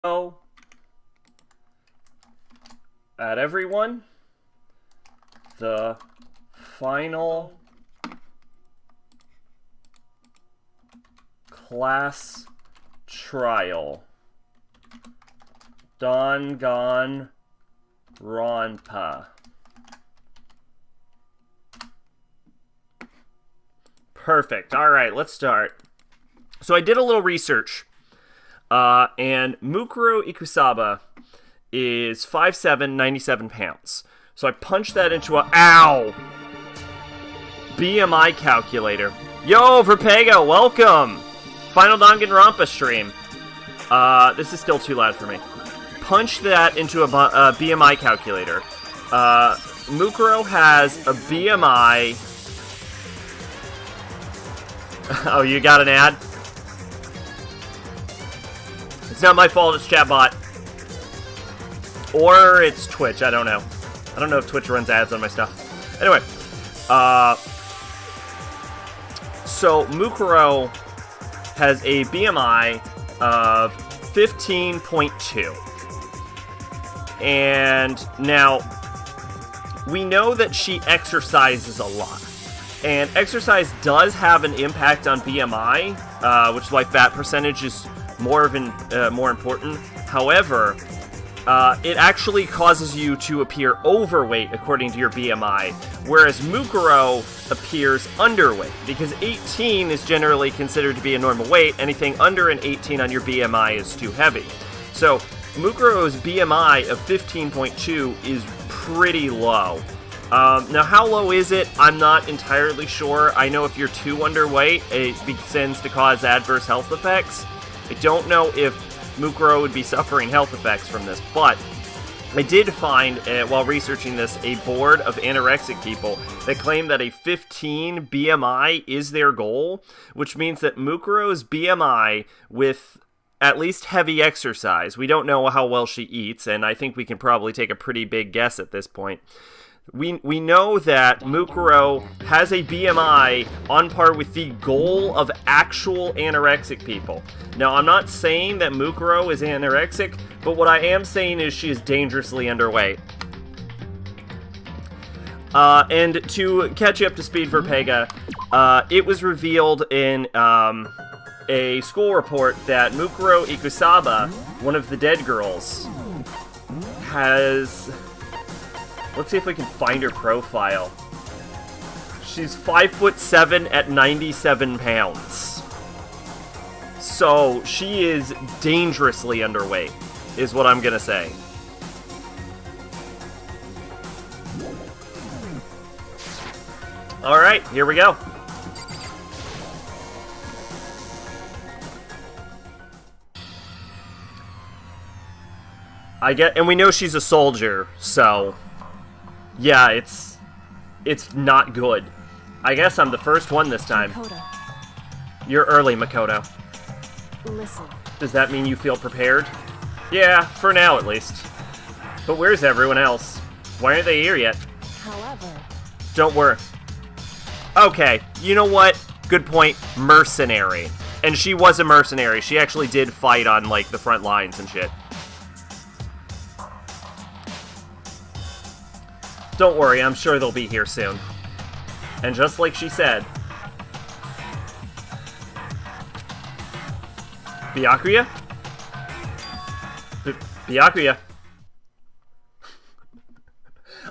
At everyone, the final class trial. Danganronpa. Perfect. All right, let's start. So I did a little research. And Mukuro Ikusaba is 5'7", 97 pounds. So I punched that into a... Ow! BMI calculator. Yo, Verpego, welcome! Final Danganronpa stream. This is still too loud for me. Punch that into a BMI calculator. Mukuro has a BMI... Oh, you got an ad? It's not my fault, it's Chatbot. Or it's Twitch, I don't know. I don't know if Twitch runs ads on my stuff. Anyway, so Mukuro has a BMI of 15.2. And now, we know that she exercises a lot. And exercise does have an impact on BMI, which is why fat percentage is more important. However, it actually causes you to appear overweight according to your BMI, whereas Mukuro appears underweight, because 18 is generally considered to be a normal weight. Anything under an 18 on your BMI is too heavy. So Mukuro's BMI of 15.2 is pretty low. Now, how low is it? I'm not entirely sure. I know if you're too underweight, it begins to cause adverse health effects. I don't know if Mukuro would be suffering health effects from this, but I did find, while researching this, a board of anorexic people that claim that a 15 BMI is their goal, which means that Mukuro's BMI, with at least heavy exercise, we don't know how well she eats, and I think we can probably take a pretty big guess at this point. We know that Mukuro has a BMI on par with the goal of actual anorexic people. Now, I'm not saying that Mukuro is anorexic, but what I am saying is she is dangerously underweight. And to catch you up to speed for Pega, it was revealed in a school report that Mukuro Ikusaba, one of the dead girls, has... Let's see if we can find her profile. She's 5'7" at 97 pounds. So, she is dangerously underweight, is what I'm gonna say. Alright, here we go. And we know she's a soldier, so... Yeah, it's not good. I guess I'm the first one this time. Makoto. You're early, Makoto. Listen. Does that mean you feel prepared? Yeah, for now at least. But where's everyone else? Why aren't they here yet? However... Don't worry. Okay, you know what? Good point. Mercenary. And she was a mercenary. She actually did fight on, like, the front lines and shit. Don't worry, I'm sure they'll be here soon. And just like she said... Byakuya? Byakuya.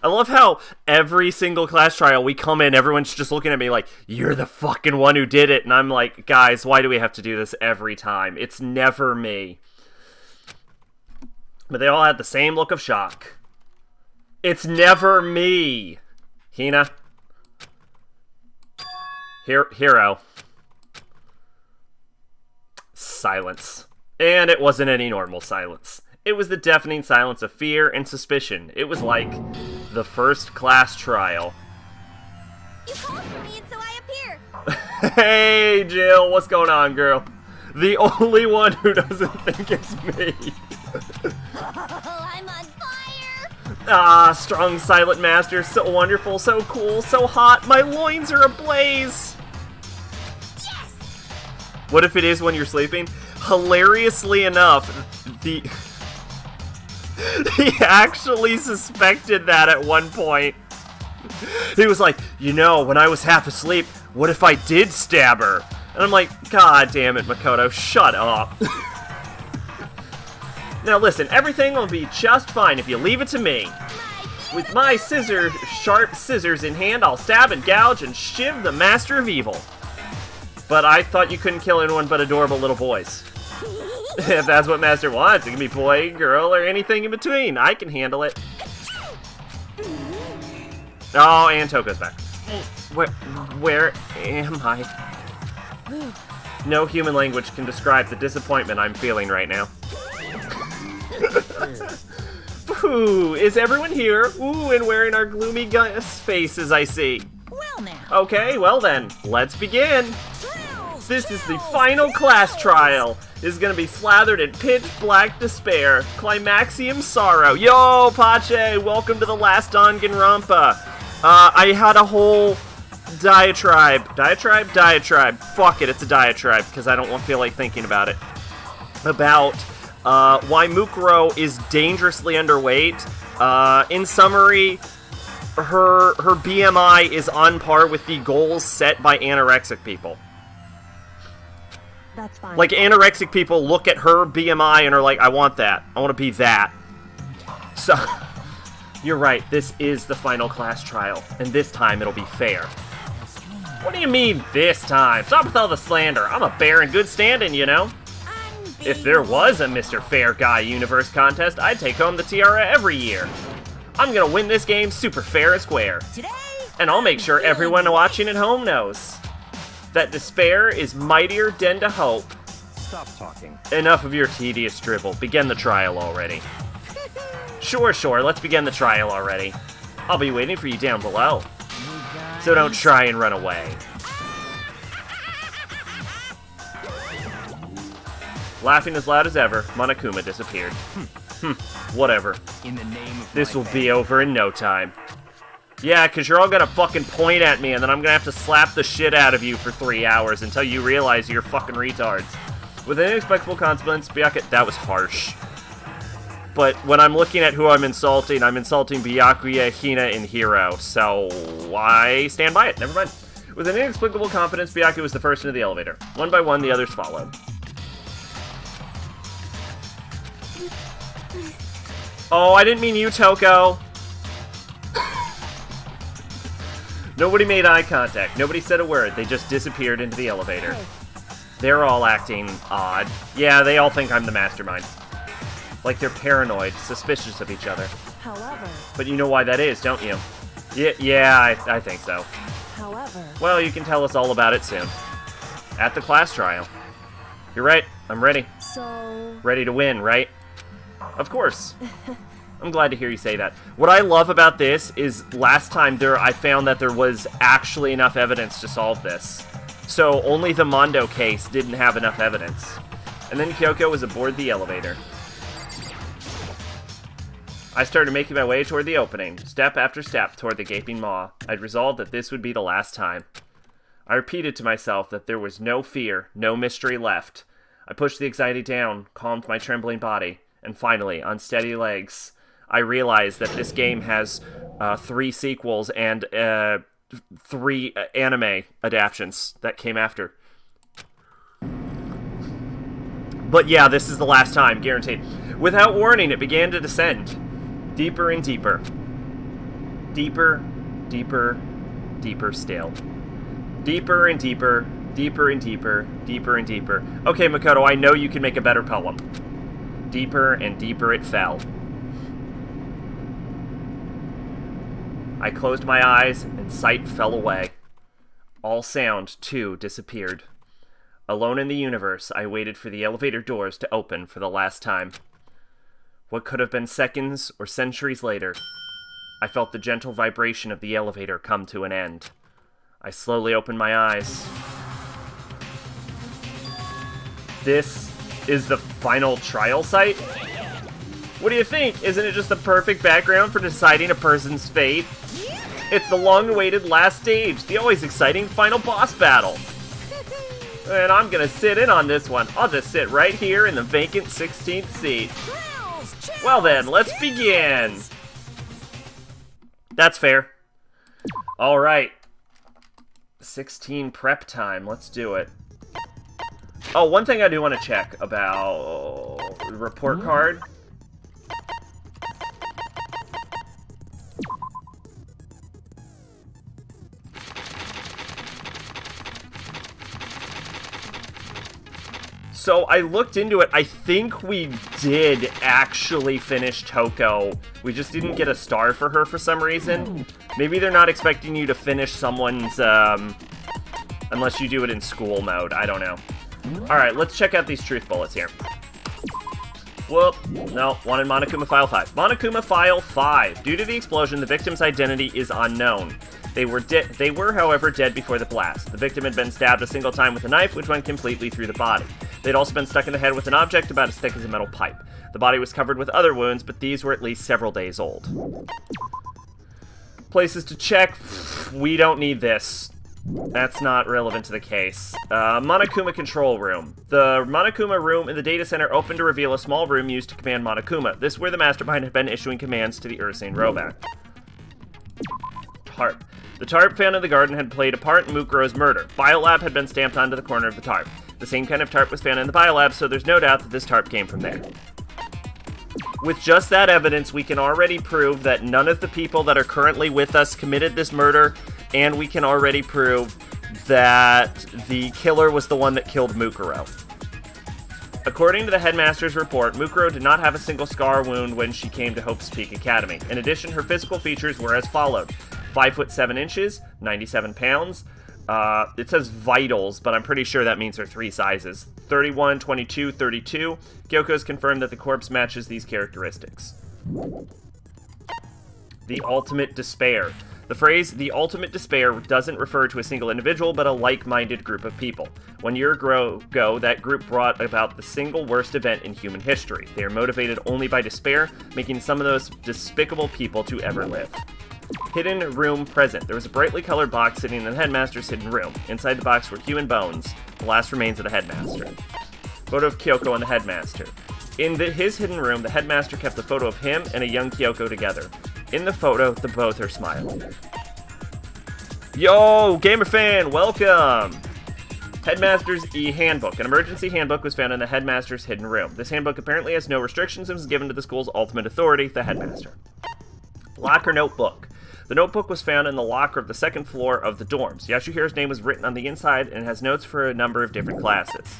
I love how every single class trial we come in, everyone's just looking at me like, you're the fucking one who did it. And I'm like, guys, why do we have to do this every time? It's never me. But they all had the same look of shock. It's never me! Hina. Hero. Silence. And it wasn't any normal silence. It was the deafening silence of fear and suspicion. It was like the first class trial. You called for me and so I appear! Hey, Jill, what's going on, girl? The only one who doesn't think it's me. I'm on fire! Ah, strong silent master, so wonderful, so cool, so hot, my loins are ablaze! Yes! What if it is when you're sleeping? hilariously enough, he actually suspected that at one point. He was like, you know, when I was half asleep, what if I did stab her? And I'm like, God damn it, Makoto, shut up. Now listen, everything will be just fine if you leave it to me. With my sharp scissors in hand, I'll stab and gouge and shiv the master of evil. But I thought you couldn't kill anyone but adorable little boys. If that's what Master wants, it can be boy, girl, or anything in between. I can handle it. Oh, and Toko's back. Where am I? No human language can describe the disappointment I'm feeling right now. Ooh, is everyone here? Ooh, and wearing our gloomy faces, I see. Well now. Okay, well then, let's begin. This is the final class trial. This is gonna be slathered in pitch black despair, climaxium sorrow. Yo, Pache, welcome to the last Danganronpa. I had a whole diatribe. Fuck it, it's a diatribe, because I don't feel like thinking about it. About why Mukuro is dangerously underweight. In summary, her BMI is on par with the goals set by anorexic people. That's fine. Like, anorexic people look at her BMI and are like, I want that. I want to be that. So, you're right, this is the final class trial, and this time it'll be fair. What do you mean, this time? Stop with all the slander. I'm a bear in good standing, you know? If there was a Mr. Fair Guy Universe contest, I'd take home the tiara every year. I'm gonna win this game super fair and square. And I'll make sure everyone watching at home knows that despair is mightier than to hope. Stop talking. Enough of your tedious dribble. Begin the trial already. Sure, let's begin the trial already. I'll be waiting for you down below. So don't try and run away. Laughing as loud as ever, Monokuma disappeared. Whatever. In the name of This will be over in no time. Yeah, because you're all gonna fucking point at me, and then I'm gonna have to slap the shit out of you for 3 hours until you realize you're fucking retards. With an inexplicable consequence, Byakuya... That was harsh. But when I'm looking at who I'm insulting Byakuya, Hina, and Hiro, so I stand by it. Never mind. With an inexplicable confidence, Byakuya was the first into the elevator. One by one, the others followed. Oh, I didn't mean you, Toko. Nobody made eye contact. Nobody said a word. They just disappeared into the elevator. They're all acting odd. Yeah, they all think I'm the mastermind. Like they're paranoid, suspicious of each other. However. But you know why that is, don't you? Yeah, I think so. However. Well, you can tell us all about it soon. At the class trial. You're right. I'm ready. So. Ready to win, right? Of course. I'm glad to hear you say that. What I love about this is last time I found that there was actually enough evidence to solve this. So only the Mondo case didn't have enough evidence. And then Kyoko was aboard the elevator. I started making my way toward the opening, step after step toward the gaping maw. I'd resolved that this would be the last time. I repeated to myself that there was no fear, no mystery left. I pushed the anxiety down, calmed my trembling body, and finally, on steady legs, I realized that this game has 3 sequels and 3 anime adaptations that came after. But yeah, this is the last time, guaranteed. Without warning, it began to descend. Deeper and deeper. Deeper, deeper, deeper still. Deeper and deeper, deeper and deeper, deeper and deeper. Okay, Makoto, I know you can make a better poem. Deeper and deeper it fell. I closed my eyes, and sight fell away. All sound, too, disappeared. Alone in the universe, I waited for the elevator doors to open for the last time. What could have been seconds or centuries later, I felt the gentle vibration of the elevator come to an end. I slowly opened my eyes. This is the final trial site? What do you think? Isn't it just the perfect background for deciding a person's fate? It's the long-awaited last stage, the always exciting final boss battle. And I'm gonna sit in on this one. I'll just sit right here in the vacant 16th seat. Well then, let's begin. That's fair. Alright. 16 prep time. Let's do it. Oh, one thing I do want to check about the report card. So I looked into it. I think we did actually finish Toko. We just didn't get a star for her for some reason. Maybe they're not expecting you to finish someone's, unless you do it in school mode. I don't know. Alright, let's check out these truth bullets here. Whoop. No, one in Monokuma File 5. Monokuma File 5. Due to the explosion, the victim's identity is unknown. They were, however, dead before the blast. The victim had been stabbed a single time with a knife, which went completely through the body. They'd also been stuck in the head with an object about as thick as a metal pipe. The body was covered with other wounds, but these were at least several days old. Places to check. We don't need this. That's not relevant to the case. Monokuma Control Room. The Monokuma room in the data center opened to reveal a small room used to command Monokuma. This is where the mastermind had been issuing commands to the Ursane robot. Tarp. The tarp found in the garden had played a part in Mukuro's murder. Biolab had been stamped onto the corner of the tarp. The same kind of tarp was found in the biolab, so there's no doubt that this tarp came from there. With just that evidence, we can already prove that none of the people that are currently with us committed this murder, and we can already prove that the killer was the one that killed Mukuro. According to the headmaster's report, Mukuro did not have a single scar wound when she came to Hope's Peak Academy. In addition, her physical features were as followed. 5 foot 7 inches, 97 pounds. It says vitals, but I'm pretty sure that means her 3 sizes. 31, 22, 32. Kyoko's confirmed that the corpse matches these characteristics. The ultimate despair. The phrase, the ultimate despair, doesn't refer to a single individual, but a like-minded group of people. 1 year ago, that group brought about the single worst event in human history. They are motivated only by despair, making some of those despicable people to ever live. Hidden room present. There was a brightly colored box sitting in the headmaster's hidden room. Inside the box were human bones, the last remains of the headmaster. Photo of Kyoko and the headmaster. In his hidden room, the headmaster kept a photo of him and a young Kyoko together. In the photo, the both are smiling. Yo, gamer fan, welcome! Headmaster's E-Handbook. An emergency handbook was found in the headmaster's hidden room. This handbook apparently has no restrictions and was given to the school's ultimate authority, the headmaster. Locker notebook. The notebook was found in the locker of the second floor of the dorms. Yasuhiro's name was written on the inside and has notes for a number of different classes.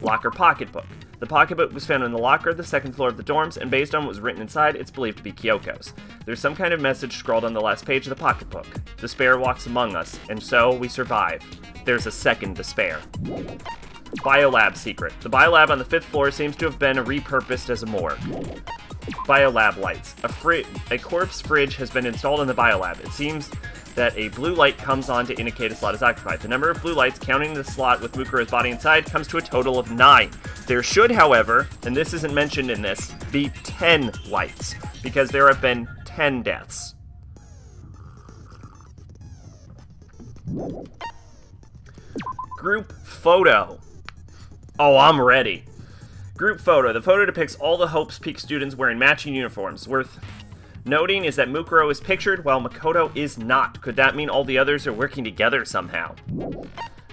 Locker pocketbook. The pocketbook was found in the locker of the second floor of the dorms, and based on what was written inside, it's believed to be Kyoko's. There's some kind of message scrawled on the last page of the pocketbook. Despair walks among us, and so we survive. There's a second despair. Biolab secret. The biolab on the 5th floor seems to have been repurposed as a morgue. Biolab lights. A corpse fridge has been installed in the biolab. It seems that a blue light comes on to indicate a slot is occupied. The number of blue lights, counting the slot with Mukuro's body inside, comes to a total of 9. There should, however, and this isn't mentioned in this, be 10 lights, because there have been 10 deaths. Group photo. Oh, I'm ready. Group photo. The photo depicts all the Hope's Peak students wearing matching uniforms. Worth noting is that Mukuro is pictured while Makoto is not. Could that mean all the others are working together somehow?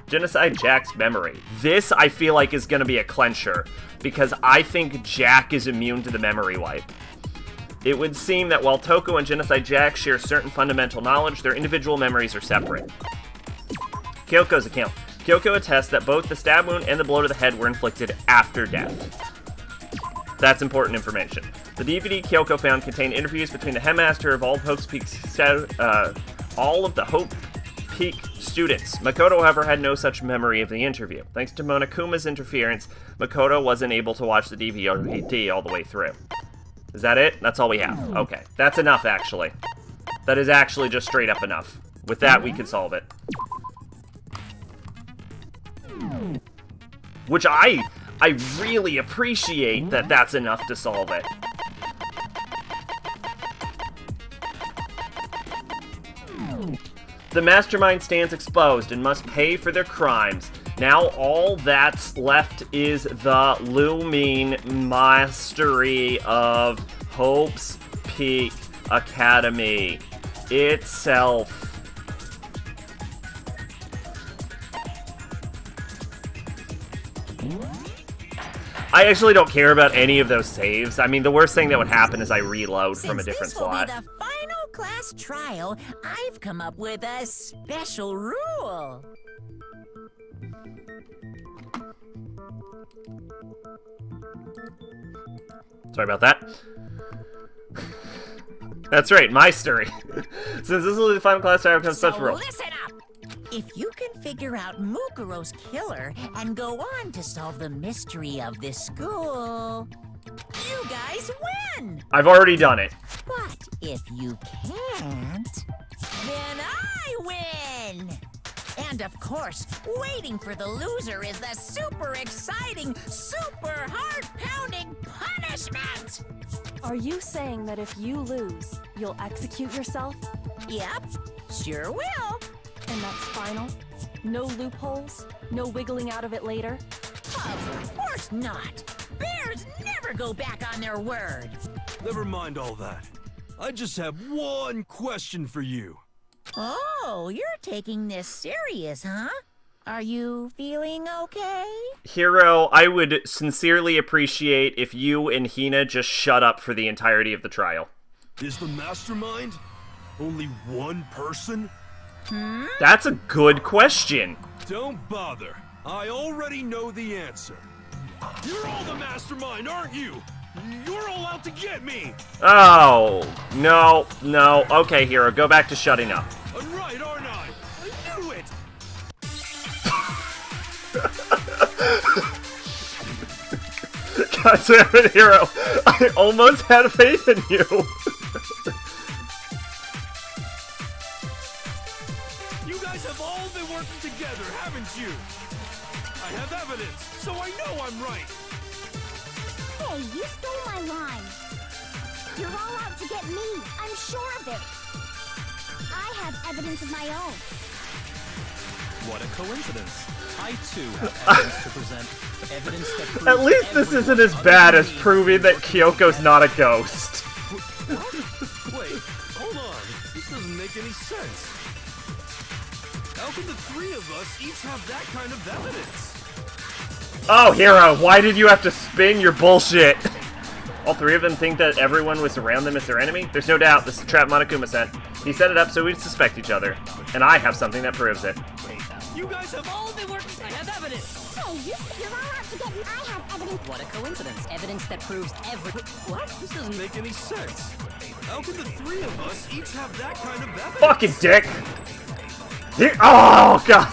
Genocide Jack's memory. This, I feel like, is going to be a clincher, because I think Jack is immune to the memory wipe. It would seem that while Toko and Genocide Jack share certain fundamental knowledge, their individual memories are separate. Kyoko's account. Kyoko attests that both the stab wound and the blow to the head were inflicted after death. That's important information. The DVD Kyoko found contained interviews between the headmaster of all of the Hope Peak students. Makoto, however, had no such memory of the interview. Thanks to Monokuma's interference, Makoto wasn't able to watch the DVD all the way through. Is that it? That's all we have. Okay. That's enough, actually. That is actually just straight up enough. With that, we can solve it. Which I really appreciate that that's enough to solve it. The mastermind stands exposed and must pay for their crimes. Now all that's left is the looming mastery of Hope's Peak Academy itself. I actually don't care about any of those saves. I mean, the worst thing that would happen is I reload from a different slot. Since this will be the final class trial, I've come up with a special rule. Sorry about that. That's right, my story. Since this will be the final class trial, becomes special rule. Listen up! If you can figure out Mukuro's killer and go on to solve the mystery of this school, you guys win! I've already done it. But if you can't, then I win! And of course, waiting for the loser is the super exciting, super heart-pounding punishment! Are you saying that if you lose, you'll execute yourself? Yep, sure will. And that's final? No loopholes? No wiggling out of it later? Of course not! Bears never go back on their word! Never mind all that. I just have one question for you. Oh, you're taking this serious, huh? Are you feeling okay? Hero, I would sincerely appreciate if you and Hina just shut up for the entirety of the trial. Is the mastermind only one person? That's a good question. Don't bother. I already know the answer. You're all the mastermind, aren't you? You're all out to get me! Oh, no. Okay, Hero, go back to shutting up. I'm right, aren't I? I knew it! God damn it, Hero. I almost had faith in you. You guys have all been working together, haven't you? I have evidence, so I know I'm right. Hey, you stole my line. You're all out to get me. I'm sure of it. I have evidence of my own. What a coincidence. I too have evidence to present. Evidence that proves At least this isn't as bad as proving that Kyoko's not a ghost. Wait, hold on. This doesn't make any sense. How can the three of us each have that kind of evidence? Oh, Hero, why did you have to spin your bullshit? All three of them think that everyone was around them as their enemy? There's no doubt this is a trap Monokuma set. He set it up so we'd suspect each other. And I have something that proves it. You guys have all been working. I have evidence. Hey, you're all out to get me. I have evidence. What a coincidence. Evidence that proves What? This doesn't make any sense. How can the three of us each have that kind of evidence? Fucking dick! Oh, God!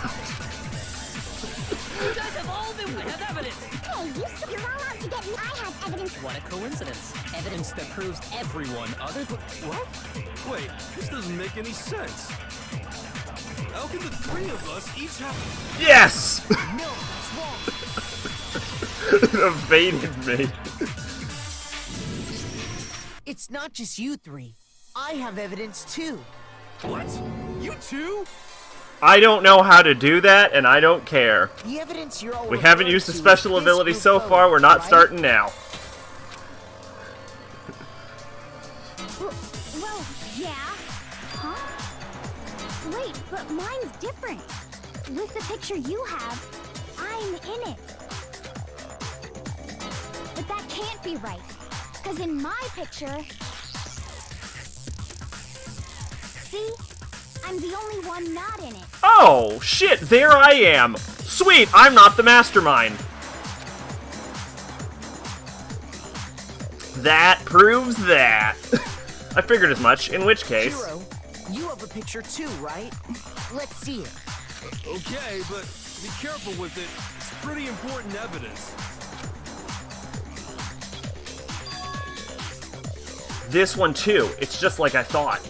You guys have all been. I have evidence. Hey, you're all out to get me. I have evidence. What a coincidence. Evidence that proves everyone other than... What? Wait, this doesn't make any sense. How can the three of us each have... Yes! No, that's wrong. It evaded me. It's not just you three. I have evidence too. What? You too? I don't know how to do that, and I don't care. The evidence you're all We haven't referring used a to special is this ability group so photo, far, we're not right? starting now. Well, yeah. Huh? Wait, but mine's different. With the picture you have, I'm in it. But that can't be right. Because in my picture... See? I'm the only one not in it. Oh, shit, there I am. Sweet, I'm not the mastermind. That proves that. I figured as much, in which case... Hero, you have a picture too, right? Let's see it. Okay, but be careful with it. It's pretty important evidence. This one too, it's just like I thought.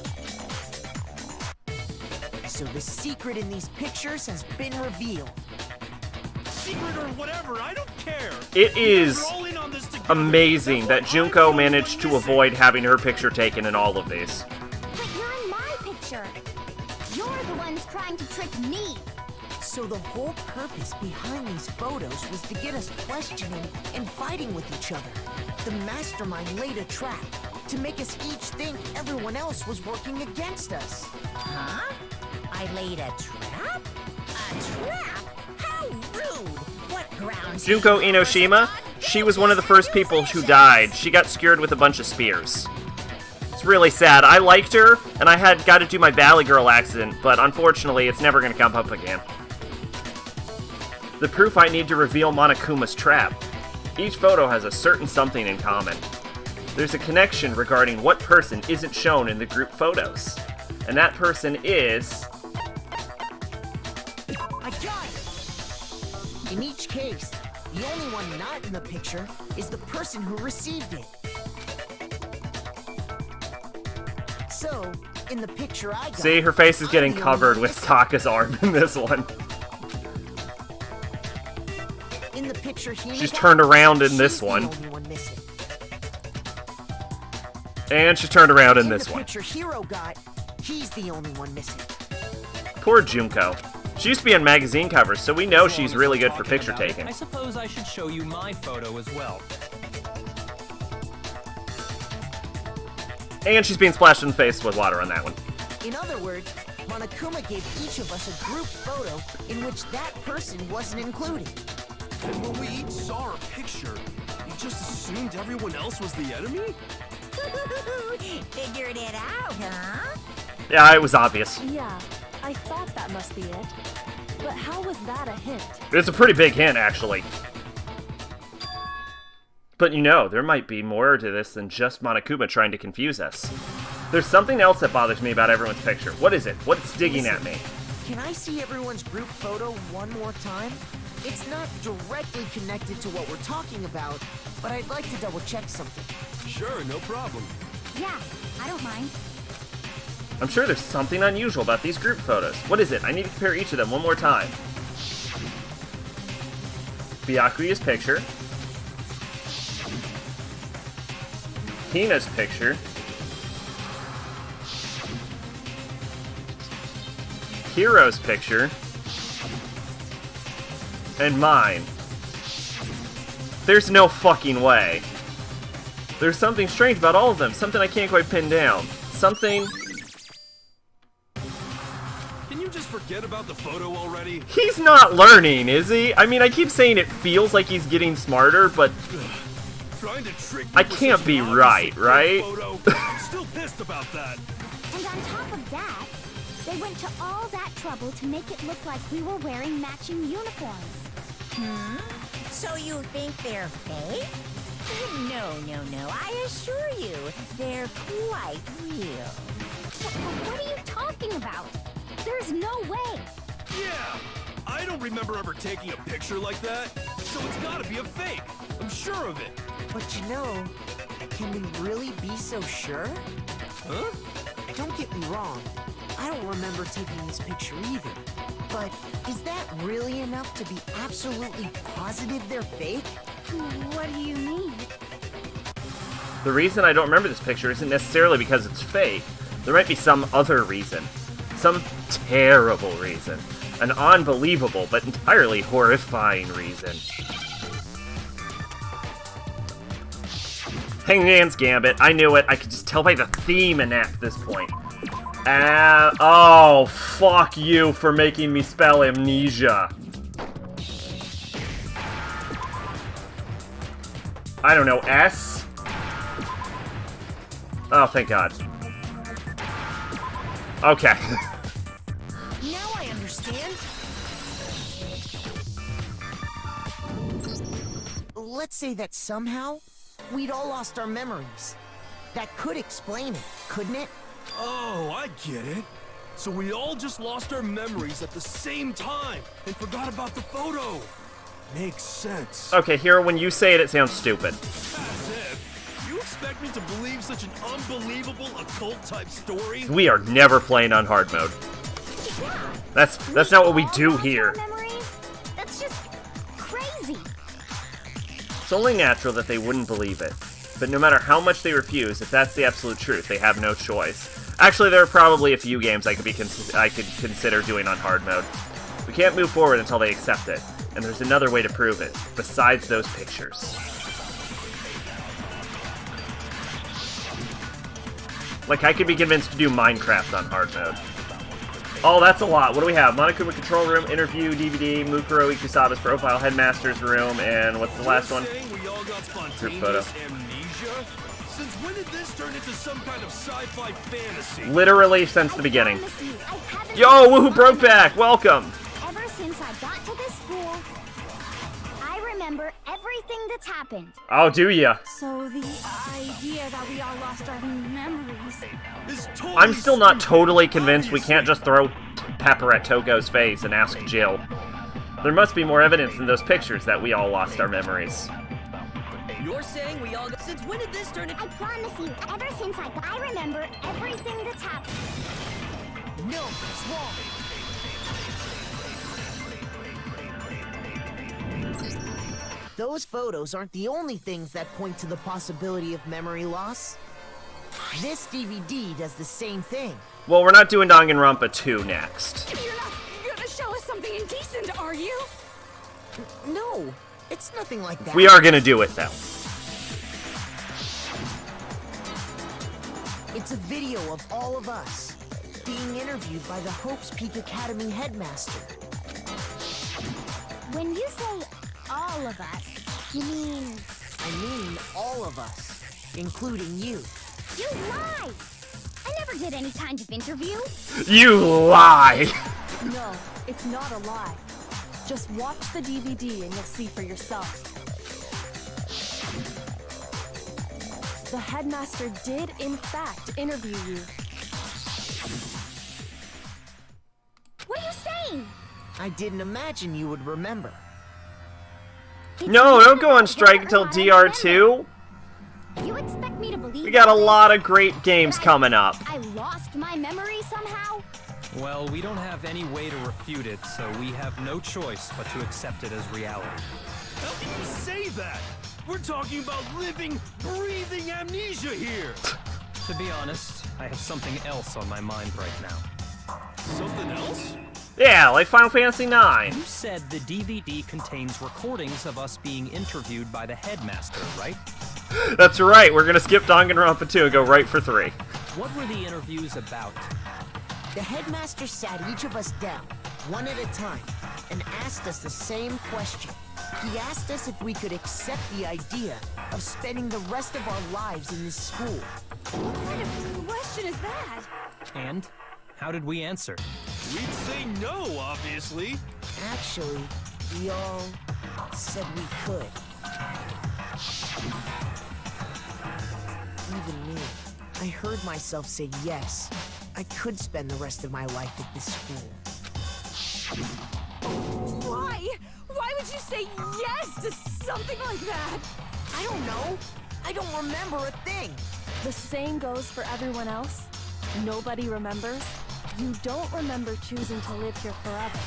So the secret in these pictures has been revealed. Secret or whatever, I don't care. It is We're all in on this together. amazing that That's what Junko I'm managed to missing. avoid having her picture taken in all of these. But you're in my picture. You're the ones trying to trick me. So the whole purpose behind these photos was to get us questioning and fighting with each other. The mastermind laid a trap to make us each think everyone else was working against us. Huh? I laid a trap? A trap? How rude! What grounds? Junko Inoshima, she was one of the first people who died. She got skewered with a bunch of spears. It's really sad. I liked her, and I had got to do my Valley Girl accident, but unfortunately, it's never going to come up again. The proof I need to reveal Monokuma's trap. Each photo has a certain something in common. There's a connection regarding what person isn't shown in the group photos. And that person is... I got it! In each case, the only one not in the picture is the person who received it. So, in the picture I got... See, her face is getting I'm the covered only with one Taka's arm in this one. in the picture he She's got, turned around in she's this the one. only one missing. And she's turned around in this the one. picture Hero got, he's the only one missing. Poor Junko. She used to be on magazine covers, so we know As long she's as really we're good for talking picture about it, taking. I suppose I should show you my photo as well. And she's being splashed in the face with water on that one. In other words, Monokuma gave each of us a group photo in which that person wasn't included. And when we each saw our picture, you just assumed everyone else was the enemy? Figured it out, huh? Yeah, it was obvious. Yeah, I thought that must be it. But how was that a hint? It's a pretty big hint, actually. But you know, there might be more to this than just Monokuma trying to confuse us. There's something else that bothers me about everyone's picture. What is it? What's digging at me? Can I see everyone's group photo one more time? It's not directly connected to what we're talking about, but I'd like to double check something. Sure, no problem. Yeah, I don't mind. I'm sure there's something unusual about these group photos. What is it? I need to compare each of them one more time. Byakuya's picture. Hina's picture. Hiro's picture. And mine. There's no fucking way. There's something strange about all of them. Something I can't quite pin down. Something... Can you just forget about the photo already? He's not learning, is he? I mean, I keep saying it feels like he's getting smarter, but... Trying to trick me I with can't such be an obvious right, fake right? photo? I'm still pissed about that. And on top of that, they went to all that trouble to make it look like we were wearing matching uniforms. So you think they're fake? No, I assure you, they're quite real. What are you talking about? There's no way. Yeah, I don't remember ever taking a picture like that, so it's gotta be a fake. I'm sure of it. But you know, can we really be so sure? Huh? Don't get me wrong, I don't remember taking this picture either. But is that really enough to be absolutely positive they're fake? What do you mean? The reason I don't remember this picture isn't necessarily because it's fake. There might be some other reason. Some terrible reason. An unbelievable but entirely horrifying reason. Hangman's Gambit. I knew it. I could just tell by the theme at this point. Oh, fuck you for making me spell amnesia. I don't know, S? Oh, thank God. Okay. Now I understand. Let's say that somehow we'd all lost our memories. That could explain it, couldn't it? Oh, I get it. So we all just lost our memories at the same time and forgot about the photo. Makes sense. Okay, Hero, when you say it, it sounds stupid. As if. You expect me to believe such an unbelievable occult-type story? We are never playing on hard mode. That's not what we do here. Memories? That's just crazy. It's only natural that they wouldn't believe it. But no matter how much they refuse, if that's the absolute truth, they have no choice. Actually, there are probably a few games I could consider doing on hard mode. We can't move forward until they accept it. And there's another way to prove it, besides those pictures. Like, I could be convinced to do Minecraft on hard mode. Oh, that's a lot. What do we have? Monokuma Control Room, Interview, DVD, Mukuro Ikusaba's Profile, Headmaster's Room, and what's the last one? We all got Group photo. amnesia? Since when did this turn into some kind of sci-fi fantasy? Literally since the beginning. Promise you, I haven't Yo, woohoo, Brokeback! Welcome! Ever since I got to this school, I remember everything that's happened. Oh, do ya? So the idea that we all lost our memories. It's totally I'm still not stupid. totally convinced we can't just throw pepper at Togo's face and ask Jill. There must be more evidence in those pictures that we all lost our memories. You're saying we all... Since when did this turn into... I promise you, ever since I remember everything that's happened. No, it's wrong. Those photos aren't the only things that point to the possibility of memory loss. This DVD does the same thing. Well, we're not doing Danganronpa 2 next. You're not gonna show us something indecent, are you? No, it's nothing like that. We are gonna do it, though. It's a video of all of us being interviewed by the Hope's Peak Academy headmaster. When you say all of us, you mean I mean all of us, including you. you lie. I never did any kind of interview. You lie! No, it's not a lie. Just watch the DVD and you'll see for yourself. The headmaster did, in fact, interview you. What are you saying? I didn't imagine you would remember. No, don't go on strike until DR2. You expect me to believe We got a all this? lot of great games coming up. I lost my memory somehow? Well, we don't have any way to refute it, so we have no choice but to accept it as reality. How can you say that? We're talking about living, breathing amnesia here. To be honest, I have something else on my mind right now. Something else? Yeah, like Final Fantasy IX. You said the DVD contains recordings of us being interviewed by the headmaster, right? That's right, we're gonna skip Danganronpa 2 and go right for 3. What were the interviews about? The headmaster sat each of us down, one at a time, and asked us the same question. He asked us if we could accept the idea of spending the rest of our lives in this school. What kind of question is that? And how did we answer? We'd say no, obviously. Actually, we all said we could. Even me. I heard myself say yes. I could spend the rest of my life at this school. Why? Why would you say yes to something like that? I don't know. I don't remember a thing. The same goes for everyone else. Nobody remembers. You don't remember choosing to live here forever,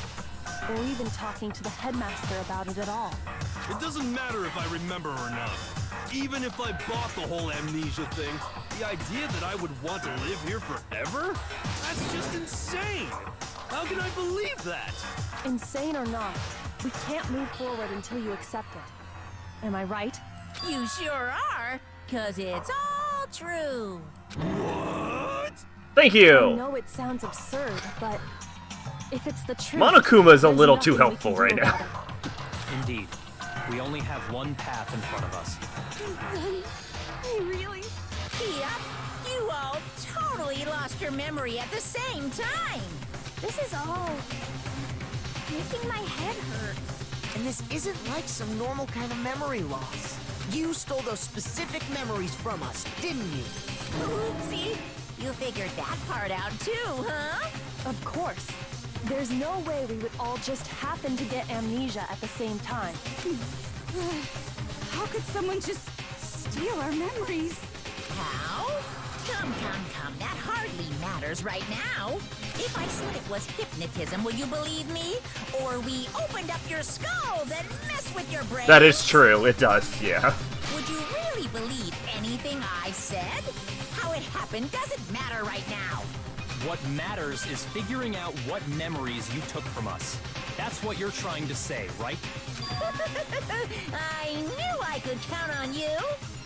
or even talking to the headmaster about it at all. It doesn't matter if I remember or not. Even if I bought the whole amnesia thing, the idea that I would want to live here forever? That's just insane! How can I believe that? Insane or not, we can't move forward until you accept it. Am I right? You sure are, 'cause it's all true. What? Thank I you! know it sounds absurd, but if it's the truth, Monokuma's a there's little too nothing we helpful can right do now. about it. Indeed. We only have one path in front of us. Really? Yep, you all totally lost your memory at the same time. This is all making my head hurt. And this isn't like some normal kind of memory loss. You stole those specific memories from us, didn't you? Oopsie, you figured that part out too, huh? Of course. There's no way we would all just happen to get amnesia at the same time. How could someone just steal our memories? How? Come, that hardly matters right now. If I said it was hypnotism, will you believe me? Or we opened up your skulls and messed with your brain? That is true, it does, yeah. Would you really believe anything I said? How it happened doesn't matter right now. What matters is figuring out what memories you took from us. That's what you're trying to say, right? I knew I could count on you.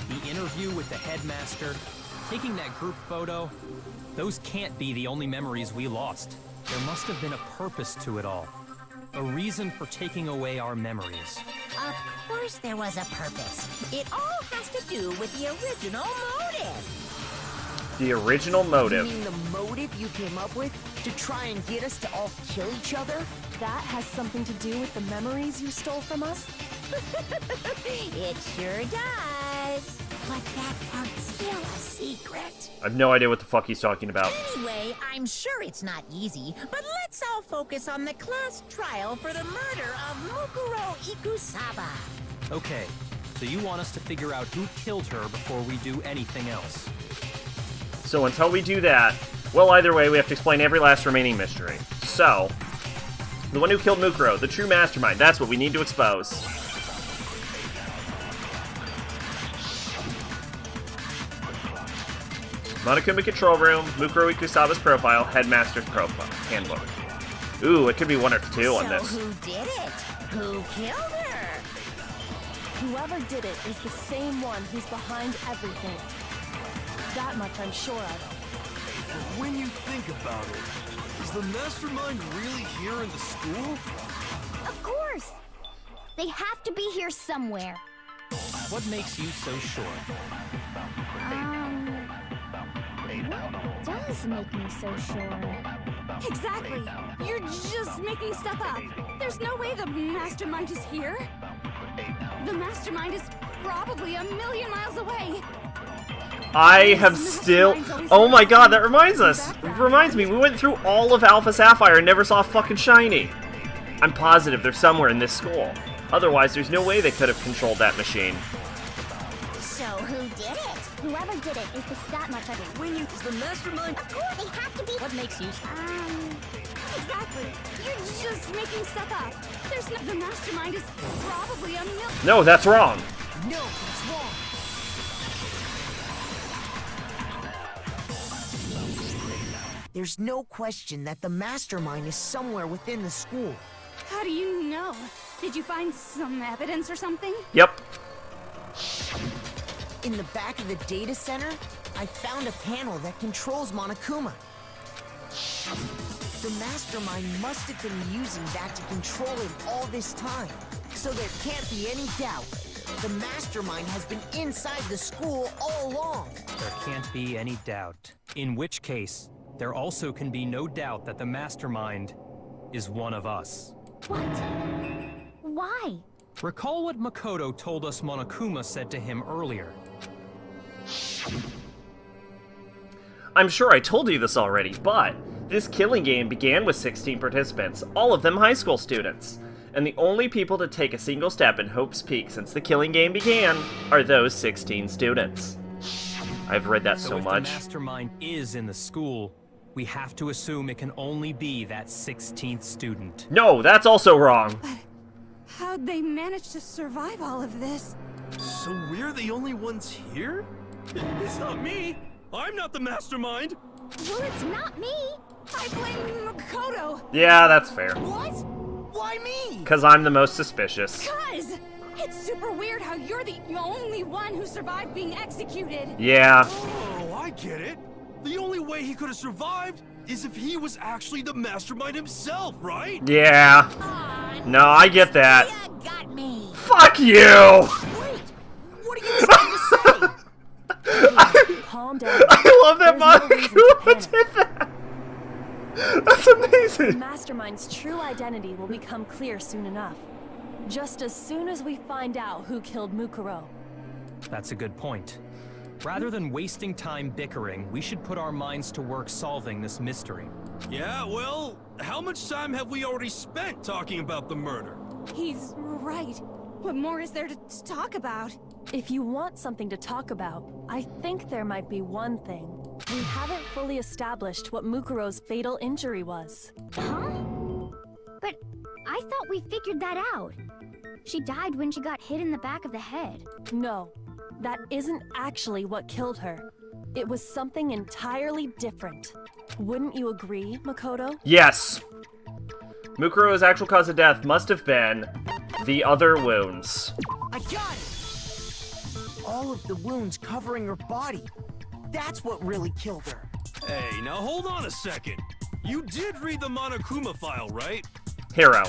The interview with the headmaster, taking that group photo, those can't be the only memories we lost. There must have been a purpose to it all. A reason for taking away our memories. Of course there was a purpose. It all has to do with the original motive. The original motive. You mean the motive you came up with to try and get us to all kill each other? That has something to do with the memories you stole from us? It sure does. But that part's still a secret. I have no idea what the fuck he's talking about. Anyway, I'm sure it's not easy, but let's all focus on the class trial for the murder of Mukuro Ikusaba. Okay, so you want us to figure out who killed her before we do anything else. So until we do that, well, either way, we have to explain every last remaining mystery. So, the one who killed Mukuro, the true mastermind, that's what we need to expose. Monokuma Control Room, Mukuro Ikusaba's profile, Headmaster's profile, handbook. Ooh, it could be one or two on this. So who did it? Who killed her? Whoever did it is the same one who's behind everything. That much I'm sure of. But when you think about it, is the mastermind really here in the school? Of course! They have to be here somewhere. What makes you so sure? What does make me so sure? Exactly. You're just making stuff up. There's no way the mastermind is here. The mastermind is probably a million miles away. I have still... Oh my god, that reminds us! Reminds me, we went through all of Alpha Sapphire and never saw fucking Shiny. I'm positive they're somewhere in this school. Otherwise, there's no way they could have controlled that machine. So who did it? Whoever did it is that much of it. When you is the mastermind? Of course, they have to be. What makes you... Exactly. You're just making stuff up. There's no... The mastermind is probably a million... No, that's wrong. No, it's wrong. There's no question that the mastermind is somewhere within the school. How do you know? Did you find some evidence or something? Yep. In the back of the data center, I found a panel that controls Monokuma. The mastermind must have been using that to control him all this time. So there can't be any doubt. The mastermind has been inside the school all along. There can't be any doubt. In which case, there also can be no doubt that the mastermind is one of us. What? Why? Recall what Makoto told us Monokuma said to him earlier. I'm sure I told you this already, but this killing game began with 16 participants, all of them high school students. And the only people to take a single step in Hope's Peak since the killing game began are those 16 students. I've read that so if much. the mastermind is in the school, we have to assume it can only be that 16th student. No, that's also wrong. How'd they manage to survive all of this? So we're the only ones here? It's not me! I'm not the mastermind! Well, it's not me. I blame Makoto. Yeah, that's fair. What? Why me? Because I'm the most suspicious. Cuz! It's super weird how you're the only one who survived being executed. Yeah. Oh, I get it. The only way he could have survived is if he was actually the mastermind himself, right? Yeah. No, I get that. You got me. Fuck you! Wait! What are you trying to say? Calm down. I love that There's no Monokuma reason to did that. That's The amazing. mastermind's true identity will become clear soon enough. Just as soon as we find out who killed Mukuro. That's a good point. Rather than wasting time bickering, we should put our minds to work solving this mystery. Yeah, well, how much time have we already spent talking about the murder? He's right. What more is there to talk about? If you want something to talk about, I think there might be one thing. We haven't fully established what Mukuro's fatal injury was. Huh? But I thought we figured that out. She died when she got hit in the back of the head. No, that isn't actually what killed her. It was something entirely different. Wouldn't you agree, Makoto? Yes. Mukuro's actual cause of death must have been the other wounds. I got it! All of the wounds covering her body. That's what really killed her. Hey, now hold on a second. You did read the Monokuma file, right? Hero.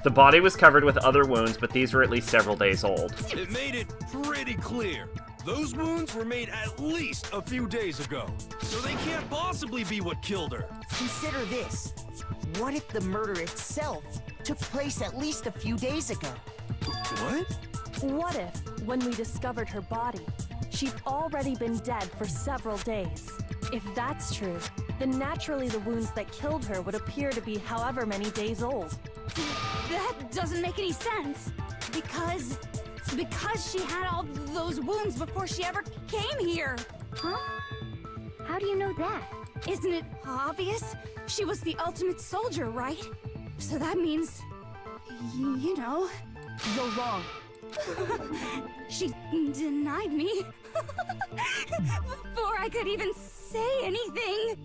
The body was covered with other wounds, but these were at least several days old. It made it pretty clear. Those wounds were made at least a few days ago. So they can't possibly be what killed her. Consider this. What if the murder itself took place at least a few days ago? What? What if, when we discovered her body, she'd already been dead for several days? If that's true, then naturally the wounds that killed her would appear to be however many days old. That doesn't make any sense. Because she had all those wounds before she ever came here. Huh? How do you know that? Isn't it obvious? She was the ultimate soldier, right? So that means, you know. You're wrong. She denied me before I could even say anything.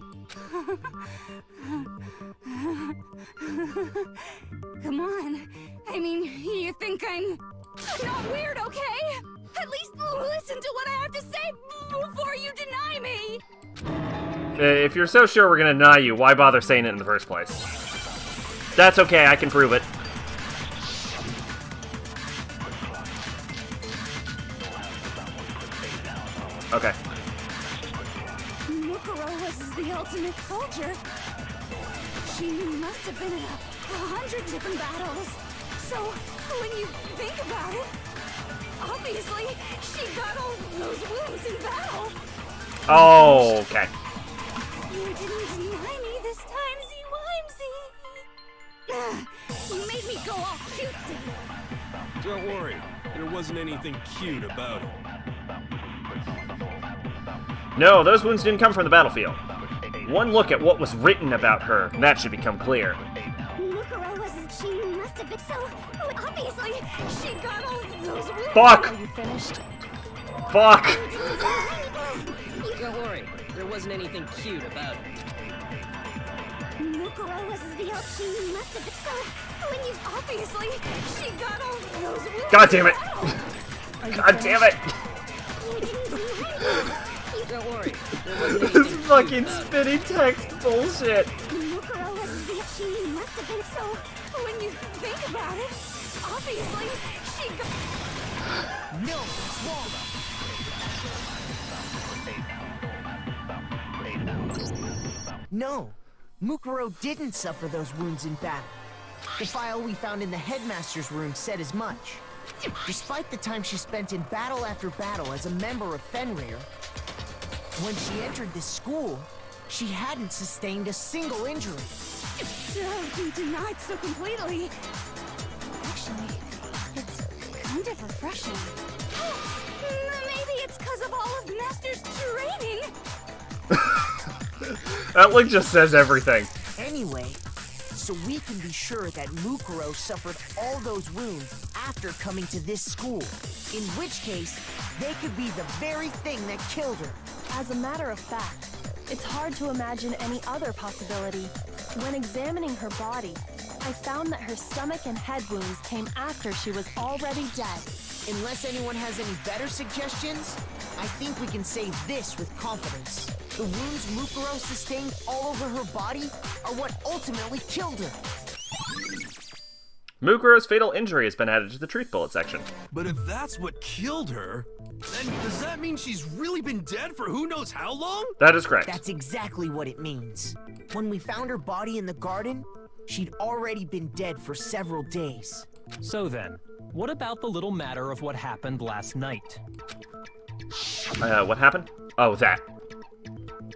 Come on. I mean, you think I'm not weird, okay? At least listen to what I have to say before you deny me. If you're so sure we're gonna deny you, why bother saying it in the first place? That's okay, I can prove it. Okay. Mukuro was the ultimate soldier. She must have been in 100 different battles. So, when you think about it, obviously, she got all those wounds in battle. Oh, okay. You didn't deny me this time, Z-Wimsey. You made me go all cutesy. Don't worry. There wasn't anything cute about it. No, those wounds didn't come from the battlefield. One look at what was written about her, and that should become clear. Mukuro wasn't. She must have been. So, obviously, she got all those wounds. Fuck! Are you finished? Fuck! Don't worry, there wasn't anything cute about it. Mukuro was the she must have been. So, when you obviously, she got all those wounds. God damn it! Are you God damn it! Don't worry, there wasn't This anything fucking spinning text bullshit. Mukuro was the she must have been. So, when you think about it, obviously, she got. No, it's wrong. No, Mukuro didn't suffer those wounds in battle. The file we found in the headmaster's room said as much. Despite the time she spent in battle after battle as a member of Fenrir, when she entered this school, she hadn't sustained a single injury. So denied so completely. Actually, it's kind of refreshing. Maybe it's because of all of Master's training. That look just says everything. Anyway, so we can be sure that Mukuro suffered all those wounds after coming to this school. In which case, they could be the very thing that killed her. As a matter of fact, it's hard to imagine any other possibility. When examining her body, I found that her stomach and head wounds came after she was already dead. Unless anyone has any better suggestions, I think we can say this with confidence. The wounds Mukuro sustained all over her body are what ultimately killed her. Mukuro's fatal injury has been added to the truth bullet section. But if that's what killed her, then does that mean she's really been dead for who knows how long? That is correct. That's exactly what it means. When we found her body in the garden, she'd already been dead for several days. So then, what about the little matter of what happened last night? What happened? Oh, that.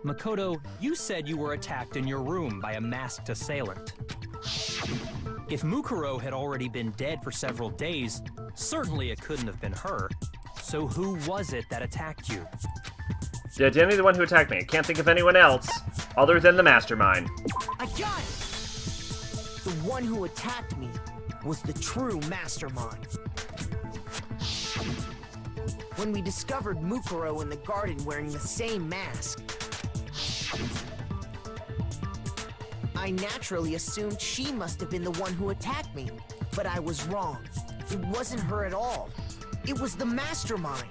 Makoto, you said you were attacked in your room by a masked assailant. If Mukuro had already been dead for several days, certainly it couldn't have been her. So who was it that attacked you? Yeah, Danny, the one who attacked me. I can't think of anyone else other than the mastermind. I got it! The one who attacked me was the true mastermind. When we discovered Mukuro in the garden wearing the same mask, I naturally assumed she must have been the one who attacked me. But I was wrong. It wasn't her at all. It was the mastermind.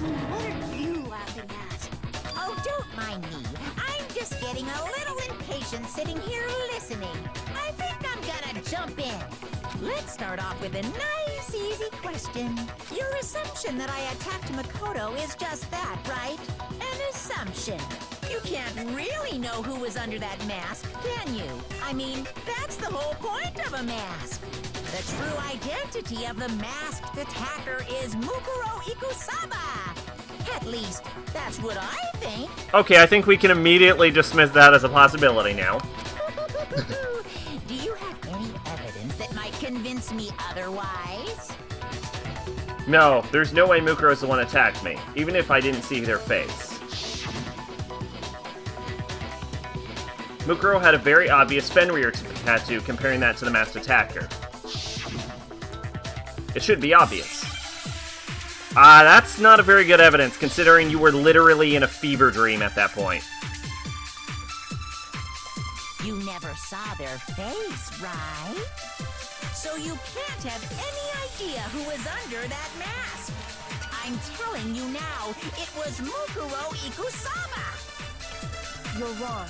What are you laughing at? Oh, don't mind me. I'm just getting a little impatient sitting here listening. I think I'm gonna jump in. Let's start off with a nice, easy question. Your assumption that I attacked Makoto is just that, right? An assumption. You can't really know who was under that mask, can you? I mean, that's the whole point of a mask. The true identity of the masked attacker is Mukuro Ikusaba. At least, that's what I think. Okay, I think we can immediately dismiss that as a possibility now. Do you have any evidence that might convince me otherwise? No, there's no way Mukuro's the one attacked me, even if I didn't see their face. Mukuro had a very obvious Fenrir tattoo, comparing that to the masked attacker. It should be obvious. That's not a very good evidence, considering you were literally in a fever dream at that point. You never saw their face, right? So you can't have any idea who was under that mask. I'm telling you now, it was Mukuro Ikusaba. You're wrong.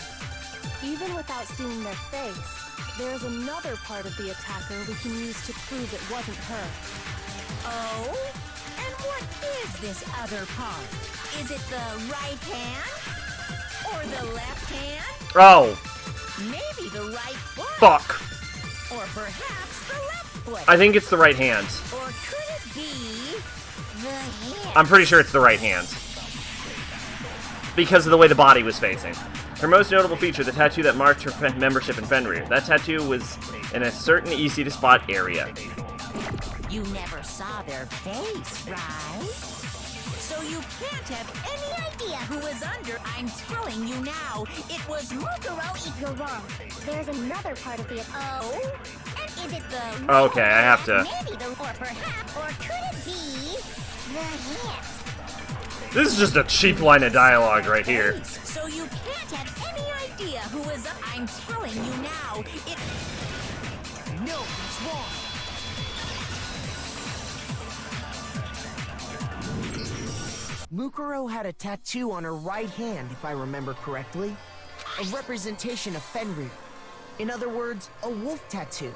Even without seeing their face, there's another part of the attacker we can use to prove it wasn't her. Oh? And what is this other part? Is it the right hand? Or the left hand? Oh, Maybe the right foot? fuck. Or perhaps the left foot? I think it's the right hand. Or could it be the hand? I'm pretty sure it's the right hand. Because of the way the body was facing. Her most notable feature, the tattoo that marked her membership in Fenrir. That tattoo was in a certain easy-to-spot area. You never saw their face, right? So you can't have any idea who was under. I'm telling you now, it was Mukuro. You're wrong. There's another part of the... Oh? And is it the... Okay, I have to... Maybe the... Or perhaps... Or could it be... the hand? This is just a cheap line of dialogue right here. So you can't have any idea who was up. I'm telling you now, it... No, it's wrong. Mukuro had a tattoo on her right hand, if I remember correctly. A representation of Fenrir. In other words, a wolf tattoo.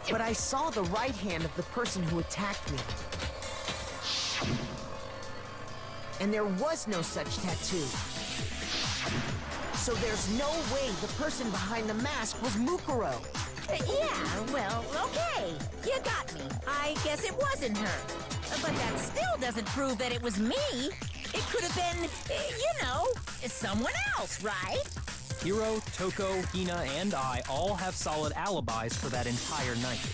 But I saw the right hand of the person who attacked me. And there was no such tattoo. So there's no way the person behind the mask was Mukuro. Yeah, well, okay. You got me. I guess it wasn't her. But that still doesn't prove that it was me. It could have been, you know, someone else, right? Hiro, Toko, Hina, and I all have solid alibis for that entire night.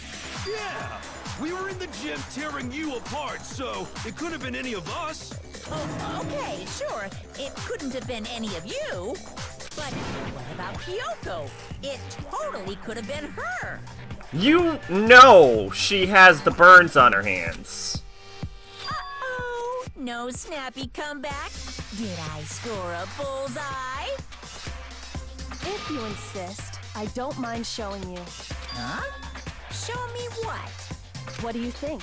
Yeah! We were in the gym tearing you apart, so it could have been any of us. Oh, okay, sure. It couldn't have been any of you. But what about Kyoko? It totally could have been her. You know she has the burns on her hands. Uh-oh. No snappy comeback? Did I score a bullseye? If you insist, I don't mind showing you. Huh? Show me what? What do you think?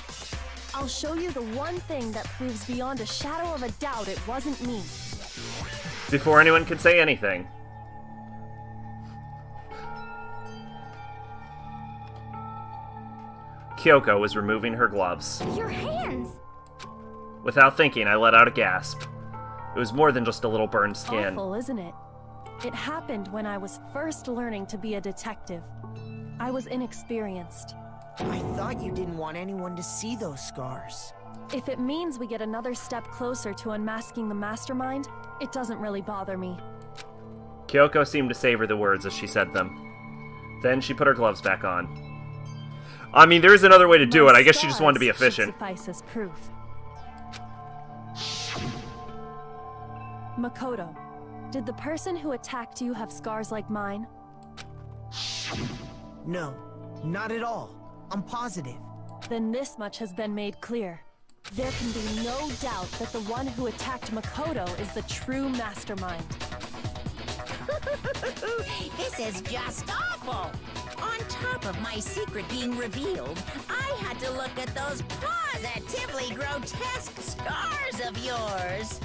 I'll show you the one thing that proves beyond a shadow of a doubt it wasn't me. Before anyone could say anything. Kyoko was removing her gloves. Your hands! Without thinking, I let out a gasp. It was more than just a little burned skin. Awful, isn't it? It happened when I was first learning to be a detective. I was inexperienced. I thought you didn't want anyone to see those scars. If it means we get another step closer to unmasking the mastermind, it doesn't really bother me. Kyoko seemed to savor the words as she said them. Then she put her gloves back on. I mean, there's another way to do it. I guess she just wanted to be efficient. Suffice as proof. Makoto, did the person who attacked you have scars like mine? No, not at all. I'm positive. Then this much has been made clear. There can be no doubt that the one who attacked Makoto is the true mastermind. This is just awful. On top of my secret being revealed, I had to look at those positively grotesque scars of yours.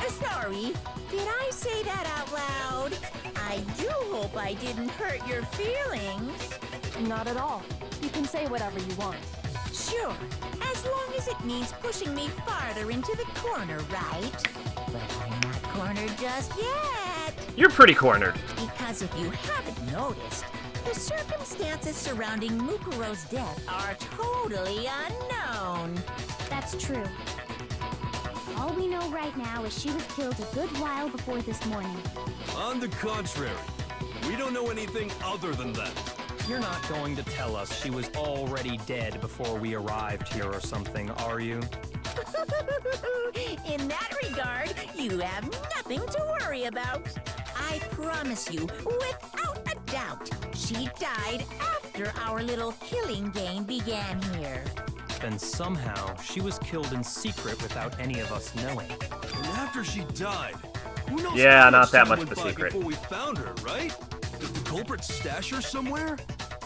Sorry, did I say that out loud? I do hope I didn't hurt your feelings. Not at all. You can say whatever you want. Sure, as long as it means pushing me farther into the corner, right? But I'm not cornered just yet. You're pretty cornered. Because if you haven't noticed, the circumstances surrounding Mukuro's death are totally unknown. That's true. All we know right now is she was killed a good while before this morning. On the contrary, we don't know anything other than that. You're not going to tell us she was already dead before we arrived here or something, are you? In that regard, you have nothing to worry about. I promise you, without a doubt, she died after our little killing game began here. Then somehow she was killed in secret without any of us knowing. And after she died, who knows Yeah, how not that time much went of a by secret. before we found her, right? Did the culprit stash her somewhere?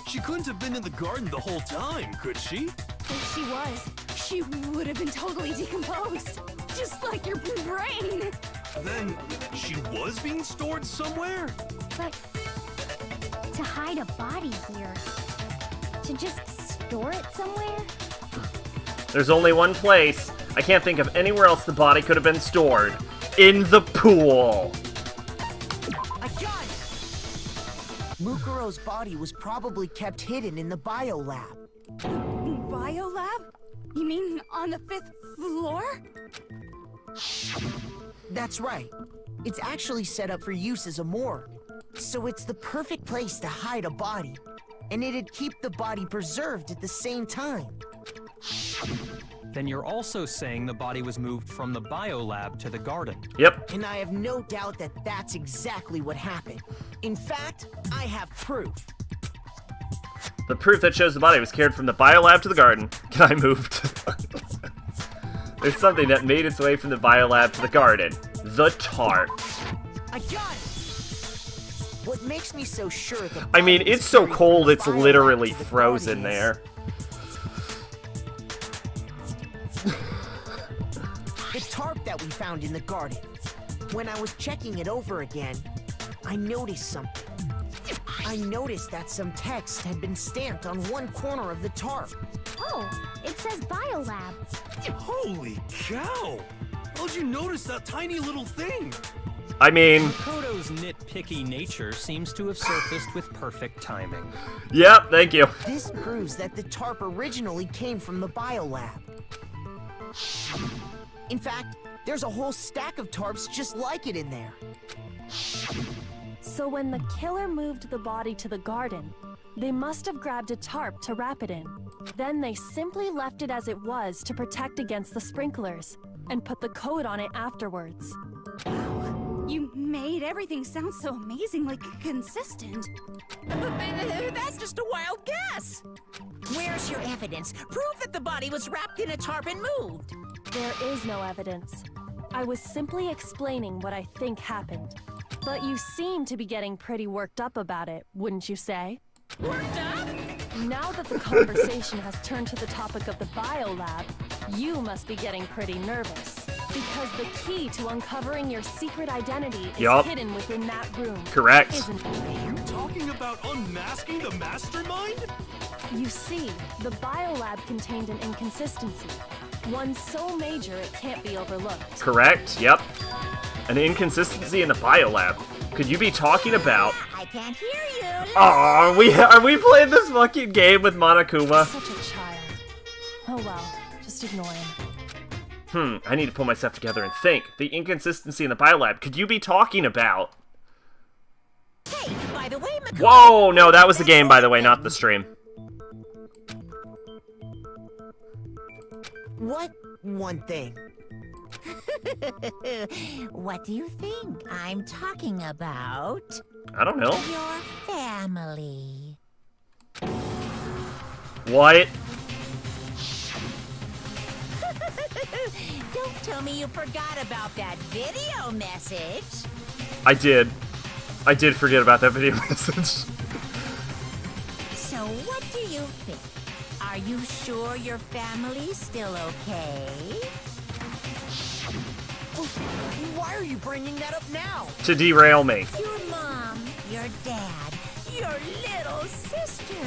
She couldn't have been in the garden the whole time, could she? If she was, she would have been totally decomposed. Just like your brain. Then she was being stored somewhere? But to hide a body here, to just store it somewhere? There's only one place. I can't think of anywhere else the body could have been stored. In the pool. I got it! Mukuro's body was probably kept hidden in the biolab. Biolab? You mean on the 5th floor? That's right. It's actually set up for use as a morgue. So it's the perfect place to hide a body. And it'd keep the body preserved at the same time. Then you're also saying the body was moved from the biolab to the garden. Yep. And I have no doubt that that's exactly what happened. In fact, I have proof. The proof that shows the body was carried from the biolab to the garden. Can I move to... There's something that made its way from the biolab to the garden. The tarp. I got it! What makes me so sure the I mean, body was it's so carried from cold the it's biolab literally to the frozen garden is there. the tarp that we found in the garden. When I was checking it over again, I noticed something. I noticed that some text had been stamped on one corner of the tarp. Oh, it says biolab. Holy cow! How'd you notice that tiny little thing? I mean, Makoto's nitpicky nature seems to have surfaced with perfect timing. yep, thank you. This proves that the tarp originally came from the biolab. In fact, there's a whole stack of tarps just like it in there. So when the killer moved the body to the garden, they must have grabbed a tarp to wrap it in. Then they simply left it as it was to protect against the sprinklers, and put the coat on it afterwards. You made everything sound so amazingly consistent. That's just a wild guess. Where's your evidence? Prove that the body was wrapped in a tarp and moved. There is no evidence. I was simply explaining what I think happened. But you seem to be getting pretty worked up about it, wouldn't you say? Worked up? Now that the conversation has turned to the topic of the biolab, you must be getting pretty nervous. Because the key to uncovering your secret identity is Yup. hidden within that room. Correct. Isn't it? You talking about unmasking the mastermind? You see, the biolab contained an inconsistency. One so major it can't be overlooked. Correct, yep. An inconsistency in the biolab. Could you be talking about... I can't hear you. Aw, are we playing this fucking game with Monokuma? Such a child. Oh well, just ignore him. I need to pull myself together and think. The inconsistency in the biolab. Could you be talking about... Hey, by the way, Makoto... Whoa, no, that was the game, by the way, not the stream. What one thing? What do you think I'm talking about? I don't know. Your family. What? Don't tell me you forgot about that video message. I did. I did forget about that video message. So what do you think? Are you sure your family's still okay? Why are you bringing that up now? To derail me. Your mom, your dad, your little sister.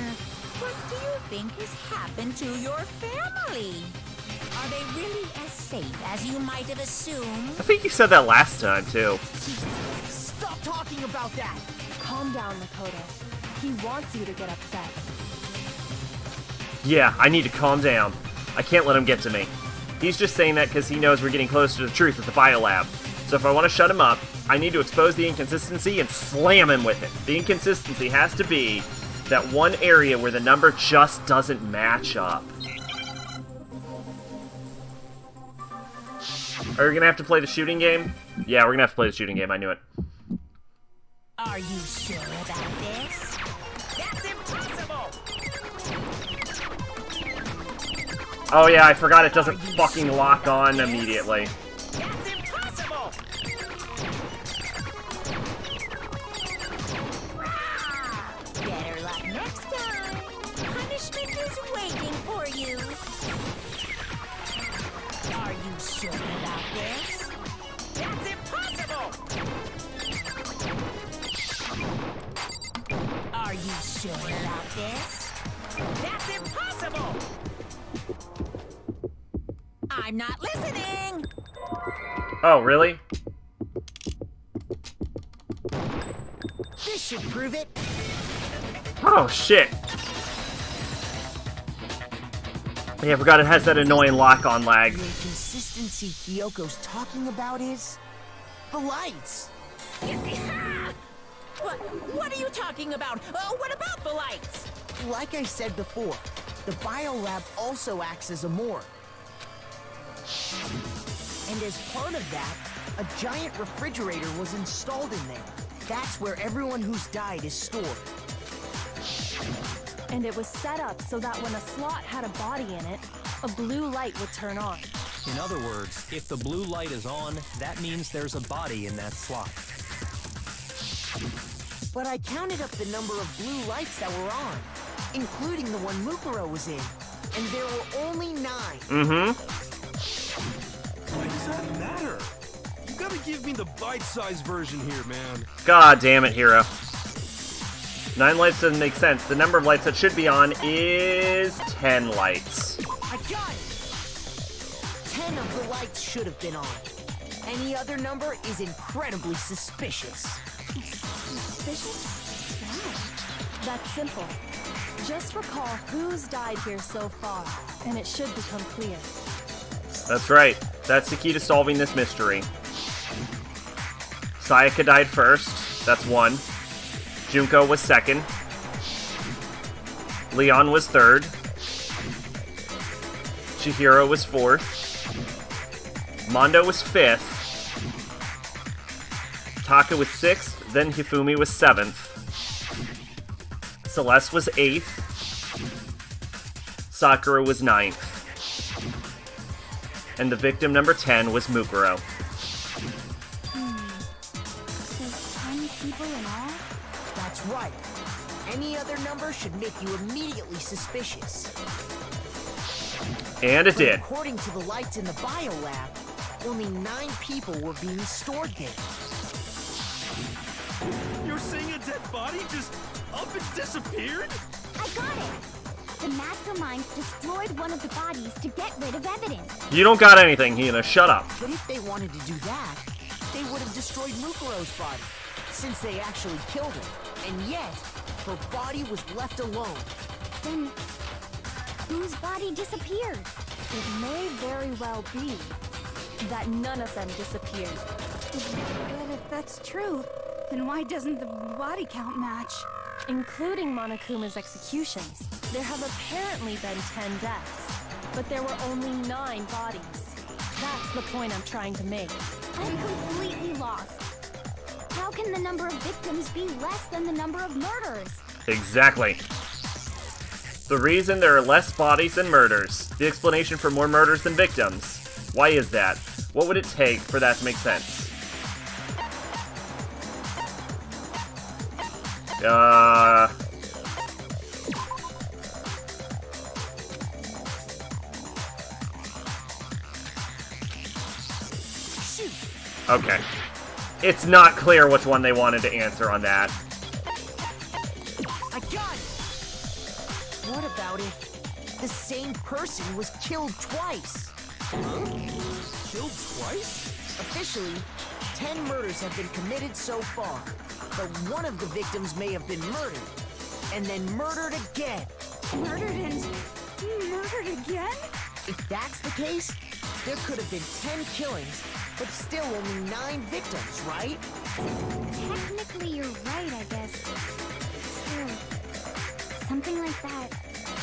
What do you think has happened to your family? Are they really as safe as you might have assumed? I think you said that last time, too. Stop talking about that! Calm down, Makoto. He wants you to get upset. Yeah, I need to calm down. I can't let him get to me. He's just saying that because he knows we're getting closer to the truth at the biolab. So if I want to shut him up, I need to expose the inconsistency and slam him with it. The inconsistency has to be that one area where the number just doesn't match up. Are we gonna have to play the shooting game? Yeah, we're gonna have to play the shooting game, I knew it. Are you sure about this? That's impossible! Oh yeah, I forgot it doesn't fucking lock on immediately. That's impossible! Better luck next time. Punishment is waiting for you. Are you sure about this? That's impossible! Are you sure about this? That's impossible! I'm not listening! Oh, really? This should prove it. Oh, shit. Yeah, I forgot it has that annoying lock-on lag. The inconsistency Kyoko's talking about is the lights. What are you talking about? What about the lights? Like I said before, the biolab also acts as a morgue. And as part of that, a giant refrigerator was installed in there. That's where everyone who's died is stored. And it was set up so that when a slot had a body in it, a blue light would turn on. In other words, if the blue light is on, that means there's a body in that slot. But I counted up the number of blue lights that were on, including the one Mukuro was in, and there were only 9. Mm-hmm. Why does that matter? You gotta give me the bite-sized version here, man. God damn it, Hero. 9 lights doesn't make sense. The number of lights that should be on is 10 lights. I got it! 10 of the lights should have been on. Any other number is incredibly suspicious. Suspicious? Why? That's simple. Just recall who's died here so far, and it should become clear. That's right. That's the key to solving this mystery. Sayaka died first. That's 1. Junko was 2nd. Leon was 3rd. Chihiro was 4th. Mondo was 5th. Taka was 6th. Then Hifumi was 7th. Celeste was 8th. Sakura was 9th. And the victim number 10 was Mukuro. So 10 people in all? That's right. Any other number should make you immediately suspicious. And it But did. according to the lights in the biolab, only 9 people were being stored there. You're saying a dead body just up and disappeared? I got it! The mastermind destroyed one of the bodies to get rid of evidence. You don't got anything, Hina. Shut up. But if they wanted to do that, they would have destroyed Mukuro's body, since they actually killed her. And yet, her body was left alone. Then, whose body disappeared? It may very well be that none of them disappeared. But if that's true, then why doesn't the body count match? Including Monokuma's executions, there have apparently been 10 deaths, but there were only 9 bodies. That's the point I'm trying to make. I'm completely lost. How can the number of victims be less than the number of murders? Exactly. The reason there are less bodies than murders. The explanation for more murders than victims. Why is that? What would it take for that to make sense? Okay. It's not clear which one they wanted to answer on that. I got it! What about if the same person was killed twice? Huh? Killed twice? Officially, 10 murders have been committed so far, but one of the victims may have been murdered, and then murdered again. Murdered and murdered again? If that's the case, there could have been 10 killings, but still only 9 victims, right? Technically, you're right, I guess. Still, something like that.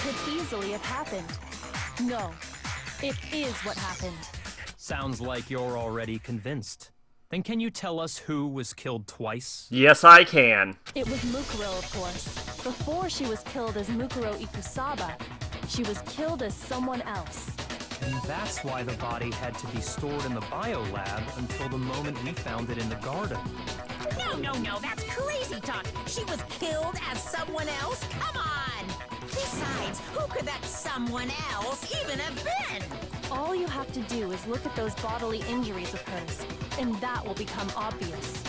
Could easily have happened. No, it is what happened. Sounds like you're already convinced. Then can you tell us who was killed twice? Yes, I can. It was Mukuro, of course. Before she was killed as Mukuro Ikusaba, she was killed as someone else. And that's why the body had to be stored in the biolab until the moment we found it in the garden. No, that's crazy talk. She was killed as someone else? Come on! Besides, who could that someone else even have been? All you have to do is look at those bodily injuries of hers, and that will become obvious.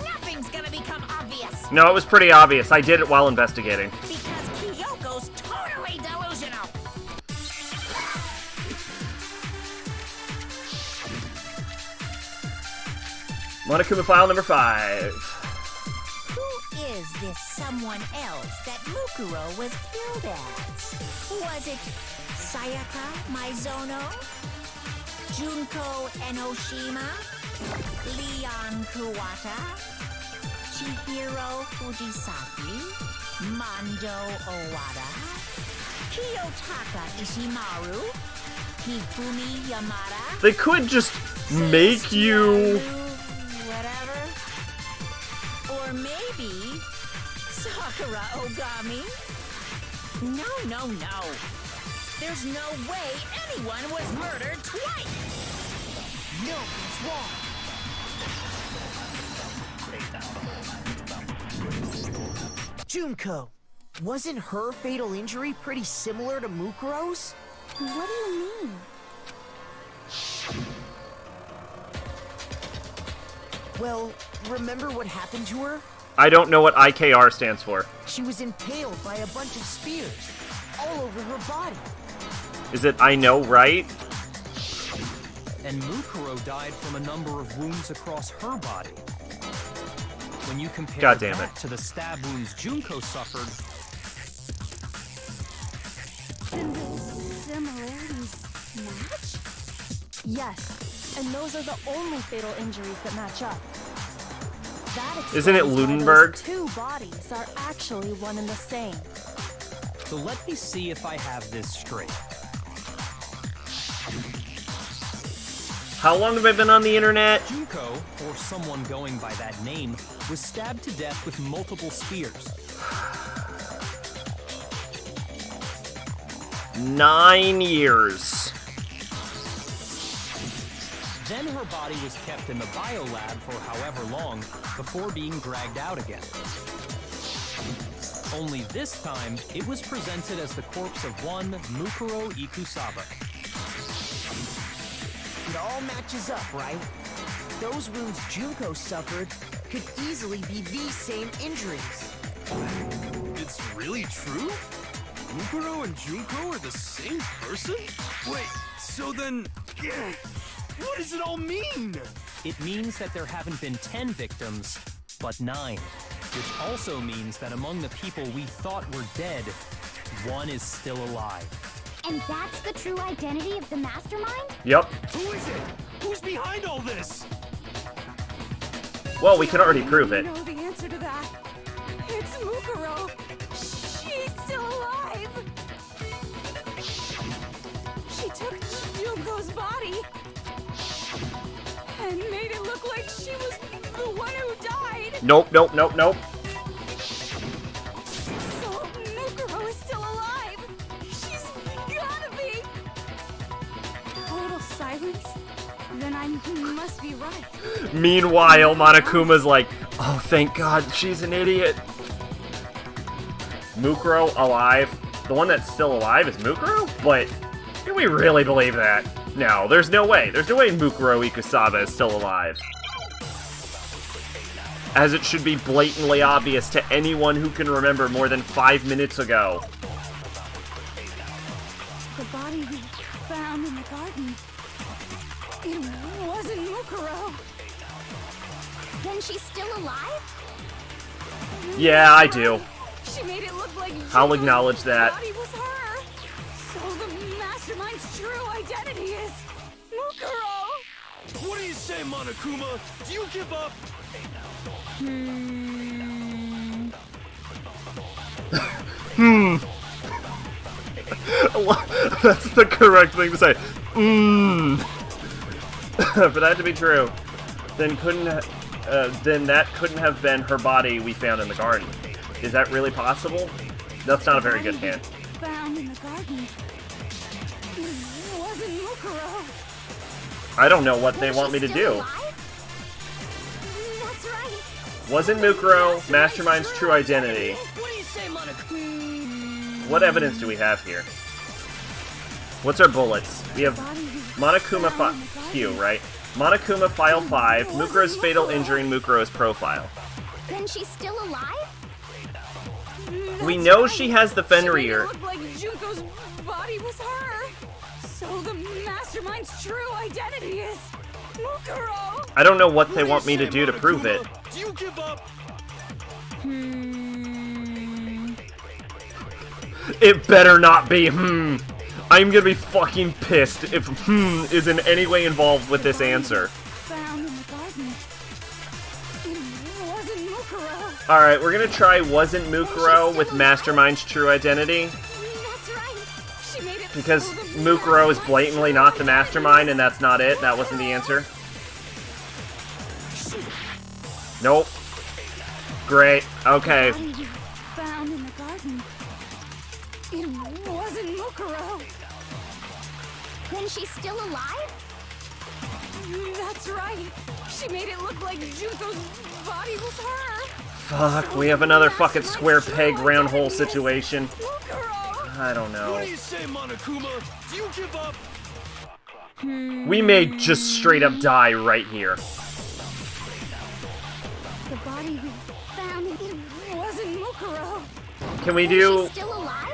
Nothing's gonna become obvious. No, it was pretty obvious. I did it while investigating. Because Kyoko's totally delusional. Monokuma file number 5. Who is this someone else that Mukuro was killed as? Was it Sayaka Maizono? Junko Enoshima? Leon Kuwata? Chihiro Fujisaki? Mando Owada? Kiyotaka Ishimaru? Hifumi Yamada? They could just make you... Whatever. Or maybe Sakura Ogami? No. There's no way anyone was murdered twice! No, it's wrong. Junko, wasn't her fatal injury pretty similar to Mukuro's? What do you mean? Well, remember what happened to her? I don't know what IKR stands for. She was impaled by a bunch of spears, all over her body. Is it I know, right? And Mukuro died from a number of wounds across her body. When you compare God damn that it. to the stab wounds Junko suffered, Then the similarities match? Yes, and those are the only fatal injuries that match up. That Isn't it explains why Lunenburg? those 2 bodies are actually one and the same. so let me see if I have this straight. How long have I been on the internet? Junko, or someone going by that name, was stabbed to death with multiple spears. 9 years. Then her body was kept in the biolab for however long before being dragged out again. Only this time, it was presented as the corpse of one Mukuro Ikusaba. It all matches up, right? Those wounds Junko suffered could easily be these same injuries. It's really true? Mukuro and Junko are the same person? Wait, so then... What does it all mean? It means that there haven't been 10 victims, but 9. Which also means that among the people we thought were dead, one is still alive. And that's the true identity of the mastermind? Yep. Who is it? Who's behind all this? Well, we can already prove I it. know the answer to that. It's Mukuro. She's still alive. She took Junko's body and made it look like she was the one who died. Nope. So Mukuro is still alive. She's gotta be. Total silence. Then I must be right. Meanwhile, Monokuma's like, oh, thank God, she's an idiot. Mukuro alive. The one that's still alive is Mukuro? But can we really believe that? No, there's no way. There's no way Mukuro Ikusaba is still alive. As it should be blatantly obvious to anyone who can remember more than 5 minutes ago. The body we found in the garden. It wasn't Mukuro. Then she's still alive? Yeah, I do. She made it look like I'll Junko's acknowledge that. body was her. So the mastermind's true identity is Mukuro. What do you say, Monokuma? Do you give up? That's the correct thing to say. For that to be true, then that couldn't have been her body we found in the garden. Is that really possible? That's not a very good hint. Found in the garden. It wasn't Mukuro. I don't know what they want me to do. That's right. Wasn't Mukuro Mastermind's true identity? What do you say, Monokuma? What evidence do we have here? What's our bullets? We have Monokuma Q, right? Monokuma File 5, Mukuro's fatal injury, and Mukuro's profile. Then she's still alive? We know she has the Fenrir. It looked like Junko's body was her. So the mastermind's true identity is Mukuro. I don't know what they want me to do to prove it. Do you give up? It better not be I'm gonna be fucking pissed if is in any way involved with this answer. Found in the garden. It wasn't Mukuro. Alright, we're gonna try wasn't Mukuro with Mastermind's true identity. That's right. She made it Because so the Mukuro is blatantly not the Mastermind and that's not it. That wasn't the answer. Nope. Great. Okay. body we found in the garden. It wasn't Mukuro. Then she's still alive? That's right. She made it look like Junko's body was her. Fuck, we have another fucking square peg round hole situation. Mukuro. I don't What know. do you say, Monokuma? Do you give up? We may just straight up die right here. The body we found, it wasn't Mukuro. Can we Then do she's still alive?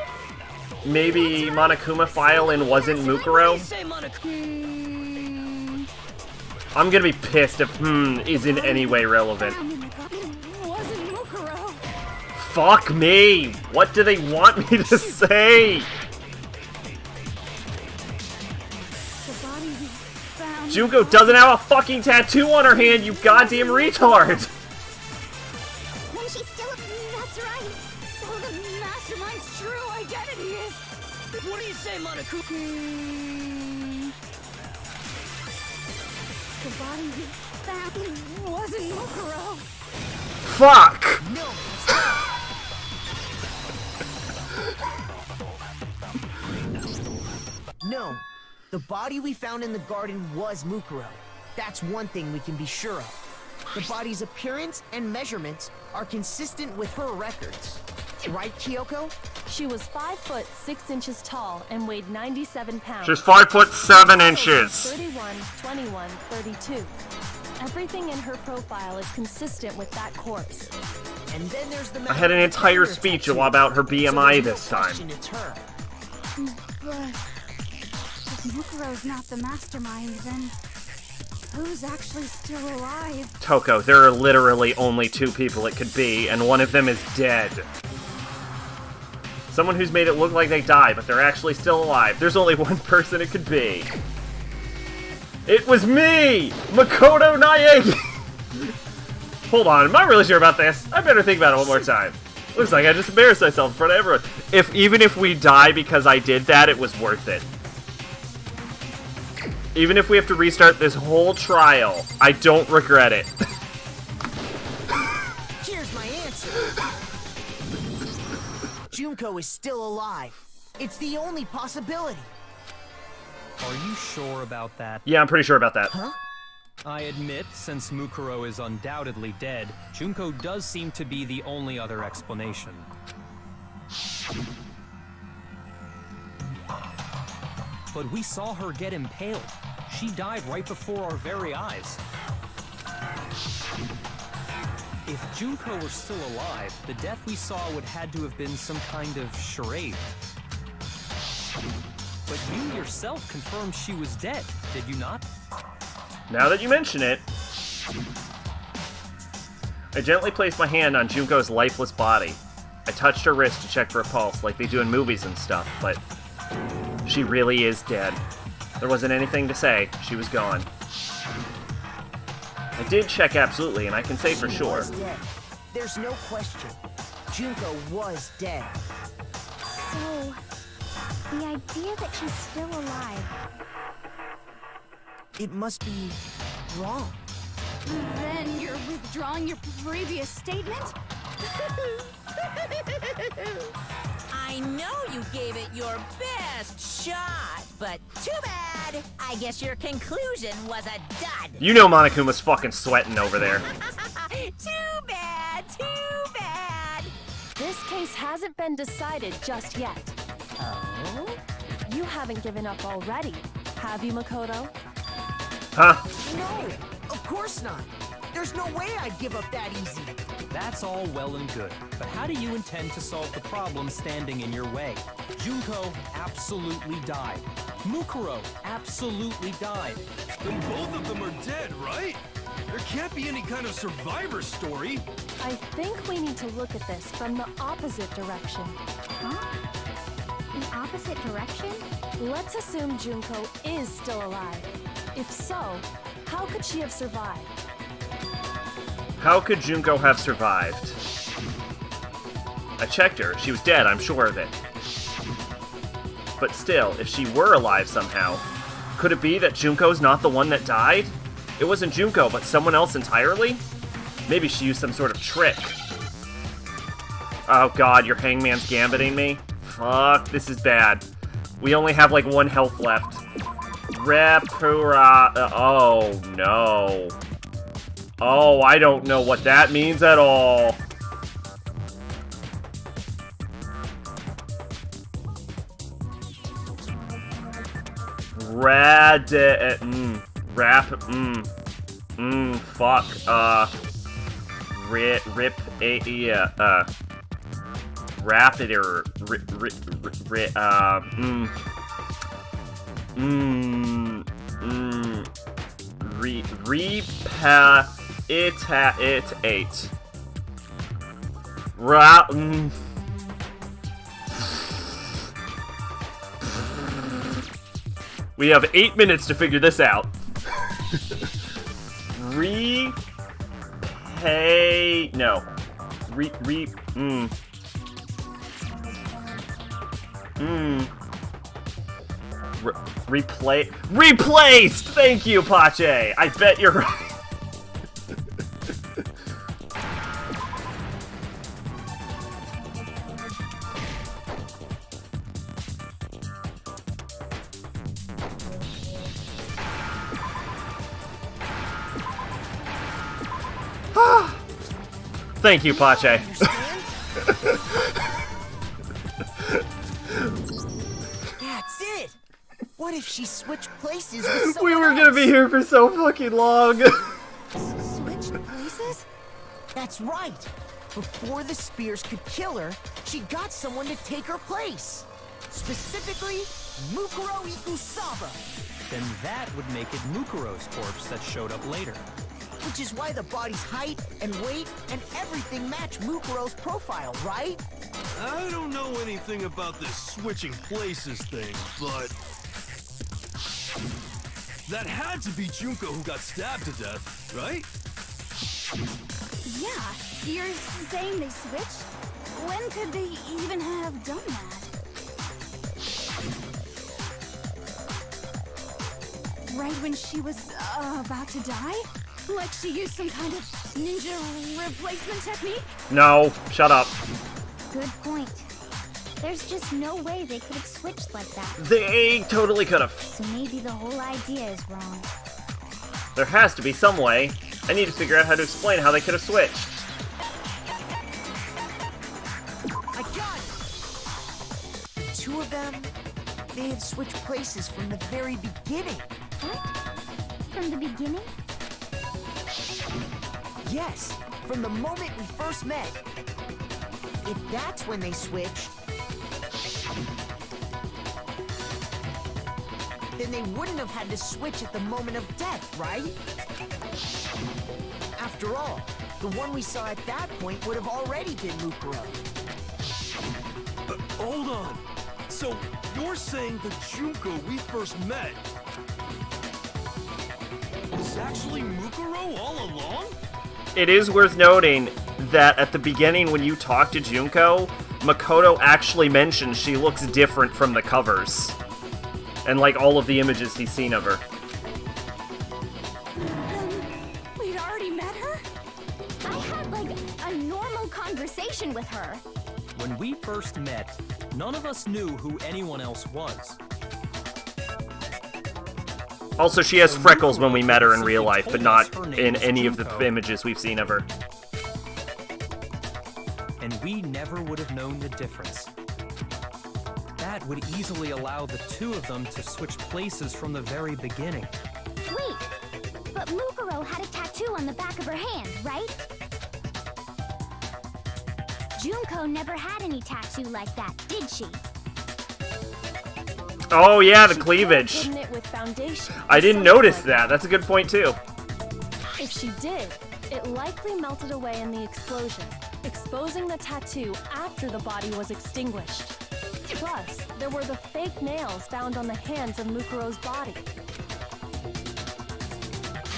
maybe Monokuma file and wasn't Mukuro? Say, Monokuma. I'm gonna be pissed if is in any way relevant. Found in the garden. It wasn't Mukuro. Fuck me! What do they want me to say? The body we found. Junko doesn't have a fucking tattoo on her hand, you goddamn retard! Then she's still That's right. So the mastermind's true identity is. What do you say, Monokuma? The body we found, it wasn't Mukuro. Fuck! No, the body we found in the garden was Mukuro. That's one thing we can be sure of. The body's appearance and measurements are consistent with her records. Right, Kyoko? She was 5 foot 6 inches tall and weighed 97 pounds. She's 5'7" inches. 31, 21, 32. Everything in her profile is consistent with that corpse. And then there's the I had an entire speech about her BMI this time. It's her. But if Mukuro's not the mastermind, then who's actually still alive? Toko, there are literally only 2 people it could be, and one of them is dead. Someone who's made it look like they died, but they're actually still alive. There's only one person it could be. It was me! Makoto Naegi! Hold on, am I really sure about this? I better think about it one more time. Looks like I just embarrassed myself in front of everyone. Even if we die because I did that, it was worth it. Even if we have to restart this whole trial, I don't regret it. Here's my answer. Junko is still alive. It's the only possibility. Are you sure about that? Yeah, I'm pretty sure about that. I admit, since Mukuro is undoubtedly dead, Junko does seem to be the only other explanation. But we saw her get impaled. She died right before our very eyes. If Junko were still alive, the death we saw would had to have been some kind of charade. But you yourself confirmed she was dead, did you not? Now that you mention it, I gently placed my hand on Junko's lifeless body. I touched her wrist to check for a pulse, like they do in movies and stuff, but she really is dead. There wasn't anything to say. She was gone. I did check absolutely, and I can say for She sure. was dead. There's no question. Junko was dead. So, the idea that she's still alive. It must be wrong. Then you're withdrawing your previous statement? I know you gave it your best shot, but too bad. I guess your conclusion was a dud. You know Monokuma's fucking sweating over there. Too bad, too bad. This case hasn't been decided just yet. Oh? You haven't given up already, have you, Makoto? Huh? No, of course not. There's no way I'd give up that easy. That's all well and good, but how do you intend to solve the problem standing in your way? Junko absolutely died. Mukuro absolutely died. Then both of them are dead, right? There can't be any kind of survivor story. I think we need to look at this from the opposite direction. Huh? The opposite direction? Let's assume Junko is still alive. If so, how could she have survived? How could Junko have survived? I checked her. She was dead, I'm sure of it. But still, if she were alive somehow, could it be that Junko's not the one that died? It wasn't Junko, but someone else entirely? Maybe she used some sort of trick. Oh god, your hangman's gambiting me? Fuck, this is bad. We only have like 1 health left. Oh no. Oh, I don't know what that means at all. Fuck, We have 8 minutes to figure this out. Replaced! Thank you, Pache! I bet you're right. Thank you, Pache. That's it. What if she switched places with someone We were gonna be here for so fucking long. Switched places? That's right. Before the spears could kill her, she got someone to take her place. Specifically, Mukuro Ikusaba. Then that would make it Mukuro's corpse that showed up later. Which is why the body's height and weight and everything match Mukuro's profile, right? I don't know anything about this switching places thing, but that had to be Junko who got stabbed to death, right? Yeah, you're saying they switched? When could they even have done that? Right when she was about to die? Like she used some kind of ninja replacement technique? No, shut up. Good point. There's just no way they could have switched like that. They totally could have. So maybe the whole idea is wrong. There has to be some way. I need to figure out how to explain how they could have switched. I got it. they had switched places from the very beginning. What? From the beginning? Yes, from the moment we first met. If that's when they switched, then they wouldn't have had to switch at the moment of death, right? After all, the one we saw at that point would have already been Mukuro. Hold on. So, you're saying the Junko we first met was actually Mukuro all along? It is worth noting that at the beginning when you talk to Junko, Makoto actually mentions she looks different from the covers. And like all of the images he's seen of her. We'd already met her? I had, like, a normal conversation with her. When we first met, none of us knew who anyone else was. Also, she has freckles when we met her in real life, but not in any of the images we've seen of her. And we never would have known the difference. That would easily allow the two of them to switch places from the very beginning. Wait, but Mukuro had a tattoo on the back of her hand, right? Junko never had any tattoo like that, did she? Oh yeah, the She cleavage. hidden it with foundation I or didn't something notice like that. That's a good point too. If she did, it likely melted away in the explosion, exposing the tattoo after the body was extinguished. Plus, there were the fake nails found on the hands of Mukuro's body.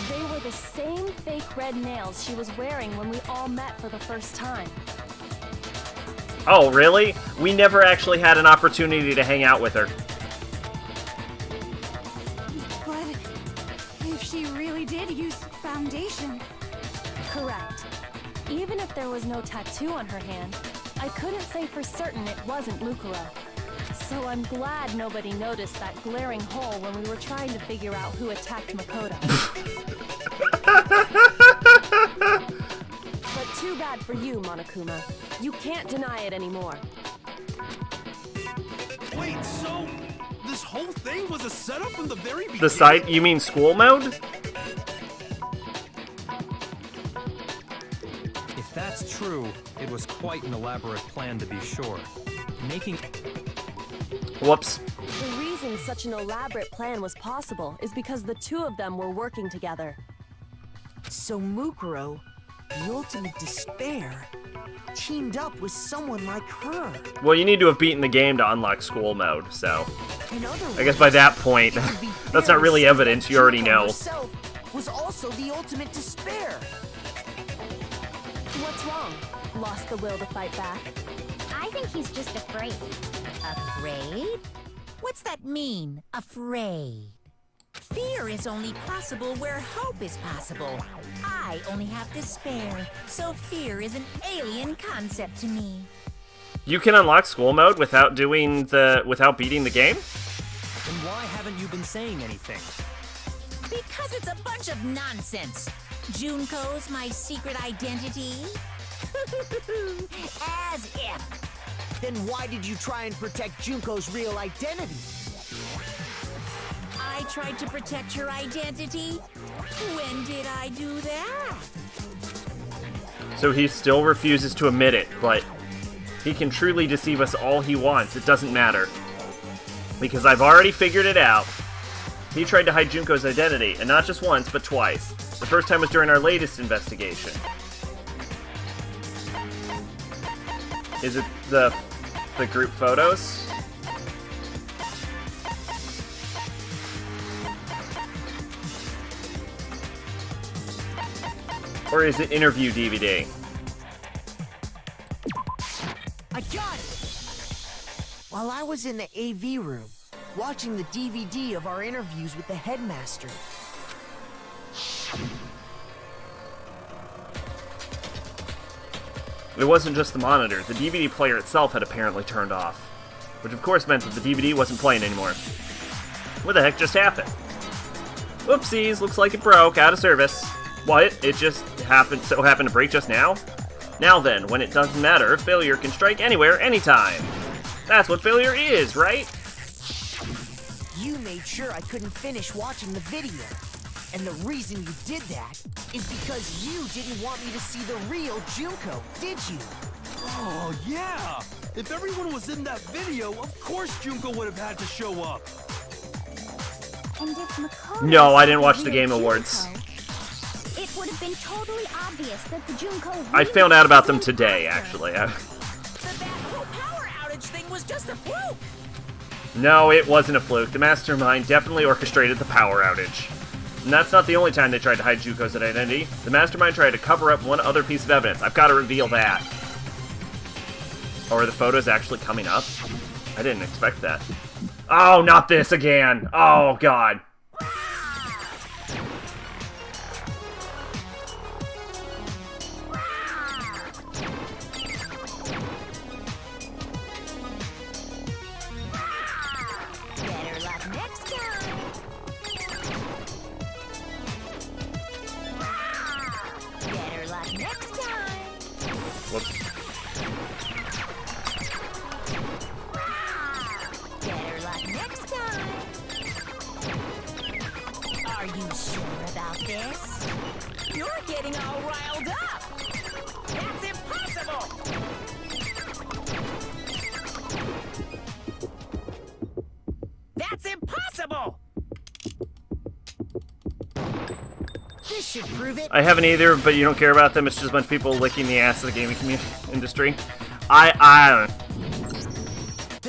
They were the same fake red nails she was wearing when we all met for the first time. Oh, really? We never actually had an opportunity to hang out with her. But if she really did use foundation, Correct. Even if there was no tattoo on her hand, I couldn't say for certain it wasn't Mukuro. So I'm glad nobody noticed that glaring hole when we were trying to figure out who attacked Makoto. But too bad for you, Monokuma. You can't deny it anymore. Wait, so this whole thing was a setup from the very beginning? The site? You mean school mode? If that's true, it was quite an elaborate plan to be sure. Making Whoops. The reason such an elaborate plan was possible is because the two of them were working together. So Mukuro, the ultimate despair, teamed up with someone like her. Well, you need to have beaten the game to unlock school mode, so... In other I guess by that point, it would be that's fair not really to say evidence, that you already Junko know. herself was also the ultimate despair. What's wrong? Lost the will to fight back? I think he's just afraid. Afraid? What's that mean, afraid? Fear is only possible where hope is possible. I only have despair, so fear is an alien concept to me. You can unlock school mode without without beating the game? Then why haven't you been saying anything? Because it's a bunch of nonsense. Junko's my secret identity? As if. Then why did you try and protect Junko's real identity? I tried to protect her identity? When did I do that? So he still refuses to admit it, but he can truly deceive us all he wants. It doesn't matter. Because I've already figured it out. He tried to hide Junko's identity, and not just once, but twice. The first time was during our latest investigation. Is it the group photos? Or is it interview DVD? I got it! While I was in the AV room, watching the DVD of our interviews with the headmaster. It wasn't just the monitor. The DVD player itself had apparently turned off. Which of course meant that the DVD wasn't playing anymore. What the heck just happened? Whoopsies, looks like it broke, out of service. What? It just happened to break just now? Now then, when it doesn't matter, failure can strike anywhere, anytime. That's what failure is, right? sure I couldn't finish watching the video. And the reason you did that is because you didn't want me to see the real Junko, did you? Oh, yeah! If everyone was in that video, of course Junko would have had to show up. And if Makoto No, I didn't saw watch the real Game Awards. Junko, it would have been totally obvious that the Junko I really found out about was them an today, imposter. actually. The whole power outage thing was just a fluke. No, it wasn't a fluke. The Mastermind definitely orchestrated the power outage. And that's not the only time they tried to hide Junko's identity. The Mastermind tried to cover up one other piece of evidence. I've got to reveal that. Or are the photos actually coming up? I didn't expect that. Oh, not this again! Oh, God. Better luck next time. Better luck next time. Whoops. Better luck next time. Are you sure about this? You're getting all riled up. That's impossible. That's impossible. This should prove it. I haven't either, but you don't care about them. It's just a bunch of people licking the ass of the gaming industry. The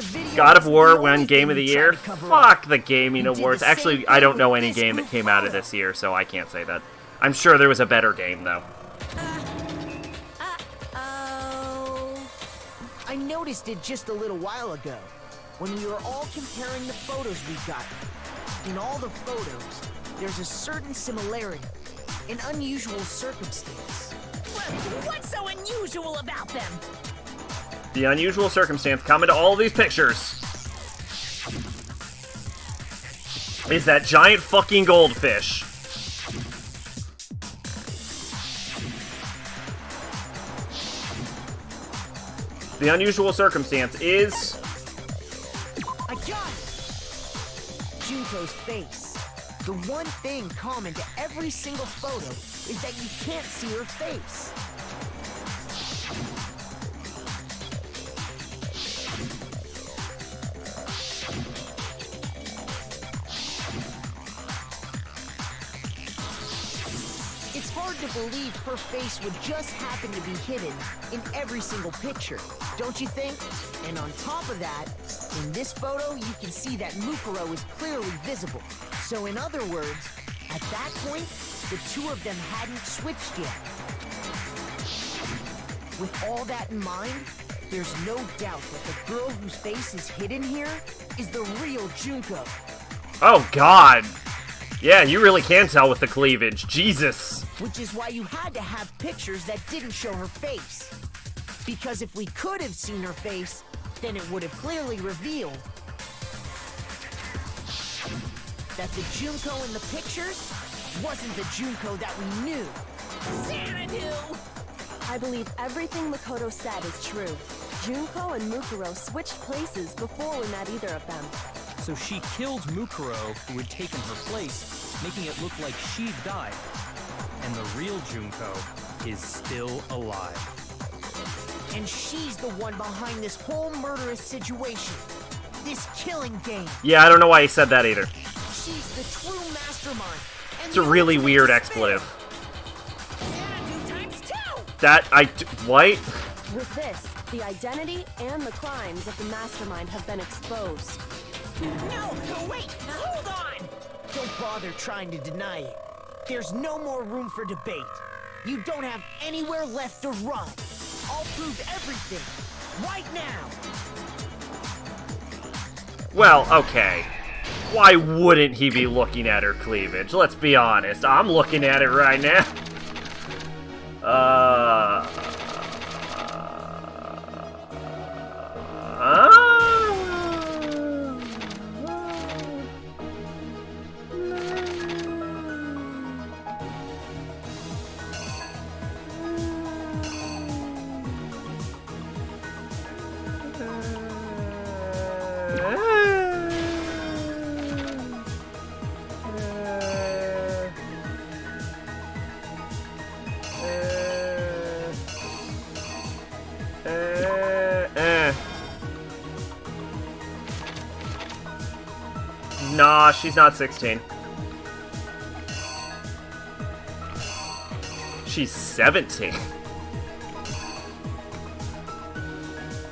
video God of was War the won only Game thing of the you Year? tried to cover up. Fuck the Gaming You did the Awards. same Actually, I thing don't know with any this game that group came out of photo. this year, so I can't say that. I'm sure there was a better game, though. Oh. I noticed it just a little while ago, when we were all comparing the photos we got. In all the photos, there's a certain similarity, an unusual circumstance. What's so unusual about them? The unusual circumstance common to all of these pictures is that giant fucking goldfish. The unusual circumstance is... I got it! Junko's face. The one thing common to every single photo is that you can't see her face. It's hard to believe her face would just happen to be hidden in every single picture, don't you think? And on top of that, in this photo, you can see that Mukuro is clearly visible. So in other words, at that point, the two of them hadn't switched yet. With all that in mind, there's no doubt that the girl whose face is hidden here is the real Junko. Oh, God. Yeah, you really can tell with the cleavage. Jesus. Which is why you had to have pictures that didn't show her face. Because if we could have seen her face, then it would have clearly revealed that the Junko in the pictures wasn't the Junko that we knew. Xanadu! I believe everything Makoto said is true. Junko and Mukuro switched places before we met either of them. So she killed Mukuro, who had taken her place, making it look like she'd died. And the real Junko is still alive. And she's the one behind this whole murderous situation. This killing game. Yeah, I don't know why he said that either. She's the true mastermind. And It's a the really ultimate weird despair. expletive. Xanadu times 2! What? With this, the identity and the crimes of the mastermind have been exposed. No, wait! Hold on! Don't bother trying to deny it. There's no more room for debate. You don't have anywhere left to run. I'll prove everything. Right now. Well, okay. Why wouldn't he be looking at her cleavage? Let's be honest. I'm looking at it right now. Nah, she's not 16. She's 17.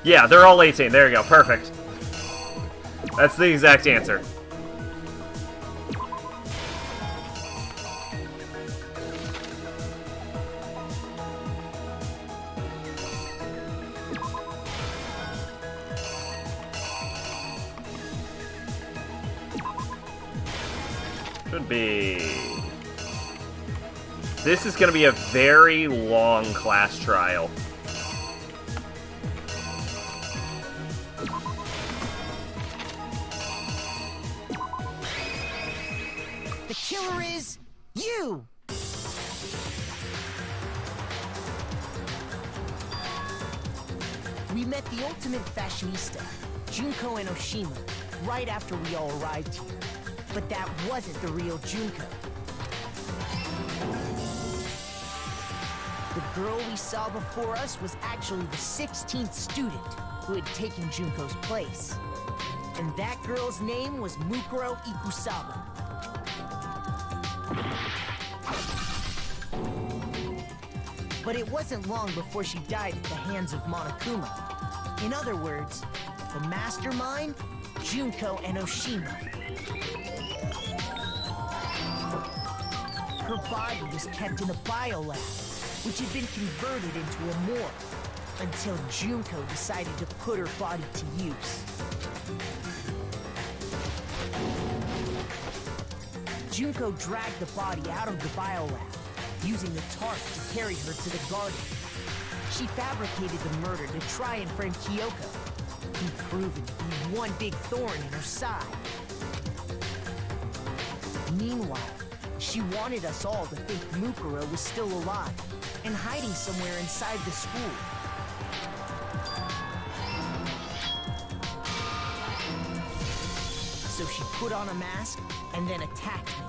Yeah, they're all 18. There you go. Perfect. That's the exact answer. Should be... This is going to be a very long class trial. The killer is you! We met the ultimate fashionista, Junko Enoshima, right after we all arrived here. But that wasn't the real Junko. The girl we saw before us was actually the 16th student who had taken Junko's place. And that girl's name was Mukuro Ikusaba. But it wasn't long before she died at the hands of Monokuma. In other words, the mastermind, Junko Enoshima. Her body was kept in a biolab, which had been converted into a morgue, until Junko decided to put her body to use. Junko dragged the body out of the biolab, using the tarp to carry her to the garden. She fabricated the murder to try and frame Kyoko, who proven to be one big thorn in her side. Meanwhile, she wanted us all to think Mukuro was still alive and hiding somewhere inside the school. So she put on a mask and then attacked me.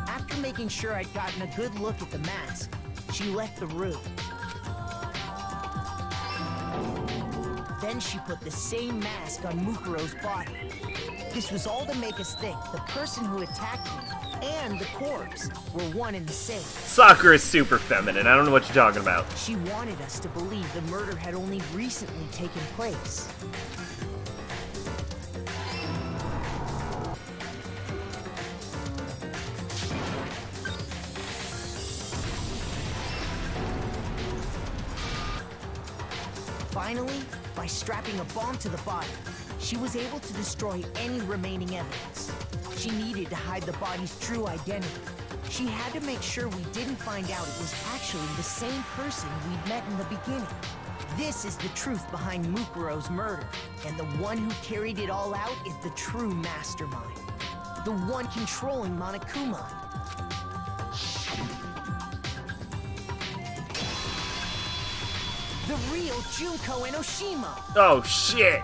After making sure I'd gotten a good look at the mask, she left the room. Then she put the same mask on Mukuro's body. This was all to make us think the person who attacked me and the corpse were one and the same. Sakura is super feminine. I don't know what you're talking about. She wanted us to believe the murder had only recently taken place. Finally, by strapping a bomb to the body, she was able to destroy any remaining evidence. She needed to hide the body's true identity. She had to make sure we didn't find out it was actually the same person we'd met in the beginning. This is the truth behind Mukuro's murder, and the one who carried it all out is the true mastermind. The one controlling Monokuma. The real Junko Enoshima! Oh, shit!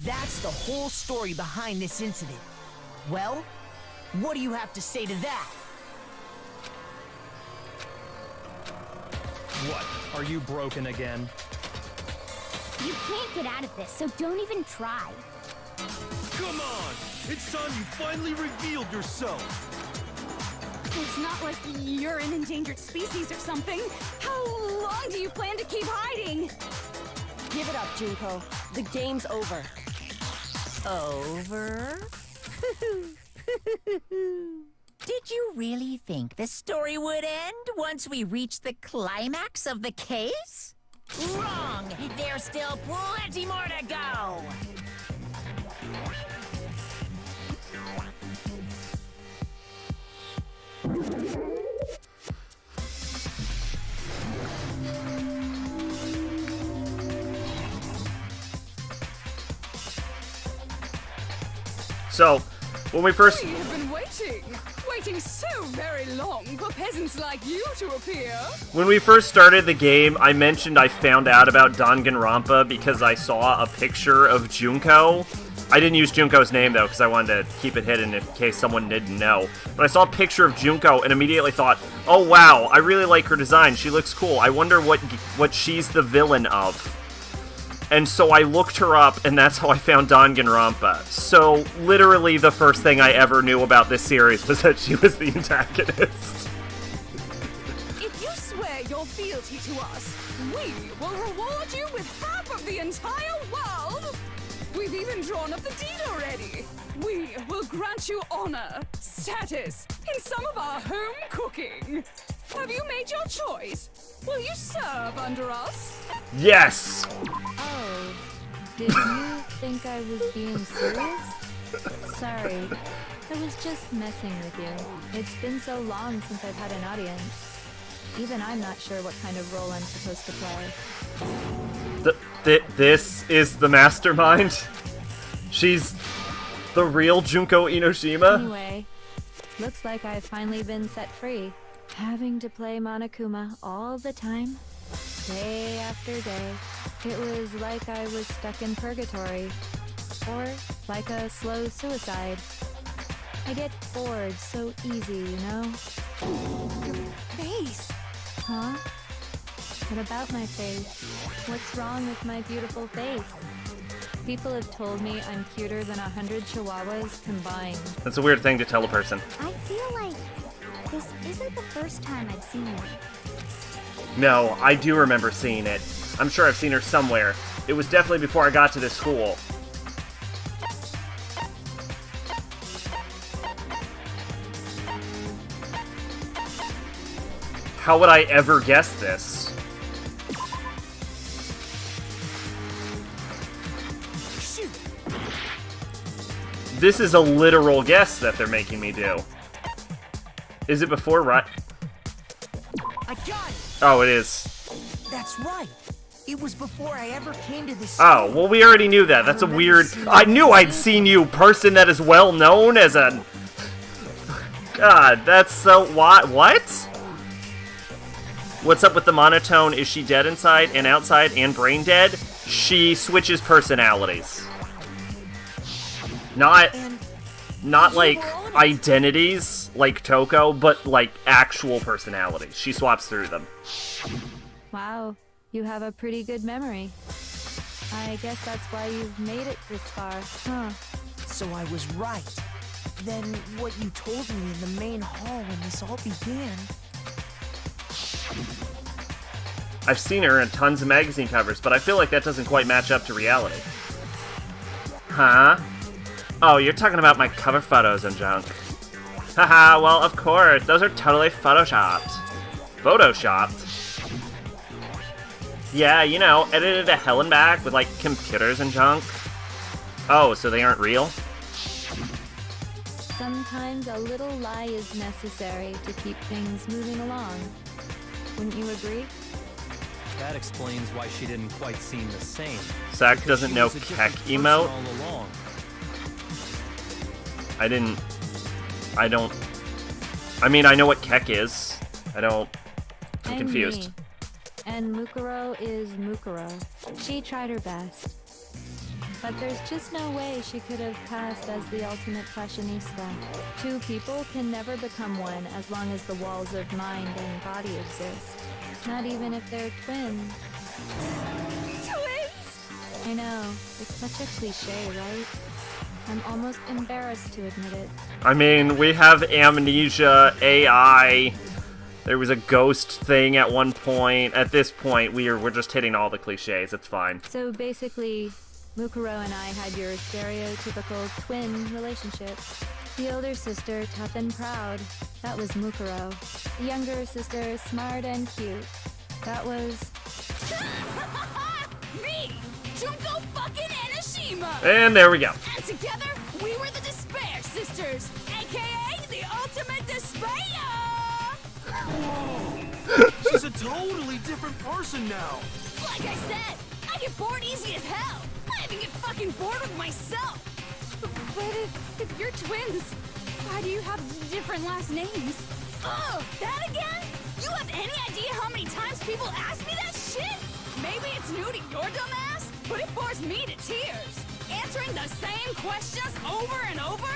That's the whole story behind this incident. Well, what do you have to say to that? What? Are you broken again? You can't get out of this, so don't even try. Come on! It's time you finally revealed yourself! It's not like you're an endangered species or something. How long do you plan to keep hiding? Give it up, Junko. The game's over. Over? Did you really think the story would end once we reached the climax of the case? Wrong! There's still plenty more to go! So, when we first... We have been waiting so very long for peasants like you to appear. When we first started the game, I mentioned I found out about Danganronpa because I saw a picture of Junko I didn't use Junko's name, though, because I wanted to keep it hidden in case someone didn't know. But I saw a picture of Junko and immediately thought, oh, wow, I really like her design. She looks cool. I wonder what she's the villain of. And so I looked her up, and that's how I found Danganronpa. So, literally, the first thing I ever knew about this series was that she was the antagonist. If you swear your fealty to us, we will reward you with half of the entire world! We've even drawn up the deed already! We will grant you honor, status, in some of our home cooking! Have you made your choice? Will you serve under us? Yes! Oh, did you think I was being serious? Sorry, I was just messing with you. It's been so long since I've had an audience. Even I'm not sure what kind of role I'm supposed to play. This is the mastermind? She's the real Junko Enoshima? Anyway, looks like I've finally been set free. Having to play Monokuma all the time, day after day. It was like I was stuck in purgatory. Or like a slow suicide. I get bored so easy, you know? Your face! Huh? What about my face? What's wrong with my beautiful face? People have told me I'm cuter than 100 chihuahuas combined. That's a weird thing to tell a person. I feel like this isn't the first time I've seen her. No, I do remember seeing it. I'm sure I've seen her somewhere. It was definitely before I got to this school. How would I ever guess this? This is a literal guess that they're making me do. Is it before right? I got it! Oh, it is. That's right. It was before I ever came to this. Oh, well, we already knew that. That's a weird... I knew I'd seen you, person that is well known as a... God, that's so... What? What's up with the monotone? Is she dead inside and outside and brain dead? She switches personalities. Not like identities like Toko, but like actual personalities. She swaps through them. Wow, you have a pretty good memory. I guess that's why you've made it this far, huh? So I was right. Then what you told me in the main hall when this all began... I've seen her in tons of magazine covers, but I feel like that doesn't quite match up to reality. Huh? Oh, you're talking about my cover photos and junk. Haha, well, of course, those are totally photoshopped. Photoshopped? Yeah, you know, edited to hell and back with, like, computers and junk. Oh, so they aren't real? Sometimes a little lie is necessary to keep things moving along. Wouldn't you agree? That explains why she didn't quite seem the same. Zach doesn't know Keck emote? All along. I mean, I know what Keck is. I'm confused. Me. And Mukuro is Mukuro. She tried her best. But there's just no way she could have passed as the ultimate fashionista. Two people can never become one as long as the walls of mind and body exist. Not even if they're twins. Twins! I know, it's such a cliche, right? I'm almost embarrassed to admit it. I mean, we have amnesia, AI. There was a ghost thing at one point. At this point, we're just hitting all the cliches. It's fine. So basically, Mukuro and I had your stereotypical twin relationship. The older sister, tough and proud. That was Mukuro. The younger sister, smart and cute. That was... Me! Junko fucking Enoshima! And there we go. And together, we were the Despair Sisters, aka the Ultimate Despair! Whoa! She's a totally different person now! Like I said, I get bored easy as hell! I even get fucking bored with myself! But if you're twins, why do you have different last names? Oh, that again? You have any idea how many times people ask me that shit? Maybe it's new to your dumb ass, but it bores me to tears. And answering the same questions over and over?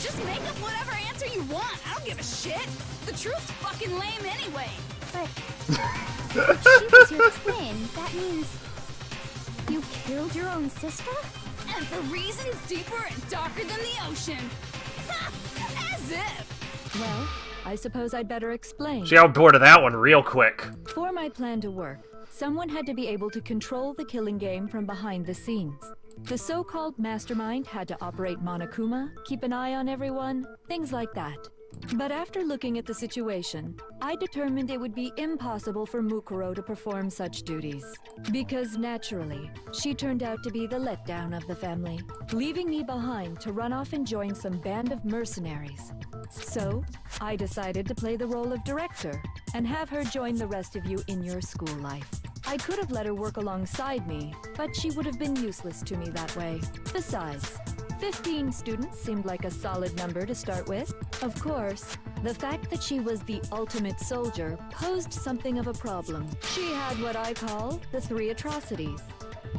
Just make up whatever answer you want. I don't give a shit. The truth's fucking lame anyway. But if she was your twin, that means you killed your own sister? And for reasons deeper and darker than the ocean. Ha! As if. Well, I suppose I'd better explain. She got bored of that one real quick. For my plan to work, someone had to be able to control the killing game from behind the scenes. The so-called mastermind had to operate Monokuma, keep an eye on everyone, things like that. But after looking at the situation, I determined it would be impossible for Mukuro to perform such duties. Because naturally, she turned out to be the letdown of the family, leaving me behind to run off and join some band of mercenaries. So, I decided to play the role of director and have her join the rest of you in your school life. I could have let her work alongside me, but she would have been useless to me that way. Besides, 15 students seemed like a solid number to start with. Of course, the fact that she was the ultimate soldier posed something of a problem. She had what I call the 3 atrocities.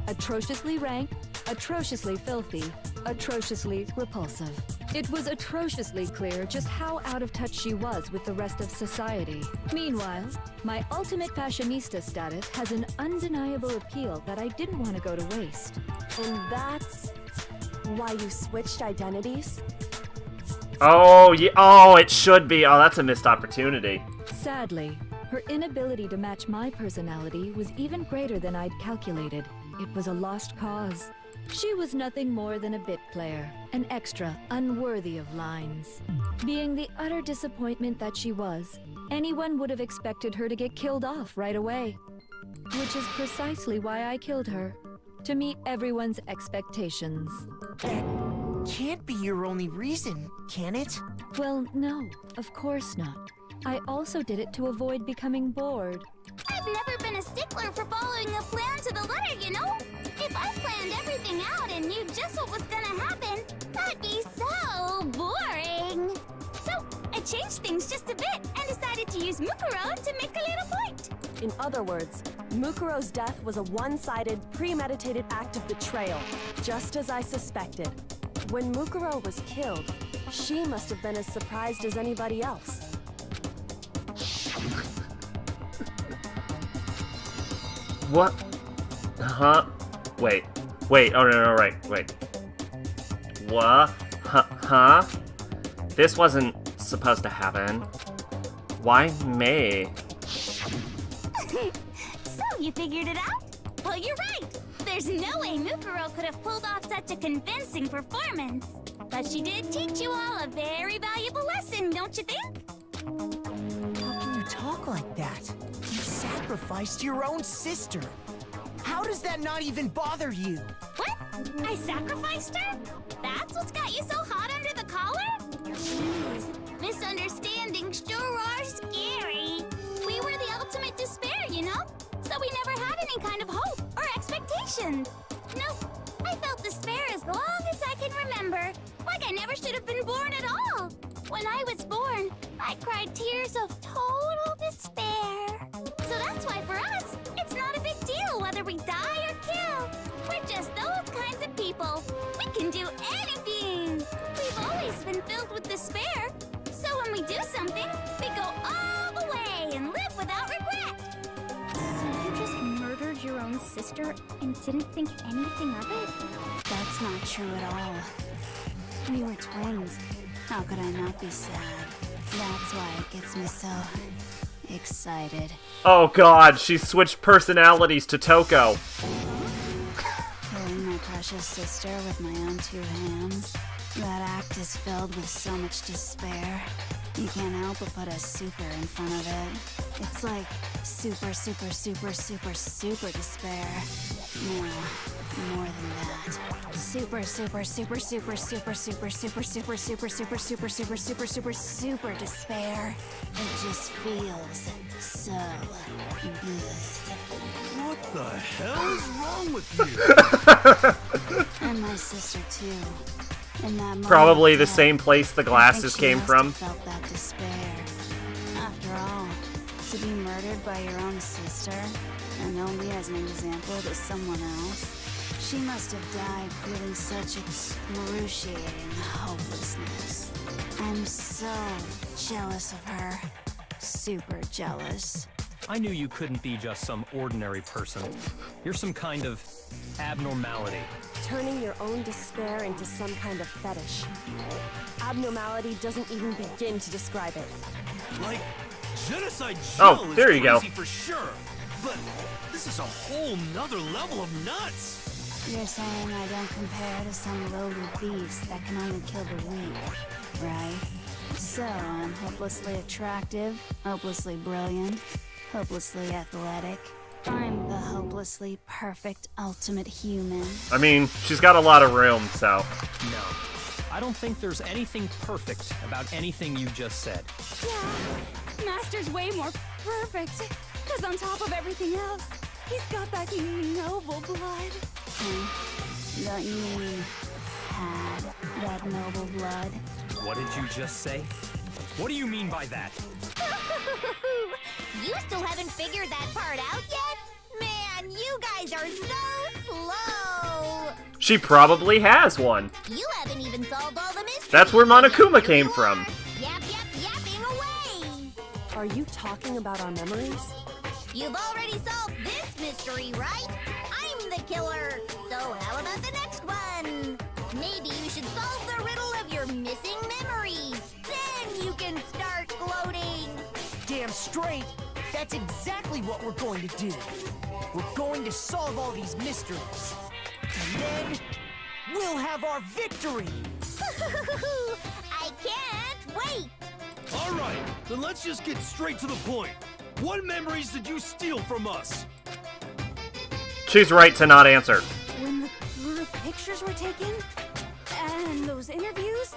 Atrociously rank, atrociously filthy, atrociously repulsive. It was atrociously clear just how out of touch she was with the rest of society. Meanwhile, my ultimate fashionista status has an undeniable appeal that I didn't want to go to waste. And that's why you switched identities? Oh, yeah. Oh, it should be. Oh, that's a missed opportunity. Sadly, her inability to match my personality was even greater than I'd calculated. It was a lost cause. She was nothing more than a bit player, an extra unworthy of lines. Being the utter disappointment that she was, anyone would have expected her to get killed off right away. Which is precisely why I killed her, to meet everyone's expectations. That can't be your only reason, can it? Well, no, of course not. I also did it to avoid becoming bored. I've never been a stickler for following a plan to the letter, you know? If I planned everything out and knew just what was gonna happen, that'd be so boring. So, I changed things just a bit and decided to use Mukuro to make a little point. In other words, Mukuro's death was a one-sided, premeditated act of betrayal, just as I suspected. When Mukuro was killed, she must have been as surprised as anybody else. What? Huh? Wait. Oh, no, right. Wait. What? Huh? This wasn't supposed to happen. Why me? So, you figured it out? Well, you're right. There's no way Mukuro could have pulled off such a convincing performance. But she did teach you all a very valuable lesson, don't you think? How can you talk like that? You sacrificed your own sister. How does that not even bother you? What? I sacrificed her? That's what's got you so hot under the collar? Jeez, misunderstandings sure are scary. We were the ultimate despair, you know? So we never had any kind of hope or expectations. Nope, I felt despair as long as I can remember. Like I never should have been born at all. When I was born, I cried tears of total despair. So that's why for us, it's not a big deal whether we die or kill. We're just those kinds of people. We can do anything. We've always been filled with despair. So when we do something, we go all the way and live without regret. So you just murdered your own sister and didn't think anything of it? That's not true at all. We were twins. How could I not be sad? That's why it gets me so excited. Oh god, she switched personalities to Toko. Killing my precious sister with my own 2 hands. That act is filled with so much despair. You can't help but put a super in front of it. It's like super, super, super, super, super despair. No, more than that. Super, super, super, super, super, super, super, super, super, super, super, super, super, super, super despair. It just feels so good. What the hell is wrong with you? And my sister too. In that moment Probably of the death, same place the I glasses think she came must from. have felt that despair. After all, to be murdered by your own sister and only as an example to someone else, She must have died feeling such excruciating hopelessness. I'm so jealous of her. Super jealous. I knew you couldn't be just some ordinary person. You're some kind of abnormality. Turning your own despair into some kind of fetish. Abnormality doesn't even begin to describe it. Like, genocide Oh, Jill there is you go. crazy for sure. But this is a whole nother level of nuts. You're saying I don't compare to some lowly beast that can only kill the weak, right? So I'm hopelessly attractive, hopelessly brilliant, hopelessly athletic. I'm the hopelessly perfect ultimate human. I mean, she's got a lot of room, so. No. I don't think there's anything perfect about anything you just said. Yeah, Master's way more perfect. Because on top of everything else, he's got that noble blood. Don't you mean had that noble blood? What did you just say? What do you mean by that? You still haven't figured that part out yet? Man, you guys are so slow! She probably has one. You haven't even solved all the mysteries. That's where Monokuma Here came you from. are, yapping away! Are you talking about our memories? You've already solved this mystery, right? I'm the killer. So how about the next one? Maybe you should solve the riddle of your missing memories. Then you can start gloating. Damn straight. That's exactly what we're going to do. We're going to solve all these mysteries. And then we'll have our victory. I can't wait. All right, then let's just get straight to the point. What memories did you steal from us? She's right to not answer. When the group pictures were taken, and those interviews,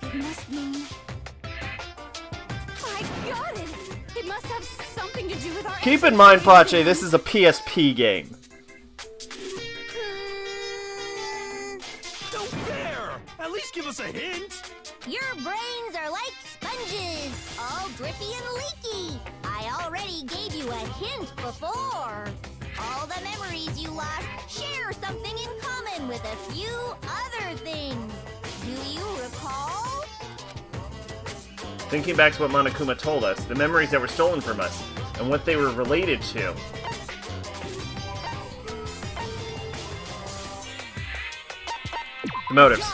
it must mean... I got it! It must have something to do with our... Keep in mind, Pache, this is a PSP game. No fair! At least give us a hint! Your brains are like sponges, all drippy and leaky. I already gave you a hint before. All the memories you lost share something in common with a few other things. Do you recall? Thinking back to what Monokuma told us, the memories that were stolen from us, and what they were related to. The motives.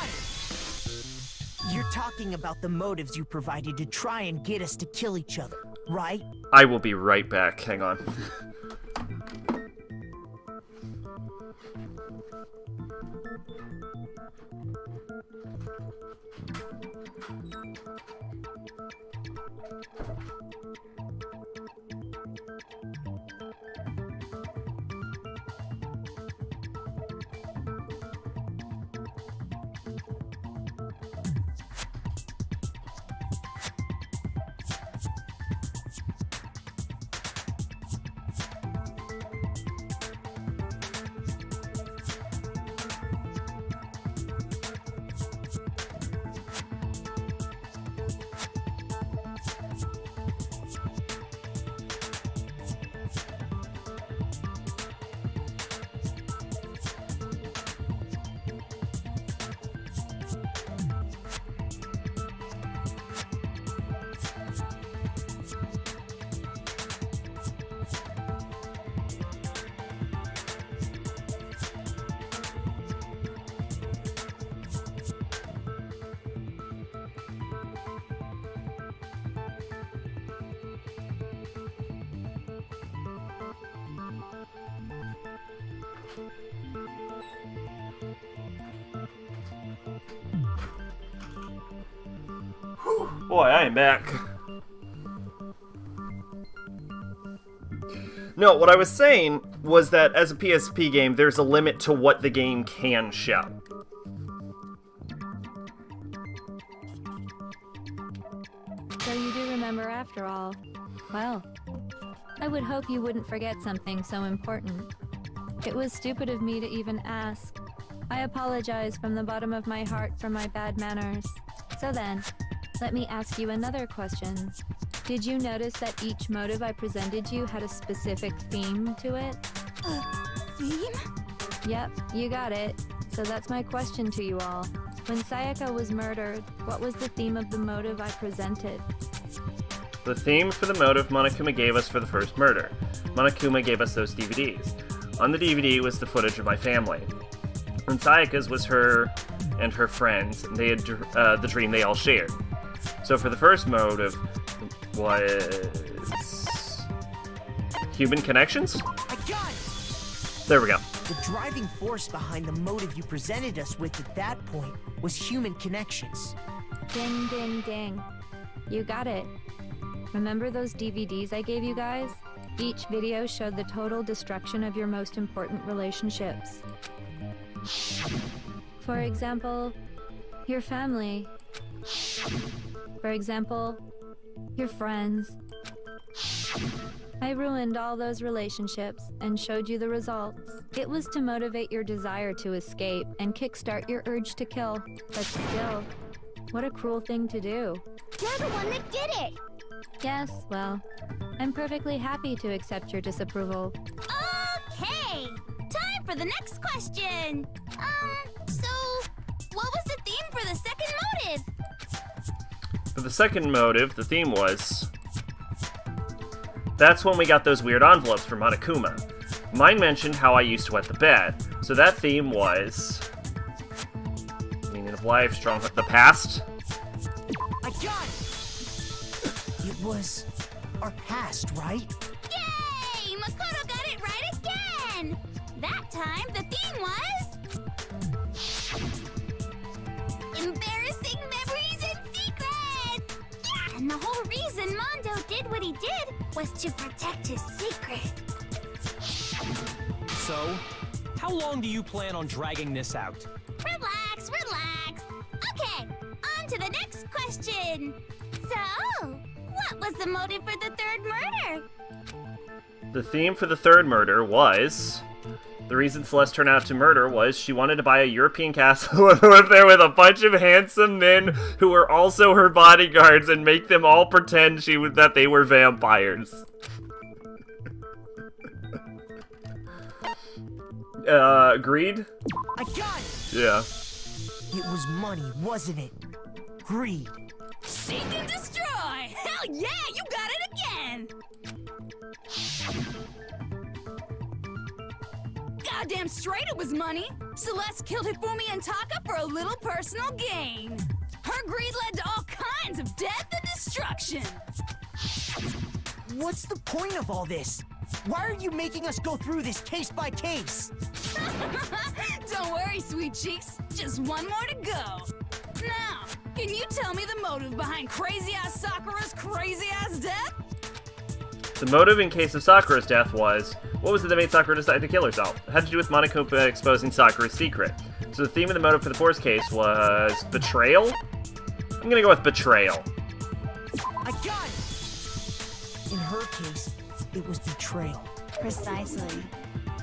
You're talking about the motives you provided to try and get us to kill each other, right? I will be right back. Hang on. Boy, I am back. No, what I was saying was that as a PSP game, there's a limit to what the game can show. So you do remember after all. Well, I would hope you wouldn't forget something so important. It was stupid of me to even ask. I apologize from the bottom of my heart for my bad manners. So then, let me ask you another question. Did you notice that each motive I presented you had a specific theme to it? Theme? Yep, you got it. So that's my question to you all. When Sayaka was murdered, what was the theme of the motive I presented? The theme for the motive Monokuma gave us for the first murder. Monokuma gave us those DVDs. On the DVD was the footage of my family. And Sayaka's was her and her friends. They had the dream they all shared. So for the first motive was human connections? I got it! There we go. The driving force behind the motive you presented us with at that point was human connections. Ding, ding, ding. You got it. Remember those DVDs I gave you guys? Each video showed the total destruction of your most important relationships. For example, your family. For example, your friends. I ruined all those relationships and showed you the results. It was to motivate your desire to escape and kickstart your urge to kill. But still, what a cruel thing to do. You're the one that did it! Yes, well, I'm perfectly happy to accept your disapproval. Okay! Time for the next question! So, what was the theme for the second motive? For the second motive, the theme was... That's when we got those weird envelopes from Monokuma. Mine mentioned how I used to wet the bed, so that theme was... Meaning of life, strong... The past? I got it! It was our past, right? Yay! Makoto got it right again! That time, the theme was... embarrassing memories and secrets! Yeah! And the whole reason Mondo did what he did was to protect his secret. So, how long do you plan on dragging this out? Relax, relax. Okay, on to the next question. So, what was the motive for the third murder? The theme for the third murder was... The reason Celeste turned out to murder was she wanted to buy a European castle and live there with a bunch of handsome men who were also her bodyguards and make them all pretend that they were vampires. Greed? I got it! Yeah. It was money, wasn't it? Greed. Seek and destroy! Hell yeah, you got it again! Goddamn straight it was money! Celeste killed Hifumi and Taka for a little personal gain. Her greed led to all kinds of death and destruction. What's the point of all this? Why are you making us go through this case by case? Don't worry, sweet cheeks. Just one more to go. Now, can you tell me the motive behind crazy-ass Sakura's crazy-ass death? The motive in case of Sakura's death was, what was it that made Sakura decide to kill herself? It had to do with Monokuma exposing Sakura's secret. So the theme of the motive for the fourth case was betrayal? I'm gonna go with betrayal. I got it! In her case, it was betrayal. Precisely.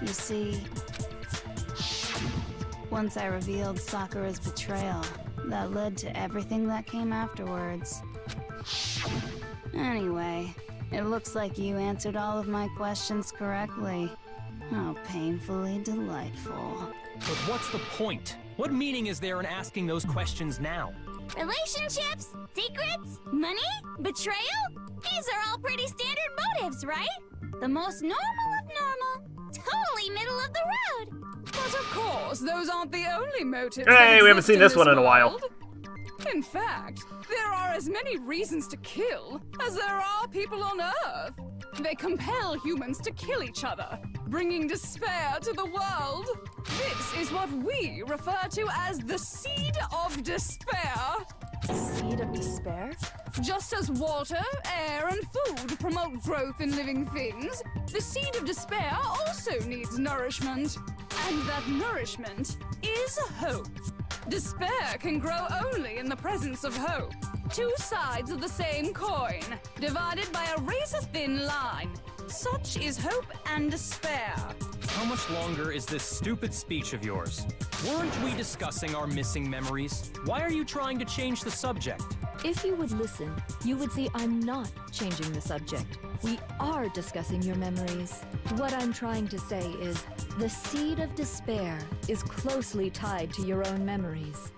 You see, once I revealed Sakura's betrayal, that led to everything that came afterwards. Anyway, it looks like you answered all of my questions correctly. How painfully delightful. But what's the point? What meaning is there in asking those questions now? Relationships? Secrets? Money? Betrayal? These are all pretty standard motives, right? The most normal of normal. Totally middle of the road. But of course, those aren't the only motives. Hey, that we haven't exist seen this one in a while. world. In fact, there are as many reasons to kill as there are people on Earth. They compel humans to kill each other, bringing despair to the world. This is what we refer to as the seed of despair. Seed of despair? Just as water, air, and food promote growth in living things, the seed of despair also needs nourishment. And that nourishment is hope. Despair can grow only in the presence of hope. Two sides of the same coin, divided by a razor-thin line. Such is hope and despair. How much longer is this stupid speech of yours? Weren't we discussing our missing memories? Why are you trying to change the subject? If you would listen, you would see I'm not changing the subject. We are discussing your memories. What I'm trying to say is, the seed of despair is closely tied to your own memories.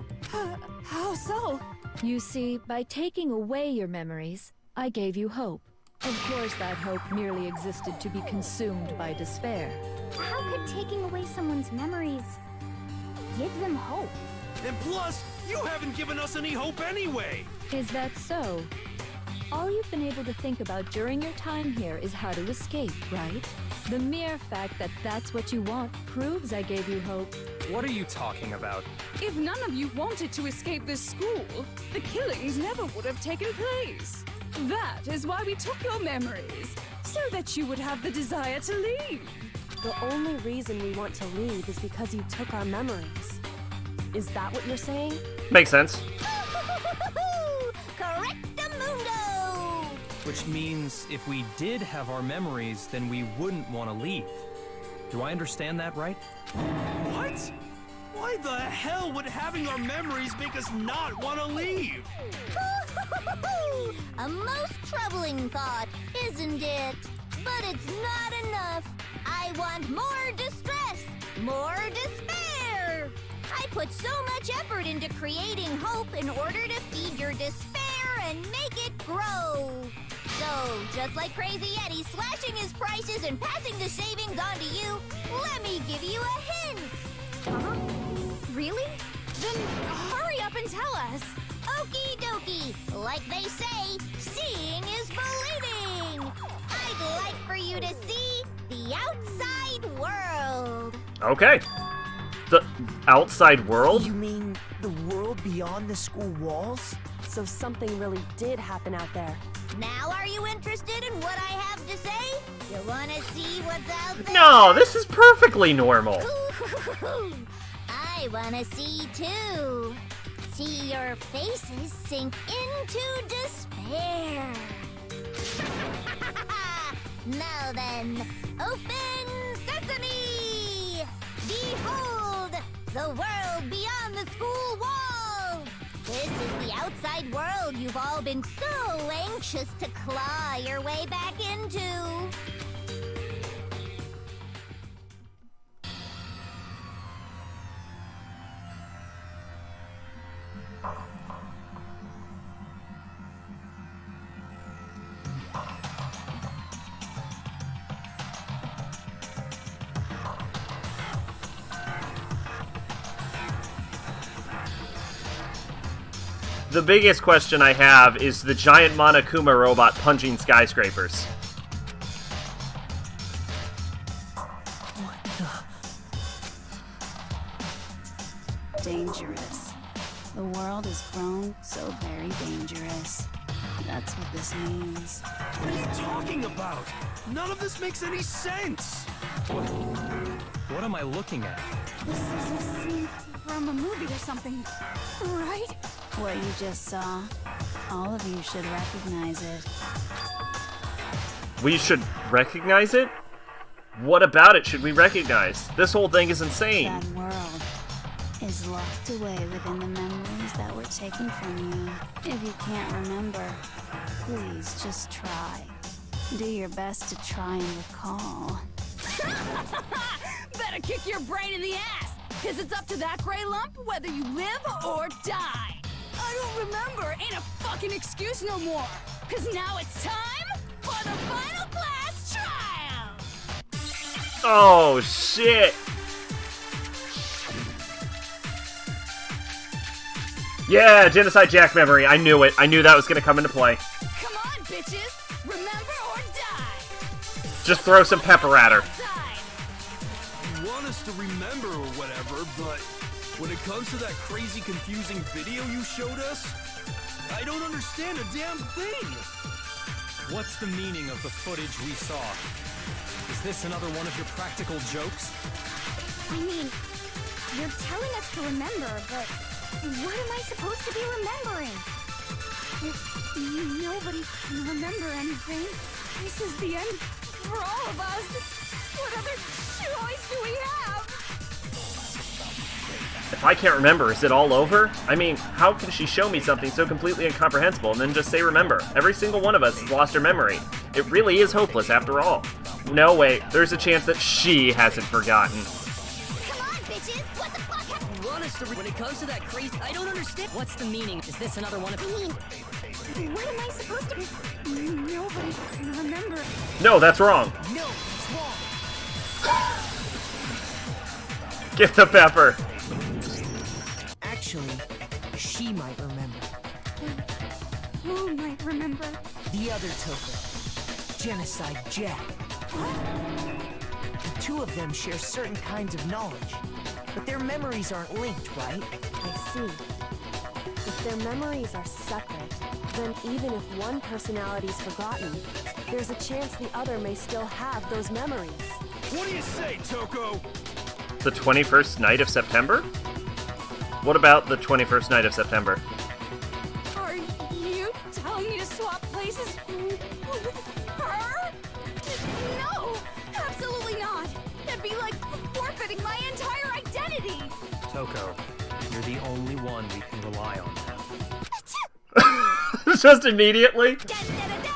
How so? You see, by taking away your memories, I gave you hope. Of course, that hope merely existed to be consumed by despair. How could taking away someone's memories give them hope? And plus, you haven't given us any hope anyway! Is that so? All you've been able to think about during your time here is how to escape, right? The mere fact that that's what you want proves I gave you hope. What are you talking about? If none of you wanted to escape this school, the killings never would have taken place. That is why we took your memories, so that you would have the desire to leave. The only reason we want to leave is because you took our memories. Is that what you're saying? Makes sense. Correctamundo! Which means if we did have our memories, then we wouldn't want to leave. Do I understand that right? What? Why the hell would having our memories make us not want to leave? A most troubling thought, isn't it? But it's not enough. I want more distress, more despair. I put so much effort into creating hope in order to feed your despair and make it grow. So, just like Crazy Eddie slashing his prices and passing the savings on to you, let me give you a hint. Really? Then hurry up and tell us. Okie dokie. Like they say, seeing is believing. I'd like for you to see the outside world. Okay. The outside world? You mean the world beyond the school walls? So something really did happen out there. Now are you interested in what I have to say? You wanna see what's out there? No, this is perfectly normal. I wanna see too. See your faces sink into despair. Now then, open sesame! Behold, the world beyond the school walls! This is the outside world you've all been so anxious to claw your way back into. The biggest question I have is the giant Monokuma robot punching skyscrapers. Dangerous. The world has grown so very dangerous. That's what this means. What are you talking about? None of this makes any sense! What am I looking at? This is a scene from a movie or something, right? What you just saw, all of you should recognize it. We should recognize it? What about it should we recognize? This whole thing is insane. That world is locked away within the memories that were taken from you. If you can't remember, please just try. Do your best to try and recall. Better kick your brain in the ass, because it's up to that gray lump whether you live or die. I don't remember ain't a fucking excuse no more, because now it's time for the final class trial. Oh, shit. Yeah, Genocide Jack memory. I knew it. I knew that was going to come into play. Come on, bitches. Remember or die. Just throw some pepper at her. You want us to remember or whatever, but when it comes to that crazy, confusing video you showed us, I don't understand a damn thing! What's the meaning of the footage we saw? Is this another one of your practical jokes? I mean, you're telling us to remember, but what am I supposed to be remembering? If nobody can remember anything, this is the end for all of us. What other choice do we have? If I can't remember, is it all over? I mean, how can she show me something so completely incomprehensible and then just say remember? Every single one of us has lost her memory. It really is hopeless after all. No, wait, there's a chance that she hasn't forgotten. Come on, bitches! What the fuck? When it comes to that craze, I don't understand. What's the meaning? Is this another one of... I mean, what am I supposed to be? Nobody can remember. No, that's wrong. No, it's wrong. Get the pepper. Actually, she might remember. Who might remember? The other Toko. Genocide Jack. The two of them share certain kinds of knowledge, but their memories aren't linked, right? I see. If their memories are separate, then even if one personality's forgotten, there's a chance the other may still have those memories. What do you say, Toko? The 21st night of September? What about the 21st night of September? Are you telling me to swap places with her? No! Absolutely not! That'd be like forfeiting my entire identity! Toko, you're the only one we can rely on now. Just immediately? Da-da-da-da!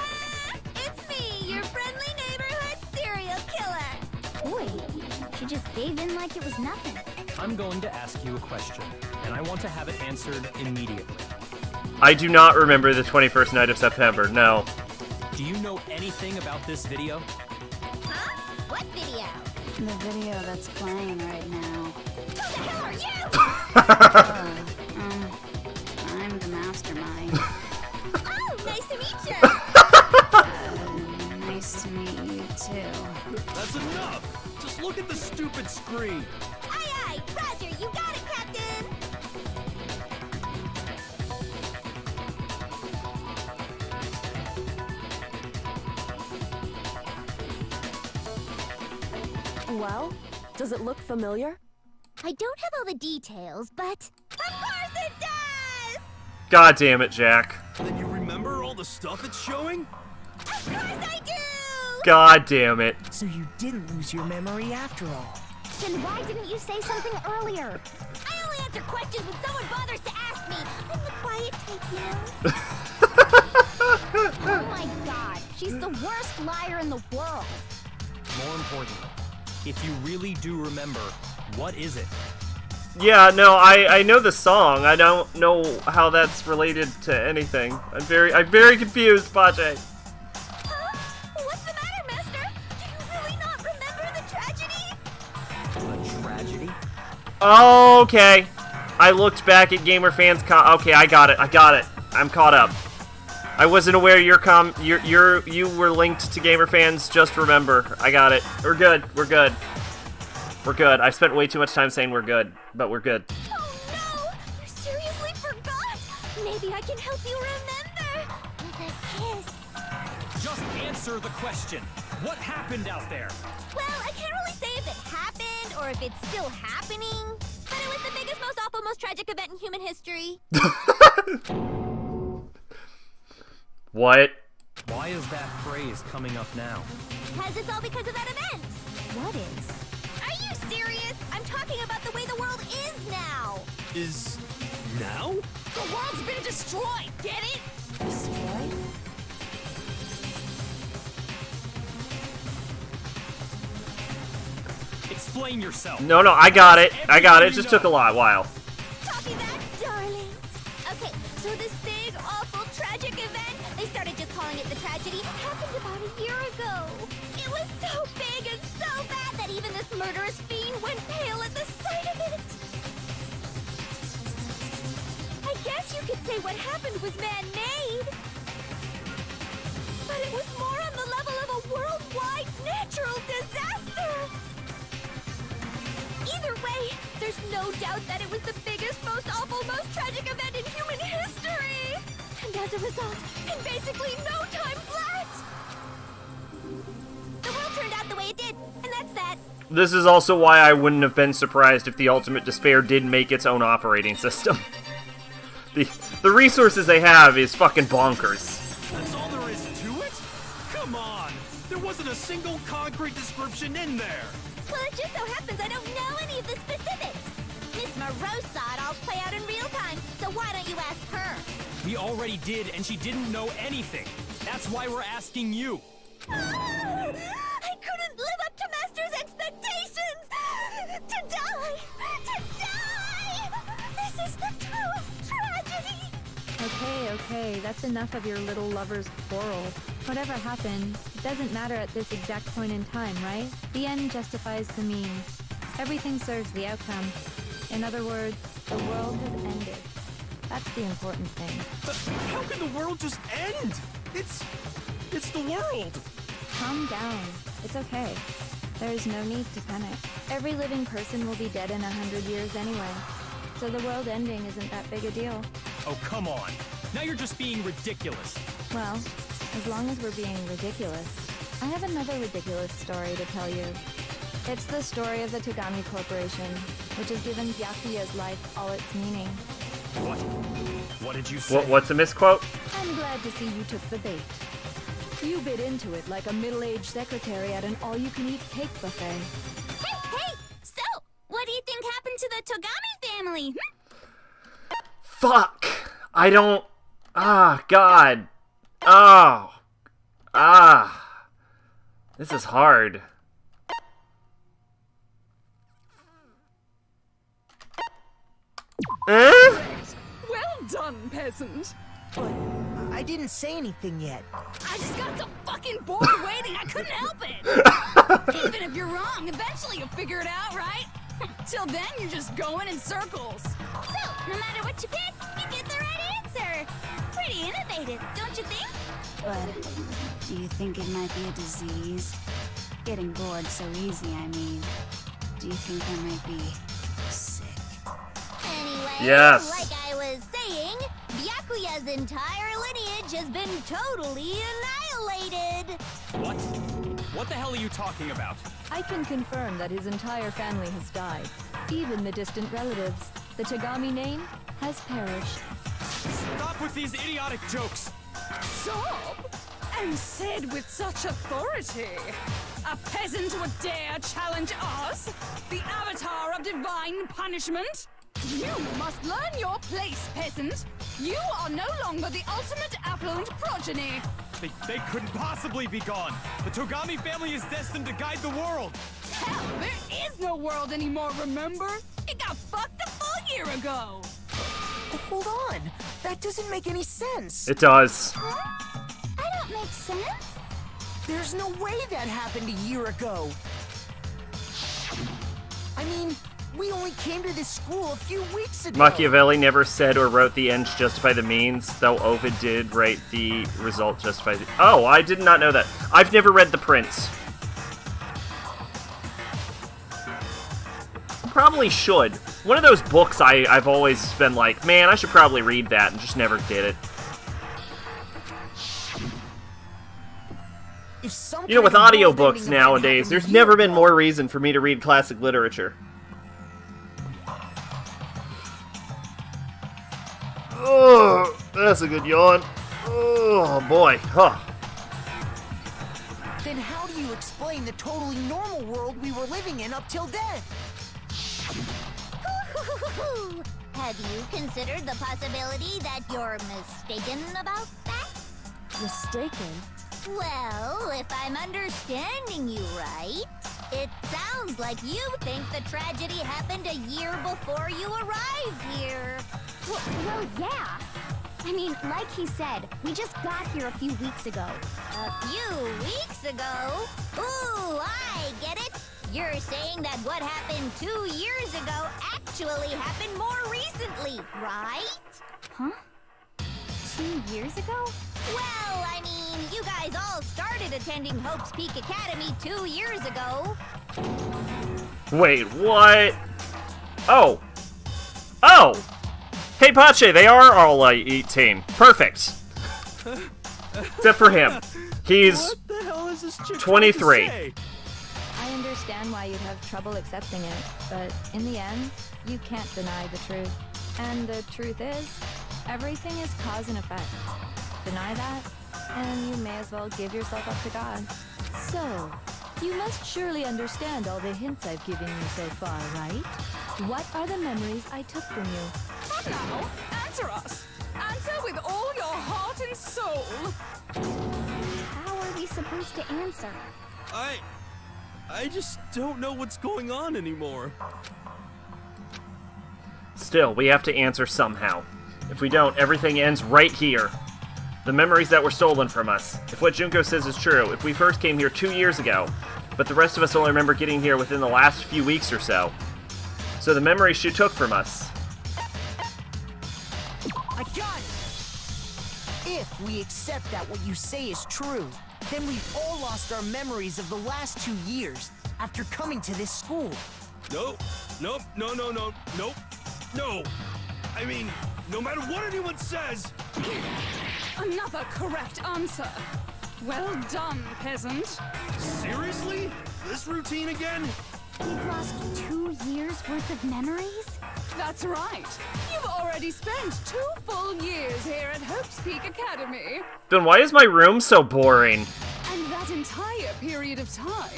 It's me, your friendly neighborhood serial killer! Boy, she just gave in like it was nothing. I'm going to ask you a question, and I want to have it answered immediately. I do not remember the 21st night of September, no. Do you know anything about this video? Huh? What video? The video that's playing right now. Who the hell are you? I'm the mastermind. Oh, nice to meet you! Nice to meet you too. That's enough! Just look at the stupid screen! Aye, aye! Roger, you got it, Captain! Well, does it look familiar? I don't have all the details, but... Of course it does! God damn it, Jack. Then you remember all the stuff it's showing? Of course I do! God damn it. So you didn't lose your memory after all. Then why didn't you say something earlier? I only answer questions when someone bothers to ask me. I'm the quiet type now. Oh my god, she's the worst liar in the world. More importantly, if you really do remember, what is it? Yeah, no, I know the song. I don't know how that's related to anything. I'm very confused, Pache. Huh? What's the matter, Master? Do you really not remember the tragedy? A tragedy? Okay. I looked back at Gamer Fans okay, I got it. I'm caught up. I wasn't aware you were linked to Gamer Fans. Just remember. I got it. We're good. I spent way too much time saying we're good, but we're good. Oh no! You seriously forgot? Maybe I can help you remember with a kiss. Just answer the question. What happened out there? Well, I can't really say if it happened or if it's still happening, but it was the biggest, most awful, most tragic event in human history. What? Why is that phrase coming up now? Because it's all because of that event. What is? Are you serious? I'm talking about the way the world is now. Is... now? The world's been destroyed, get it? Destroyed? Explain yourself. No, I got it. It just took a while. Copy that, darling. Okay, so this big, awful, tragic event, they started just calling it the tragedy, happened about a year ago. It was so big and so bad that even this murderous fiend went pale at the sight of it. I guess you could say what happened was man-made. But it was more on the level of a worldwide natural disaster. Either way, there's no doubt that it was the biggest, most awful, most tragic event in human history. And as a result, in basically no time flat, the world turned out the way it did, and that's that. This is also why I wouldn't have been surprised if the Ultimate Despair did make its own operating system. The resources they have is fucking bonkers. That's all there is to it? Come on! There wasn't a single concrete description in there! Well, it just so happens I don't know any of the specifics. Miss roast saw it all play out in real time, so why don't you ask her? We already did, and she didn't know anything. That's why we're asking you. I couldn't live up to Master's expectations! To die! To die! This is the truth tragedy! Okay, that's enough of your little lover's quarrel. Whatever happened, it doesn't matter at this exact point in time, right? The end justifies the means. Everything serves the outcome. In other words, the world has ended. That's the important thing. How can the world just end? It's the world. Calm down. It's okay. There's no need to panic. Every living person will be dead in 100 years anyway. So the world ending isn't that big a deal. Oh, come on. Now you're just being ridiculous. Well, as long as we're being ridiculous, I have another ridiculous story to tell you. It's the story of the Togami Corporation, which has given Byakuya's life all its meaning. What? What did you say? What's a misquote? I'm glad to see you took the bait. You bit into it like a middle-aged secretary at an all-you-can-eat cake buffet. Hey! So, what do you think happened to the Togami family? Fuck! I don't... Ah, God. Oh. Ah. This is hard. Well done, peasant. But I didn't say anything yet. I just got so fucking bored waiting, I couldn't help it. Even if you're wrong, eventually you'll figure it out, right? Till then, you're just going in circles. So, no matter what you pick, you get the right answer. Pretty innovative, don't you think? But do you think it might be a disease? Getting bored so easy, I mean. Do you think I might be sick? Anyway, Yes. like I was saying, Byakuya's entire lineage has been totally annihilated. What? What the hell are you talking about? I can confirm that his entire family has died. Even the distant relatives. The Togami name has perished. Stop with these idiotic jokes! Stop! And said with such authority. A peasant would dare challenge us? The avatar of divine punishment? You must learn your place, peasant. You are no longer the ultimate affluent progeny. They couldn't possibly be gone. The Togami family is destined to guide the world. Hell, there is no world anymore, remember? It got fucked a full year ago. Hold on. That doesn't make any sense. It does. I don't make sense. There's no way that happened a year ago. I mean, we only came to this school a few weeks ago. Machiavelli never said or wrote the ends justify the means, though Ovid did write the result justify the... Oh, I did not know that. I've never read The Prince. Probably should. One of those books I've always been like, man, I should probably read that, and just never did it. You know, with audiobooks nowadays, there's never been more reason for me to read classic literature. Oh, that's a good yawn. Oh, boy. Huh. Then how do you explain the totally normal world we were living in up till then? Have you considered the possibility that you're mistaken about that? Mistaken? Well, if I'm understanding you right, it sounds like you think the tragedy happened a year before you arrived here. Well, yeah. I mean, like he said, we just got here a few weeks ago. A few weeks ago? Ooh, I get it. You're saying that what happened 2 years ago actually happened more recently, right? Huh? 2 years ago? Well, I mean, you guys all started attending Hope's Peak Academy 2 years ago. Wait, what? Oh. Oh! Hey, Pache, they are all 18. Perfect. Except for him. He's What the hell is this chick 23. trying to say? I understand why you'd have trouble accepting it, but in the end, you can't deny the truth. And the truth is, everything is cause and effect. Deny that, and you may as well give yourself up to God. So, you must surely understand all the hints I've given you so far, right? What are the memories I took from you? But now, answer us. Answer with all your heart and soul. How are we supposed to answer? I just don't know what's going on anymore. Still, we have to answer somehow. If we don't, everything ends right here. The memories that were stolen from us. If what Junko says is true, if we first came here 2 years ago, but the rest of us only remember getting here within the last few weeks or so. So the memories she took from us. I got it! If we accept that what you say is true, then we've all lost our memories of the last 2 years after coming to this school. Nope. No. I mean, no matter what anyone says. Another correct answer. Well done, peasant. Seriously? This routine again? We've lost 2 years worth of memories? That's right. You've already spent 2 full years here at Hope's Peak Academy. Then why is my room so boring? And that entire period of time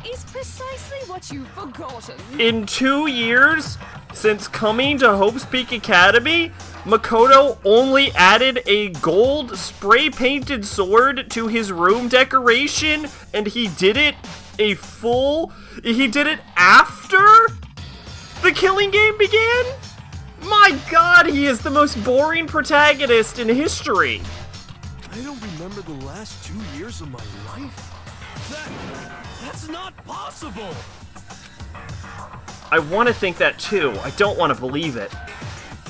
is precisely what you've forgotten. In 2 years since coming to Hope's Peak Academy, Makoto only added a gold spray-painted sword to his room decoration, and he did it after the killing game began? My god, he is the most boring protagonist in history. I don't remember the last 2 years of my life. That's not possible. I want to think that too. I don't want to believe it.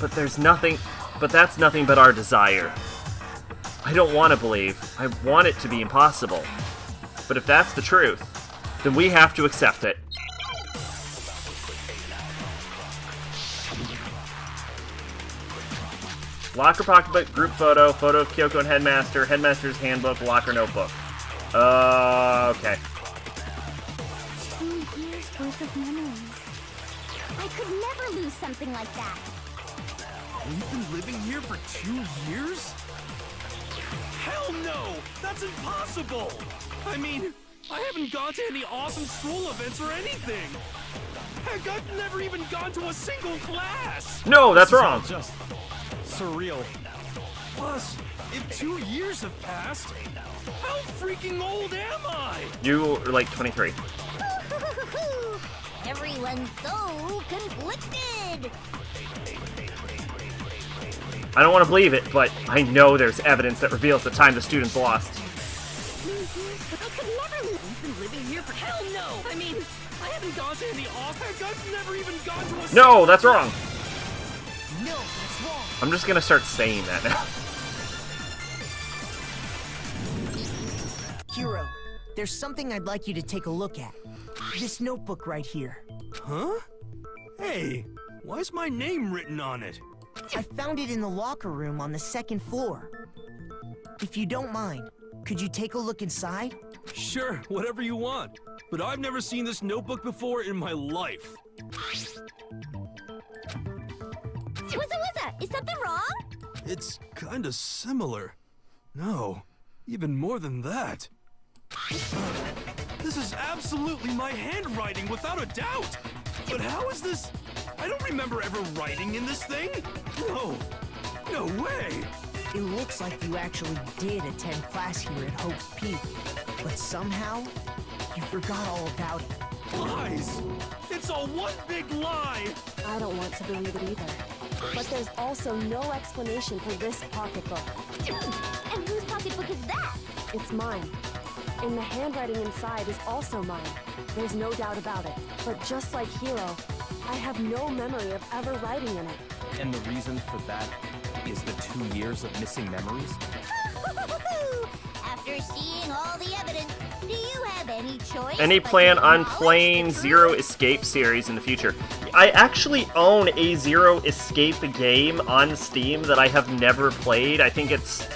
But that's nothing but our desire. I don't want to believe. I want it to be impossible. But if that's the truth, then we have to accept it. Locker pocketbook, group photo, photo of Kyoko and Headmaster, Headmaster's handbook, locker notebook. Okay. 2 years worth of memories. I could never lose something like that. We've been living here for 2 years? Hell no! That's impossible! I mean, I haven't gone to any awesome school events or anything! Heck, I've never even gone to a single class! No, that's wrong! Just surreal. Plus, if 2 years have passed, how freaking old am I? You are like 23. Everyone's so conflicted. I don't want to believe it, but I know there's evidence that reveals the time the students lost. 2 years, but I could never lose. We've been living here for hell no! I mean, I haven't gone to any Heck, I've never even gone to a No, that's wrong! No, that's wrong. I'm just gonna start saying that now. Hiro, there's something I'd like you to take a look at. This notebook right here. Huh? Hey, why is my name written on it? I found it in the locker room on the 2nd floor. If you don't mind, could you take a look inside? Sure, whatever you want. But I've never seen this notebook before in my life. Wizza, is something wrong? It's kinda similar. No, even more than that. This is absolutely my handwriting, without a doubt! But how is this? I don't remember ever writing in this thing! No way! It looks like you actually did attend class here at Hope's Peak, but somehow, you forgot all about it. Lies! It's all one big lie! I don't want to believe it either. But there's also no explanation for this pocketbook. And whose pocketbook is that? It's mine. And the handwriting inside is also mine. There's no doubt about it. But just like Hiro, I have no memory of ever writing in it. And the reason for that is the 2 years of missing memories? After seeing all the evidence, do you have any choice? Any but to plan on acknowledge playing the Zero truth? Escape series in the future? I actually own a Zero Escape game on Steam that I have never played. I think it's...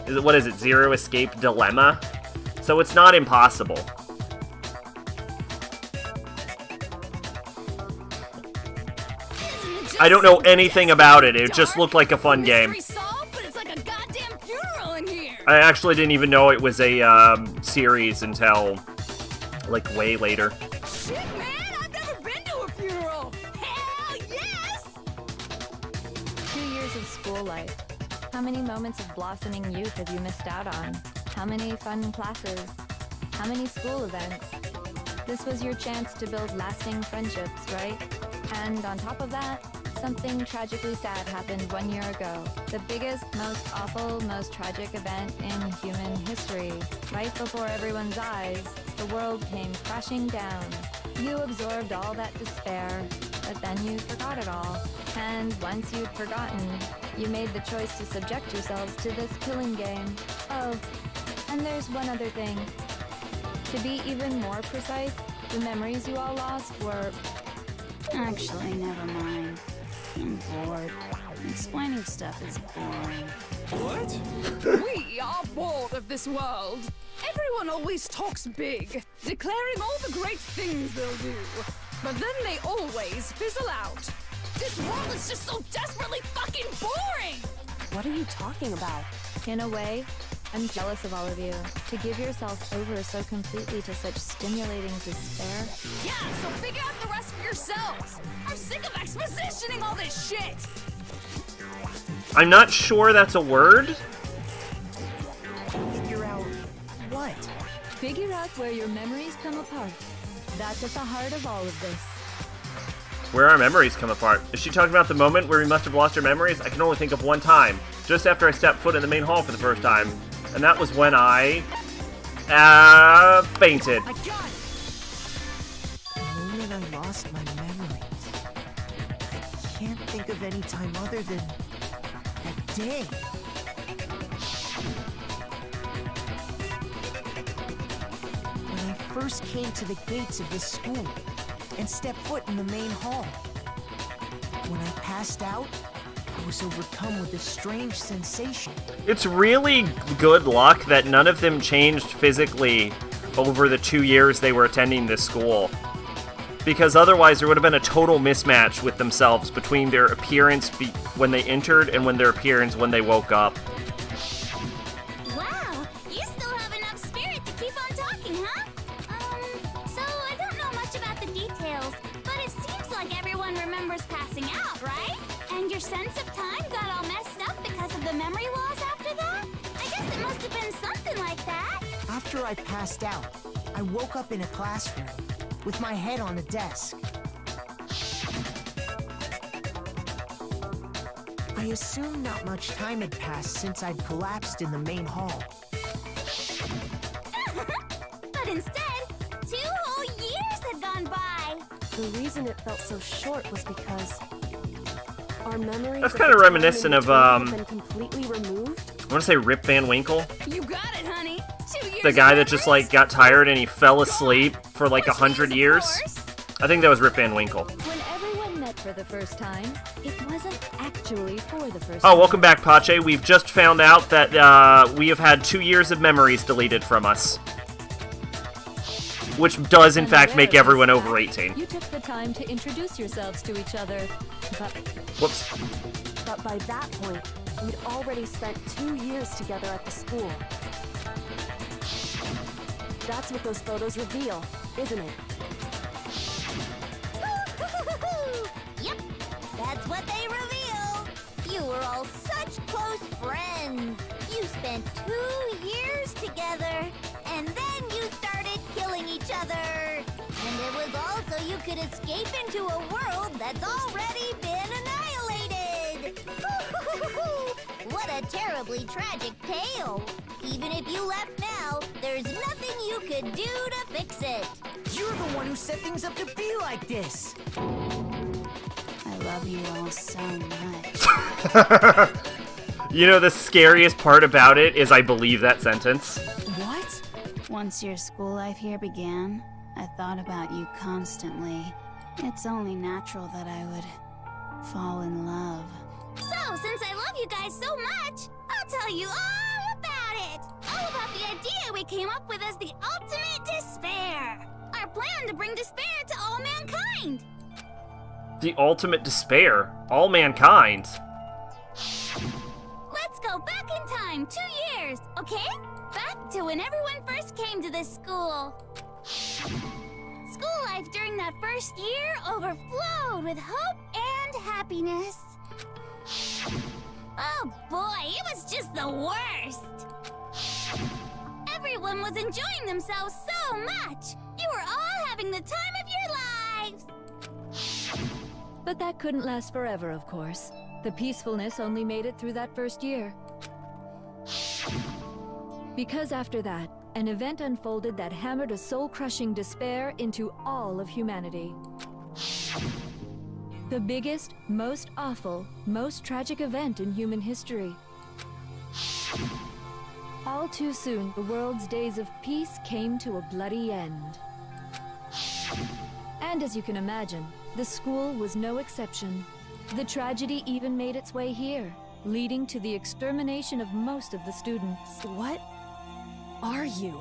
What is it? Zero Escape Dilemma? So it's not impossible. I don't know anything about it. It just looked like a fun game. Mystery solved, but it's like a goddamn funeral in here. I actually didn't even know it was a series until like way later. Shit, man, I've never been to a funeral. Hell How many moments of blossoming youth have you missed out on? How many fun classes? How many school events? This was your chance to build lasting friendships, right? And on top of that, something tragically sad happened 1 year ago. The biggest, most awful, most tragic event in human history. Right before everyone's eyes, the world came crashing down. You absorbed all that despair, but then you forgot it all. And once you'd forgotten, you made the choice to subject yourselves to this killing game. Oh, and there's one other thing. To be even more precise, the memories you all lost were... Actually, never mind. I'm bored. Explaining stuff is boring. What? We are bored of this world. Everyone always talks big, declaring all the great things they'll do. But then they always fizzle out. This world is just so desperately fucking boring! What are you talking about? In a way, I'm jealous of all of you. To give yourself over so completely to such stimulating despair. Yeah, so figure out the rest for yourselves. I'm sick of expositioning all this shit. I'm not sure that's a word. Figure out what? Figure out where your memories come apart. That's at the heart of all of this. Where our memories come apart. Is she talking about the moment where we must have lost our memories? I can only think of one time. Just after I stepped foot in the main hall for the first time. And that was when I... fainted. I got it! The moment I lost my memories. I can't think of any time other than that day. When I first came to the gates of this school and stepped foot in the main hall. When I passed out, I was overcome with a strange sensation. It's really good luck that none of them changed physically over the 2 years they were attending this school. Because otherwise there would have been a total mismatch with themselves between their appearance when they entered and their appearance when they woke up. Wow, you still have enough spirit to keep on talking, huh? So I don't know much about the details, but it seems like everyone remembers passing out, right? And your sense of time got all messed up because of the memory loss after that? I guess it must have been something like that. After I passed out, I woke up in a classroom with my head on a desk. I assumed not much time had passed since I'd collapsed in the main hall. But instead, 2 whole years had gone by. The reason it felt so short was because our memories. That's kind of reminiscent of, have been completely removed. I want to say Rip Van Winkle. You got it, honey. 2 years The guy of that just, memories? like, got tired and he fell asleep for, like, 100 years. I think that was Rip Van Winkle. When everyone met for the first time, it wasn't actually for the first Oh, time. welcome back, Pache. We've just found out that we have had 2 years of memories deleted from us. Which does, in fact, make everyone over 18. You took the time to introduce yourselves to each other, but... Whoops. But by that point, we'd already spent 2 years together at the school. That's what those photos reveal, isn't it? Yep, that's what they reveal. You were all such close friends. You spent 2 years together, and then you started killing each other. And it was also you could escape into a world that's already been annihilated. What a terribly tragic tale. Even if you left now, there's nothing you could do to fix it. You're the one who set things up to be like this! I love you all so much. You know, the scariest part about it is I believe that sentence. What? Once your school life here began, I thought about you constantly. It's only natural that I would fall in love. So, since I love you guys so much, I'll tell you all about it. All about the idea we came up with as the ultimate despair. Our plan to bring despair to all mankind. The ultimate despair. All mankind. Let's go back in time 2 years, okay? Back to when everyone first came to this school. School life during that first year overflowed with hope and happiness. Oh boy, it was just the worst. Everyone was enjoying themselves so much. You were all having the time of your lives. But that couldn't last forever, of course. The peacefulness only made it through that first year. Because after that, an event unfolded that hammered a soul-crushing despair into all of humanity. The biggest, most awful, most tragic event in human history. All too soon, the world's days of peace came to a bloody end. And as you can imagine, the school was no exception. The tragedy even made its way here, leading to the extermination of most of the students. What are you?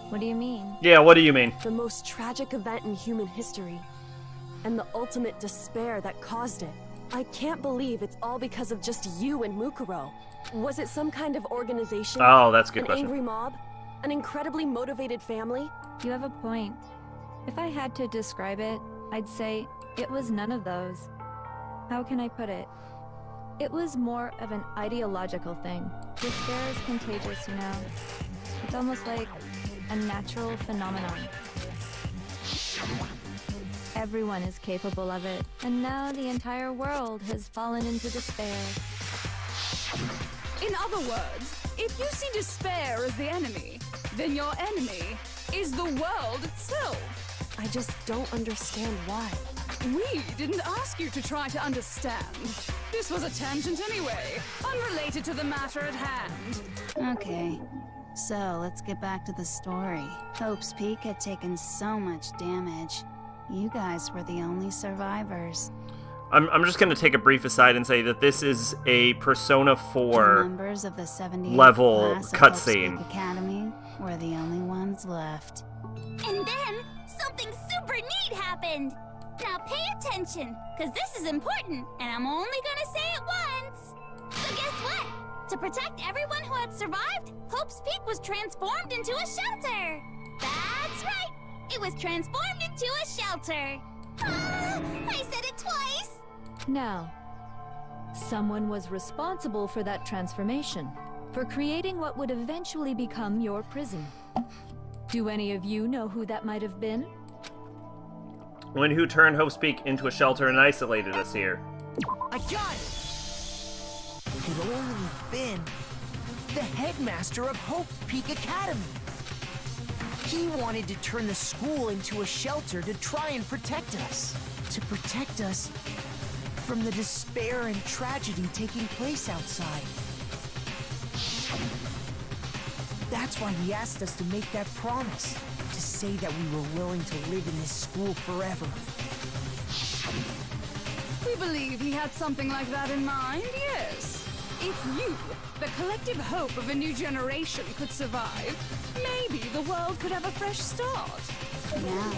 What do you mean? Yeah, what do you mean? The most tragic event in human history, and the ultimate despair that caused it. I can't believe it's all because of just you and Mukuro. Was it some kind of organization? Oh, that's a good An question. angry mob? An incredibly motivated family? You have a point. If I had to describe it, I'd say it was none of those. How can I put it? It was more of an ideological thing. Despair is contagious, you know. It's almost like a natural phenomenon. Everyone is capable of it, and now the entire world has fallen into despair. In other words, if you see despair as the enemy, then your enemy is the world itself. I just don't understand why. We didn't ask you to try to understand. This was a tangent anyway, unrelated to the matter at hand. Okay, so let's get back to the story. Hope's Peak had taken so much damage. You guys were the only survivors. I'm just going to take a brief aside and say that this is a Persona 4 Members of the 78th level class of Hope's Peak cutscene. Academy were the only ones left. And then, something super neat happened. Now pay attention, because this is important, and I'm only gonna say it once. So guess what? To protect everyone who had survived, Hope's Peak was transformed into a shelter. That's right. It was transformed into a shelter. Ah, I said it twice. Now, someone was responsible for that transformation, for creating what would eventually become your prison. Do any of you know who that might have been? When who turned Hope's Peak into a shelter and isolated us here? I got it! It could only have been the headmaster of Hope's Peak Academy. He wanted to turn the school into a shelter to try and protect us. To protect us from the despair and tragedy taking place outside. That's why he asked us to make that promise. To say that we were willing to live in this school forever. We believe he had something like that in mind, yes. If you, the collective hope of a new generation, could survive, maybe the world could have a fresh start. Yeah,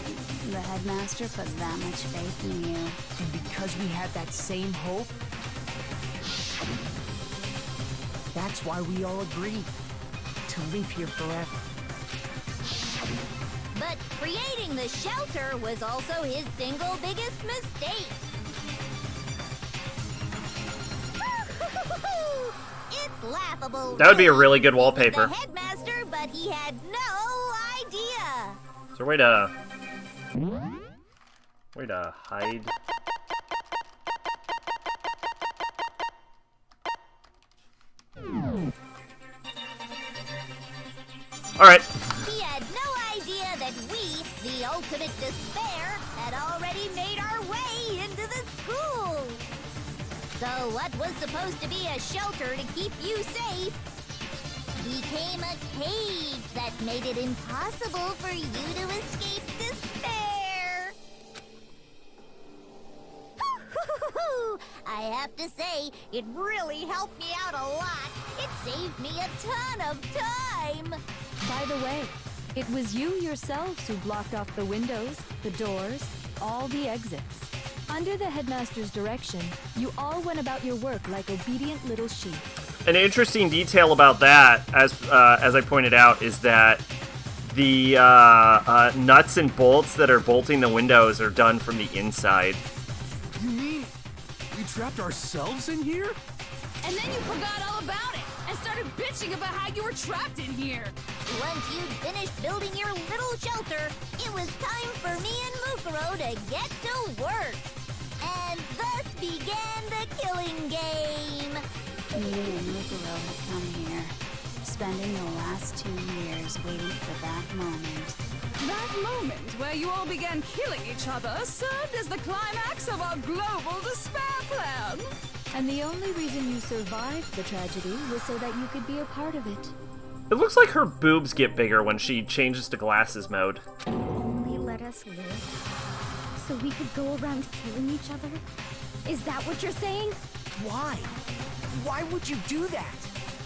the headmaster put that much faith in you. And because we had that same hope, that's why we all agreed to live here forever. But creating the shelter was also his single biggest mistake. It's laughable. That would be a really good He was wallpaper. the headmaster, but he had no idea. Is there a way to hide? Alright. He had no idea that we, the ultimate despair, had already made our way into the school. So what was supposed to be a shelter to keep you safe became a cage that made it impossible for you to escape despair. I have to say, it really helped me out a lot. It saved me a ton of time. By the way, it was you yourselves who blocked off the windows, the doors, all the exits. Under the headmaster's direction, you all went about your work like obedient little sheep. An interesting detail about that, as I pointed out, is that the nuts and bolts that are bolting the windows are done from the inside. You mean we trapped ourselves in here? And then you forgot all about it and started bitching about how you were trapped in here. Once you'd finished building your little shelter, it was time for me and Mukuro to get to work. And thus began the killing game. Me and Mukuro had come here, spending the last 2 years waiting for that moment. That moment where you all began killing each other served as the climax of our global despair plan. And the only reason you survived the tragedy was so that you could be a part of it. It looks like her boobs get bigger when she changes to glasses mode. Only let us live, so we could go around killing each other? Is that what you're saying? Why? Why would you do that?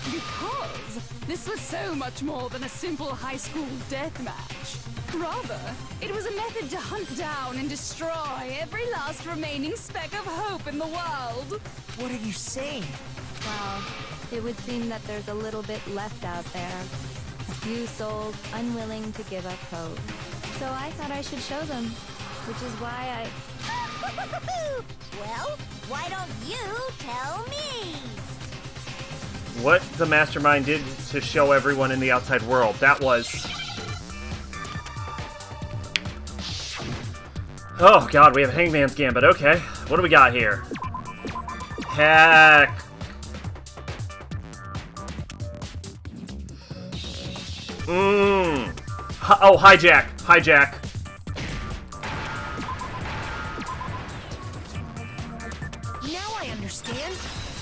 Because this was so much more than a simple high school death match. Rather, it was a method to hunt down and destroy every last remaining speck of hope in the world. What are you saying? Well, it would seem that there's a little bit left out there. A few souls unwilling to give up hope. So I thought I should show them, which is why Well, why don't you tell me? What the mastermind did to show everyone in the outside world, that was... Oh god, we have Hangman's Gambit, okay. What do we got here? Heck. Oh, hijack. Hijack. Now I understand.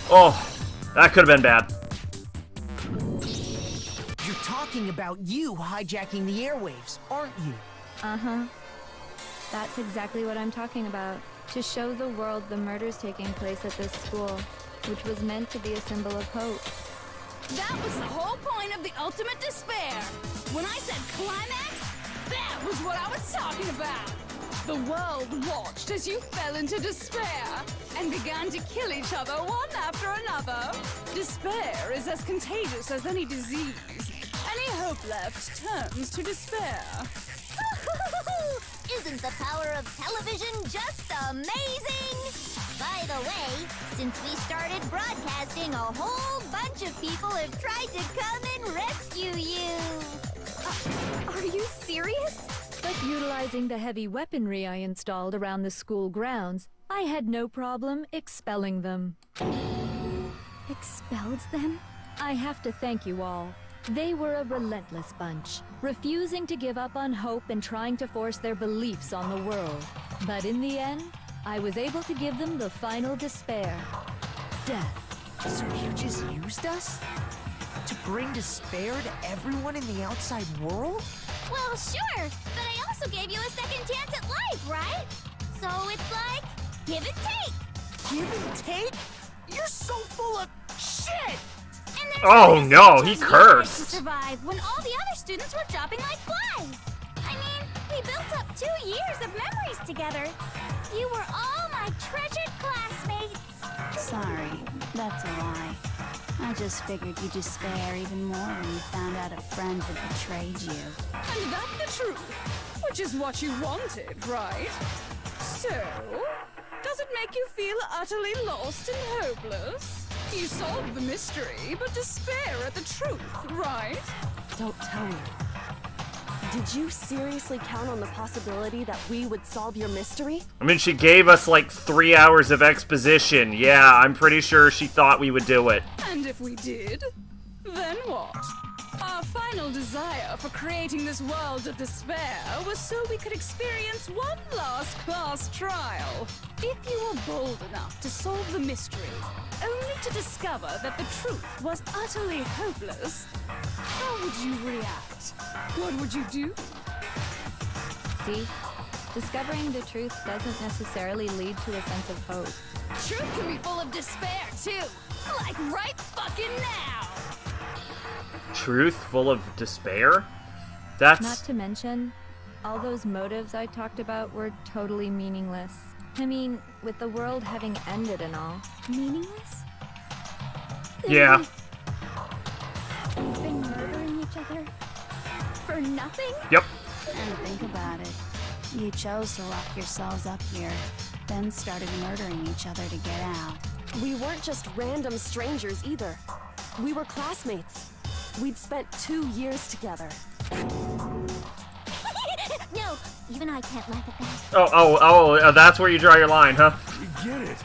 Oh, that could have been bad. You're talking about you hijacking the airwaves, aren't you? Uh-huh. That's exactly what I'm talking about. To show the world the murders taking place at this school, which was meant to be a symbol of hope. That was the whole point of the ultimate despair. When I said climax, that was what I was talking about. The world watched as you fell into despair and began to kill each other one after another. Despair is as contagious as any disease. Any hope left turns to despair. Isn't the power of television just amazing? By the way, since we started broadcasting, a whole bunch of people have tried to come and rescue you. Are you serious? But utilizing the heavy weaponry I installed around the school grounds, I had no problem expelling them. Expelled them? I have to thank you all. They were a relentless bunch, refusing to give up on hope and trying to force their beliefs on the world. But in the end, I was able to give them the final despair. Death. So you just used us? To bring despair to everyone in the outside world? Well, sure, but I also gave you a second chance at life, right? So it's like, give and take. Give and take? You're so full of shit! Oh no, he To cursed. survive when all the other students were dropping like flies. I mean, we built up 2 years of memories together. You were all my treasured classmates. Sorry, that's a lie. I just figured you'd despair even more when you found out a friend had betrayed you. And that's the truth, which is what you wanted, right? So, does it make you feel utterly lost and hopeless? You solved the mystery, but despair at the truth, right? Don't tell me. Did you seriously count on the possibility that we would solve your mystery? I mean, she gave us like 3 hours of exposition. Yeah, I'm pretty sure she thought we would do it. And if we did, then what? Our final desire for creating this world of despair was so we could experience one last class trial. If you were bold enough to solve the mystery, only to discover that the truth was utterly hopeless, how would you react? What would you do? See? Discovering the truth doesn't necessarily lead to a sense of hope. Truth can be full of despair, too. Like right fucking now. Truth full of despair? That's... Not to mention, all those motives I talked about were totally meaningless. I mean, with the world having ended and all. Meaningless? Yeah. We've been murdering each other? For nothing? Yep. And think about it. You chose to lock yourselves up here. then started murdering each other to get out. We weren't just random strangers either. We were classmates. We'd spent 2 years together. No, even I can't laugh at that. Oh, that's where you draw your line, huh? We get it.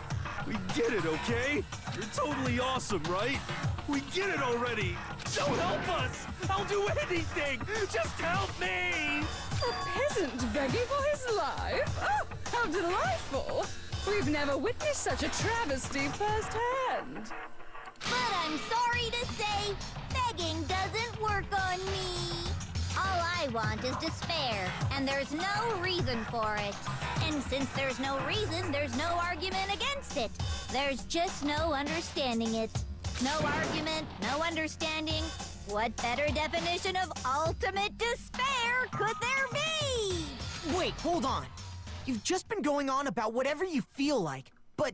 We get it, okay? You're totally awesome, right? We get it already. So help us. I'll do anything. Just help me. A peasant begging for his life? Oh, how delightful! We've never witnessed such a travesty firsthand. But I'm sorry to say, begging doesn't work on me. All I want is despair, and there's no reason for it. And since there's no reason, there's no argument against it. There's just no understanding it. No argument, no understanding. What better definition of ultimate despair could there be? Wait, hold on. You've just been going on about whatever you feel like, but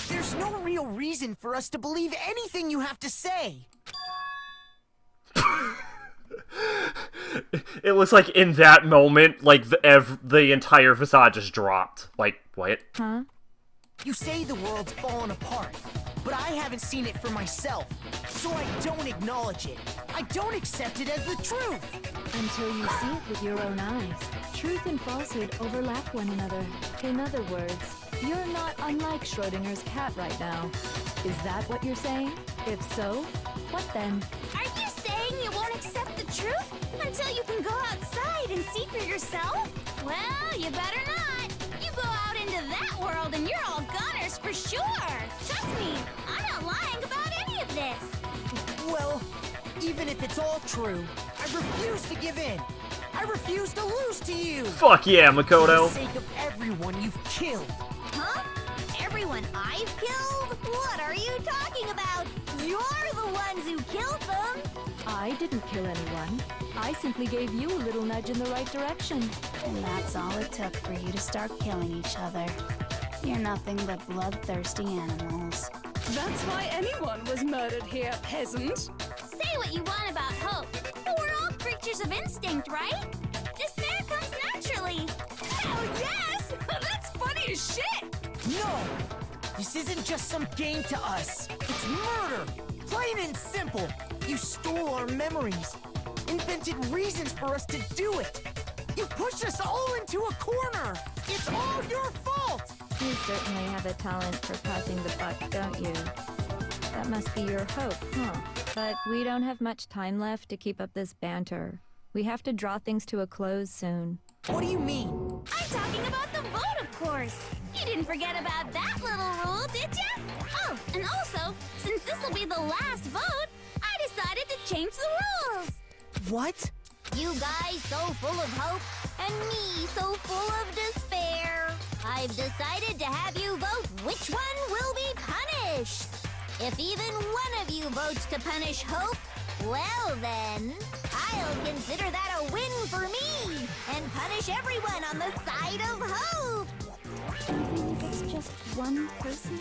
there's no real reason for us to believe anything you have to say. It was like in that moment, like the entire facade just dropped. Like, what? Huh? You say the world's fallen apart, but I haven't seen it for myself, so I don't acknowledge it. I don't accept it as the truth. Until you see it with your own eyes. Truth and falsehood overlap one another. In other words, you're not unlike Schrodinger's cat right now. Is that what you're saying? If so, what then? Are you saying you won't accept the truth until you can go outside and see for yourself? Well, you better not. You go out into that world and you're all goners for sure. Trust me, I'm not lying about any of this. Well, even if it's all true, I refuse to give in. I refuse to lose to you. Fuck yeah, Makoto. For the sake of everyone you've killed. Huh? Everyone I've killed? What are you talking about? You're the ones who killed them. I didn't kill anyone. I simply gave you a little nudge in the right direction. And that's all it took for you to start killing each other. You're nothing but bloodthirsty animals. That's why anyone was murdered here, peasant. Say what you want about hope, but we're all creatures of instinct, right? Despair comes naturally. Hell yes! That's funny as shit! No! This isn't just some game to us. It's murder! Plain and simple. You stole our memories. Invented reasons for us to do it. You pushed us all into a corner. It's all your fault! You certainly have a talent for passing the buck, don't you? That must be your hope, huh? But we don't have much time left to keep up this banter. We have to draw things to a close soon. What do you mean? I'm talking about the vote, of course. You didn't forget about that little rule, did ya? Oh, and also, since this will be the last vote, I decided to change the rules. What? You guys so full of hope, and me so full of despair. I've decided to have you vote which one will be punished. If even one of you votes to punish hope, well then, I'll consider that a win for me and punish everyone on the side of hope. Even if it's just one person?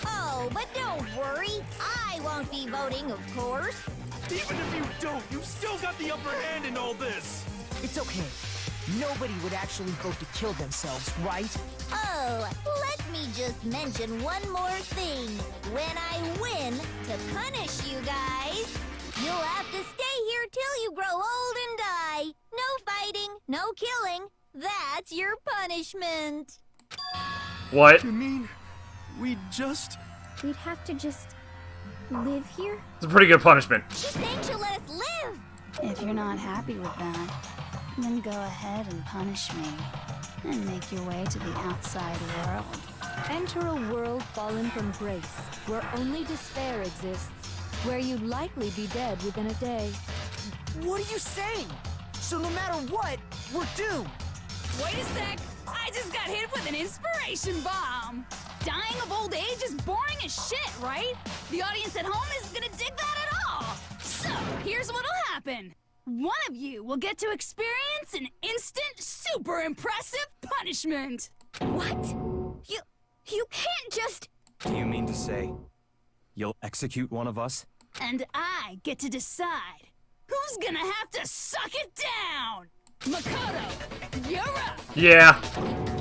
Oh, but don't worry. I won't be voting, of course. Even if you don't, you've still got the upper hand in all this. It's okay. Nobody would actually vote to kill themselves, right? Oh, let me just mention one more thing. When I win to punish you guys, you'll have to stay here till you grow old and die. No fighting, no killing. That's your punishment. What? You mean we'd We'd have to just live here? It's a pretty good punishment. She's saying she'll let us live. If you're not happy with that, then go ahead and punish me. And make your way to the outside world. Enter a world fallen from grace, where only despair exists, where you'd likely be dead within a day. What are you saying? So no matter what, we're doomed. Wait a sec! I just got hit with an inspiration bomb! Dying of old age is boring as shit, right? The audience at home isn't gonna dig that at all! So, here's what'll happen. One of you will get to experience an instant, super impressive punishment! What? You can't just... Do you mean to say you'll execute one of us? And I get to decide who's gonna have to suck it down! Makoto, you're up! Yeah.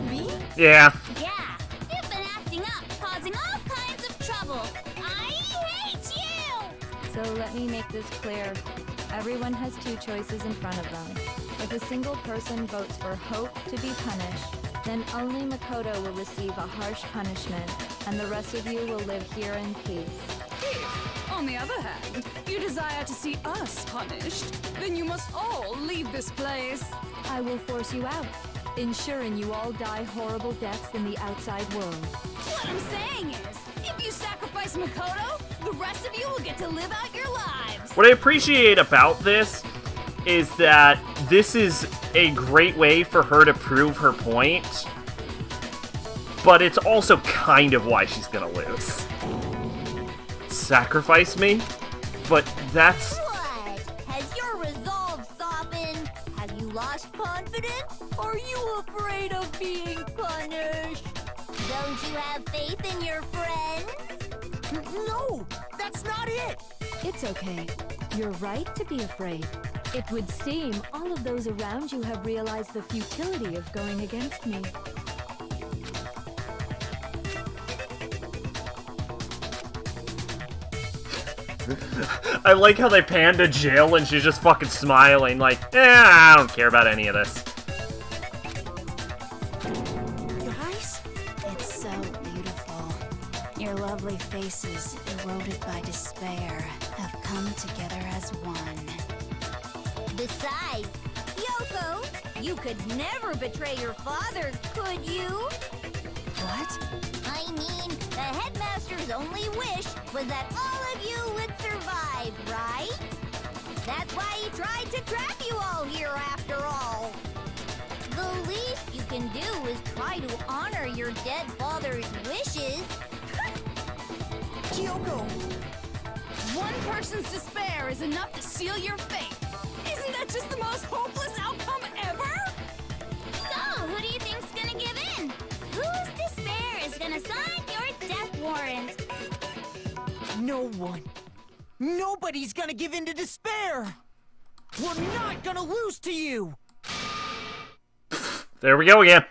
Me? Yeah. Yeah, if acting up, causing all kinds of trouble. I hate you! So let me make this clear. Everyone has two choices in front of them. If a single person votes for Hope to be punished, then only Makoto will receive a harsh punishment, and the rest of you will live here in peace. If, on the other hand, you desire to see us punished, then you must all leave this place. I will force you out, ensuring you all die horrible deaths in the outside world. What I'm saying is, if you sacrifice Makoto, the rest of you will get to live out your lives. What I appreciate about this is that this is a great way for her to prove her point, but it's also kind of why she's gonna lose. Sacrifice me? But that's... What? Has your resolve softened? Have you lost confidence? Are you afraid of being punished? Don't you have faith in your friends? No, that's not it. It's okay. You're right to be afraid. It would seem all of those around you have realized the futility of going against me. I like how they pan to Jill and she's just fucking smiling like, I don't care about any of this. Guys, it's so beautiful. Your lovely faces, eroded by despair, have come together as one. Besides, Yoko, you could never betray your father, could you? What? I mean, the headmaster's only wish was that all of you would survive, right? That's why he tried to trap you all here after all. The least you can do is try to honor your dead father's wishes. Kyoko! One person's despair is enough to seal your fate. Isn't that just the most hopeless outcome ever? So, who do you think's gonna give in? Whose despair is gonna sign your death warrant? No one. Nobody's gonna give in to despair! We're not gonna lose to you! There we go again.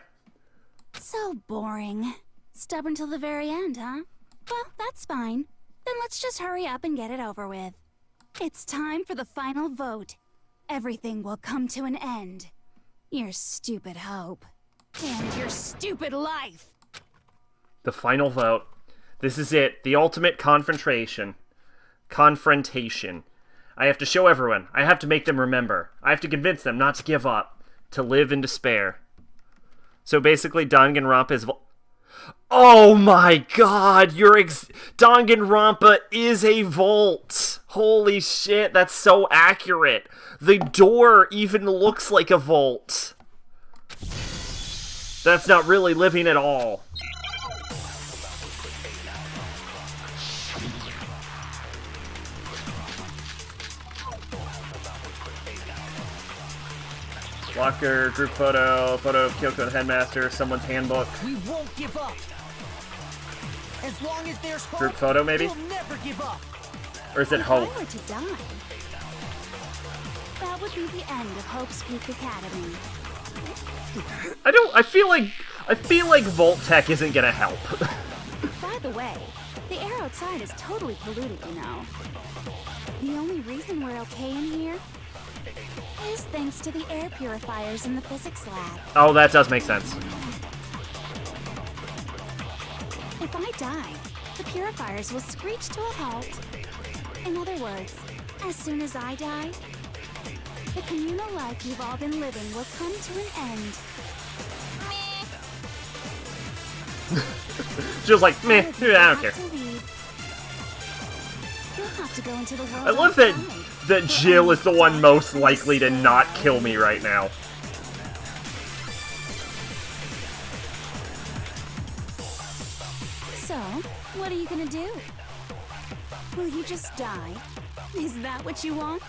So boring. Stubborn till the very end, huh? Well, that's fine. Then let's just hurry up and get it over with. It's time for the final vote. Everything will come to an end. Your stupid hope. And your stupid life. The final vote. This is it. The ultimate confrontation. Confrontation. I have to show everyone. I have to make them remember. I have to convince them not to give up. To live in despair. So basically, Danganronpa is... Oh my god! Danganronpa is a vault! Holy shit, that's so accurate! The door even looks like a vault. That's not really living at all. Locker, group photo, photo of Kyoko and Headmaster, someone's handbook. We won't give up. As long as there's hope, Group photo, maybe? we'll never give up. Or is it If Hope? I were to die, that would be the end of Hope's Peak Academy. I feel like Vault Tech isn't gonna help. By the way, the air outside is totally polluted, you know. The only reason we're okay in here is thanks to the air purifiers in the physics lab. Oh, that does make sense. If I die, the purifiers will screech to a halt. In other words, as soon as I die, the communal life you've all been living will come to an end. She was like, meh, I don't care. You'll have to go into the world I love that Jill is the one most likely to not kill me right now. So, what are you gonna do? Will you just die? Is that what you want?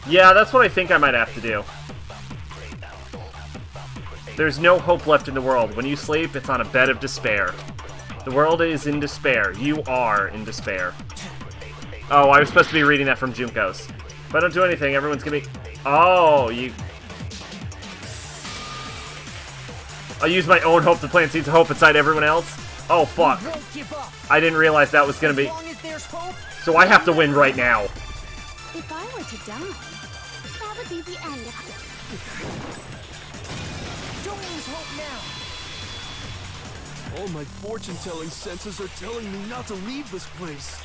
Yeah, that's what I think I might have to do. There's no hope left in the world. When you sleep, it's on a bed of despair. The world is in despair. You are in despair. Oh, I was supposed to be reading that from Junko's. If I don't do anything, everyone's gonna be... Oh, you... I'll use my own hope to plant seeds of hope inside everyone else. Oh, fuck. I didn't realize that was gonna be... So I have to win right now. If I were to die, that would be the end of it. Don't lose hope now. All my fortune-telling senses are telling me not to leave this place.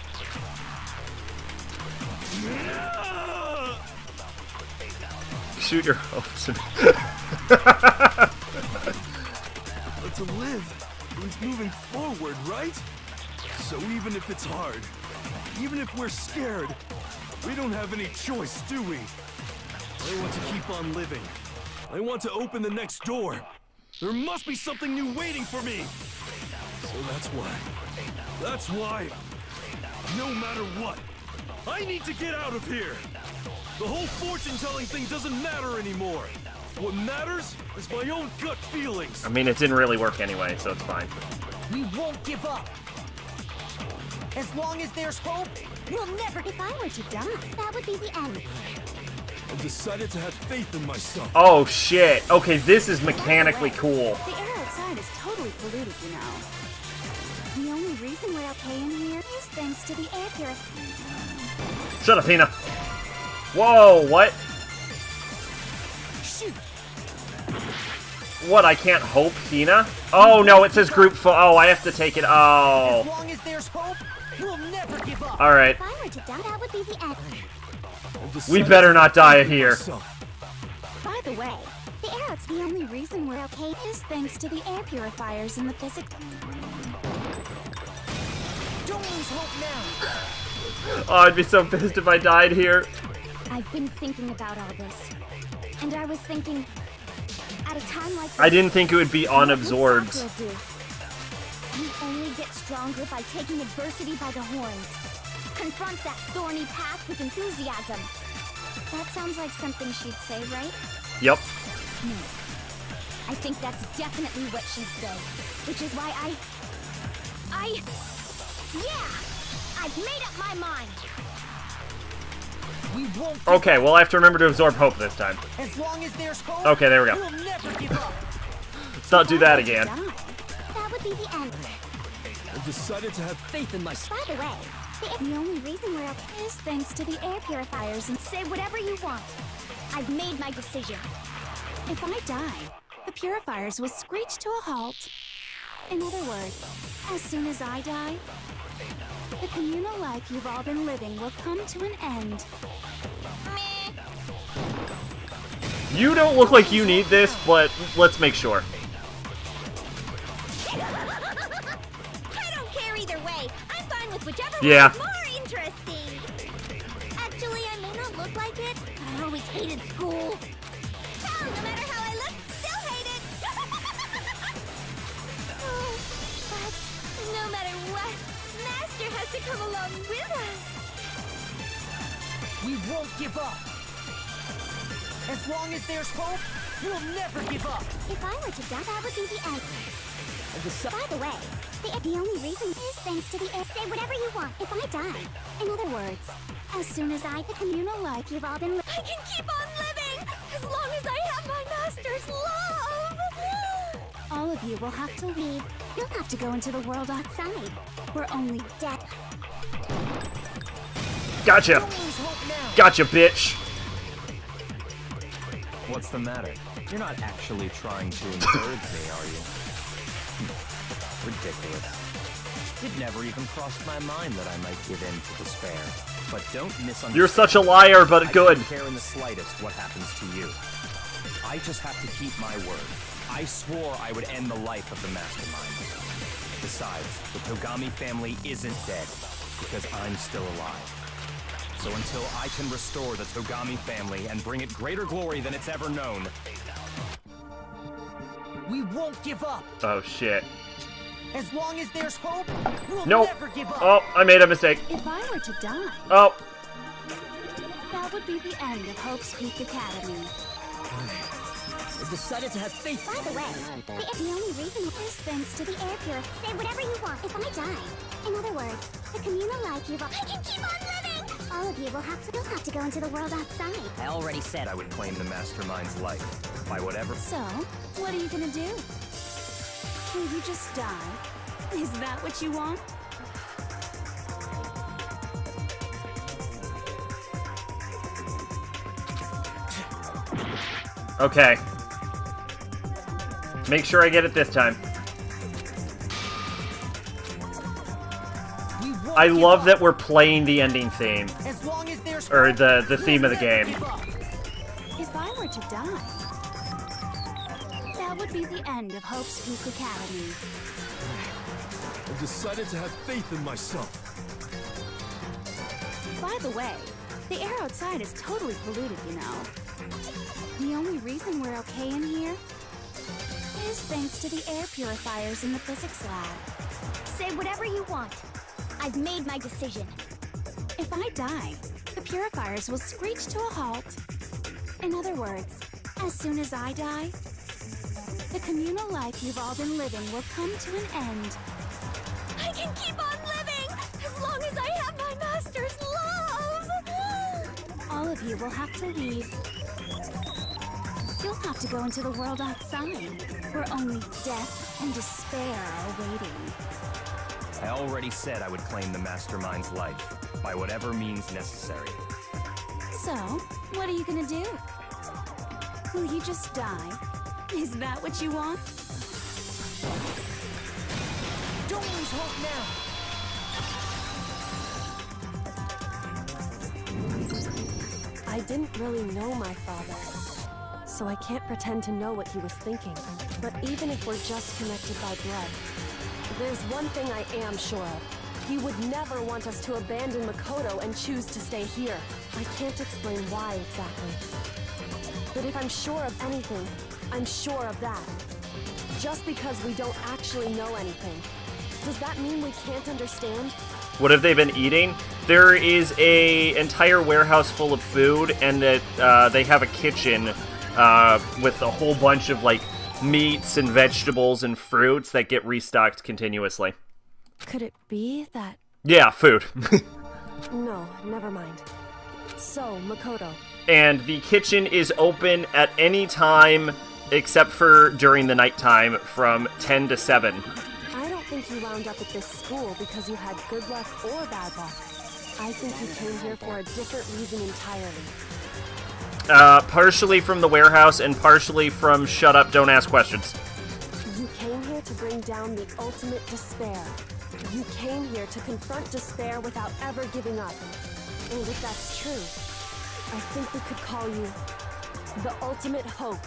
Shoot your hopes. But to live means moving forward, right? So even if it's hard, even if we're scared, we don't have any choice, do we? I want to keep on living. I want to open the next door. There must be something new waiting for me. So that's why, no matter what, I need to get out of here. The whole fortune-telling thing doesn't matter anymore. What matters is my own gut feelings. I mean, it didn't really work anyway, so it's fine. We won't give up. As long as there's hope, we'll never... If I were to die, that would be the end. I decided to have faith in myself. Oh, shit. Okay, this is mechanically cool. The air outside is totally polluted, you know. The only reason we're okay in here is thanks to the air purifier. Shut up, Hina. Whoa, what? Shoot. What, I can't hope, Hina? Oh, no, it says group oh, I have to take it. Oh. As long as there's hope, we'll never give up. Alright. If I were to die, that would be the end. We better not die here. By the way, the air outside, the only reason we're okay is thanks to the air purifiers in the physics. Don't lose hope now. Oh, I'd be so pissed if I died here. I've been thinking about all this, and I was thinking, at a time like this, I didn't think it would be unabsorbed. You only get stronger by taking adversity by the horns. Confront that thorny path with enthusiasm. That sounds like something she'd say, right? Yep. No. I think that's definitely what she'd say. Which is why yeah! I've made up my mind! We won't give Okay, well I have to remember to absorb hope this time. As long as there's hope, Okay, there we go. we'll never give up. Let's not do that again. That would be the end. I decided to have faith in myself. By the way, the only reason we're up is thanks to the air purifiers and say whatever you want. I've made my decision. If I die, the purifiers will screech to a halt. In other words, as soon as I die, the communal life you've all been living will come to an end. You don't look like you need this, but let's make sure. I don't care either way. I'm fine with whichever Yeah. one is more interesting. Actually, I may not look like it, but I always hated school. Hell, no matter how I look, still hate it. Oh, but no matter what, Master has to come along with us. We won't give up. As long as there's hope, we'll never give up. If I were to die, that would be the end. By the way, the only reason is thanks to the air. Say whatever you want if I die. In other words, as soon as the communal life you've all been I can keep on living as long as I have my Master's love. all of you will have to leave. You'll have to go into the world outside. We're only dead. Gotcha. Don't lose hope now. Gotcha, bitch. What's the matter? You're not actually trying to encourage me, are you? Ridiculous. It never even crossed my mind that I might give in to despair. But don't misunderstand. You're such a liar, but good. I don't care in the slightest what happens to you. I just have to keep my word. I swore I would end the life of the Mastermind. Besides, the Togami family isn't dead, because I'm still alive. So until I can restore the Togami family and bring it greater glory than it's ever known, We won't give up. Oh, shit. As long as there's hope, we'll Nope. never give up. Oh, I made a mistake. If I were to die, Oh. that would be the end of Hope's Peak Academy. I decided to have faith. By the way, the only reason is thanks to the air purifier. Say whatever you want if I die. In other words, the communal life you've all... I can keep on living! All of you will have to go into the world outside. I already said I would claim the Mastermind's life by whatever. So, what are you gonna do? Will you just die? Is that what you want? Okay. Make sure I get it this time. I love that we're playing the ending theme. As long as there's Or the theme of the game. If I were to die, that would be the end of Hope's Peak Academy. I've decided to have faith in myself. By the way, the air outside is totally polluted, you know. The only reason we're okay in here is thanks to the air purifiers in the physics lab. Say whatever you want. I've made my decision. If I die, the purifiers will screech to a halt. In other words, as soon as I die, the communal life you've all been living will come to an end. I can keep on living as long as I have my master's love! All of you will have to leave. You'll have to go into the world outside, where only death and despair are waiting. I already said I would claim the Mastermind's life, by whatever means necessary. So, what are you gonna do? Will you just die? Is that what you want? Don't lose hope now. I didn't really know my father, so I can't pretend to know what he was thinking. But even if we're just connected by blood, there's one thing I am sure of. He would never want us to abandon Makoto and choose to stay here. I can't explain why exactly. But if I'm sure of anything, I'm sure of that. Just because we don't actually know anything, does that mean we can't understand? What have they been eating? There is a entire warehouse full of food, and that they have a kitchen with a whole bunch of like meats and vegetables and fruits that get restocked continuously. Could it be that... Yeah, food. No, never mind. So, Makoto. And the kitchen is open at any time except for during the nighttime from 10 to 7. I don't think you wound up at this school because you had good luck or bad luck. I think you came here for a different reason entirely. Partially from the warehouse and partially from shut up, don't ask questions. You came here to bring down the ultimate despair. You came here to confront despair without ever giving up. And if that's true, I think we could call you the ultimate hope.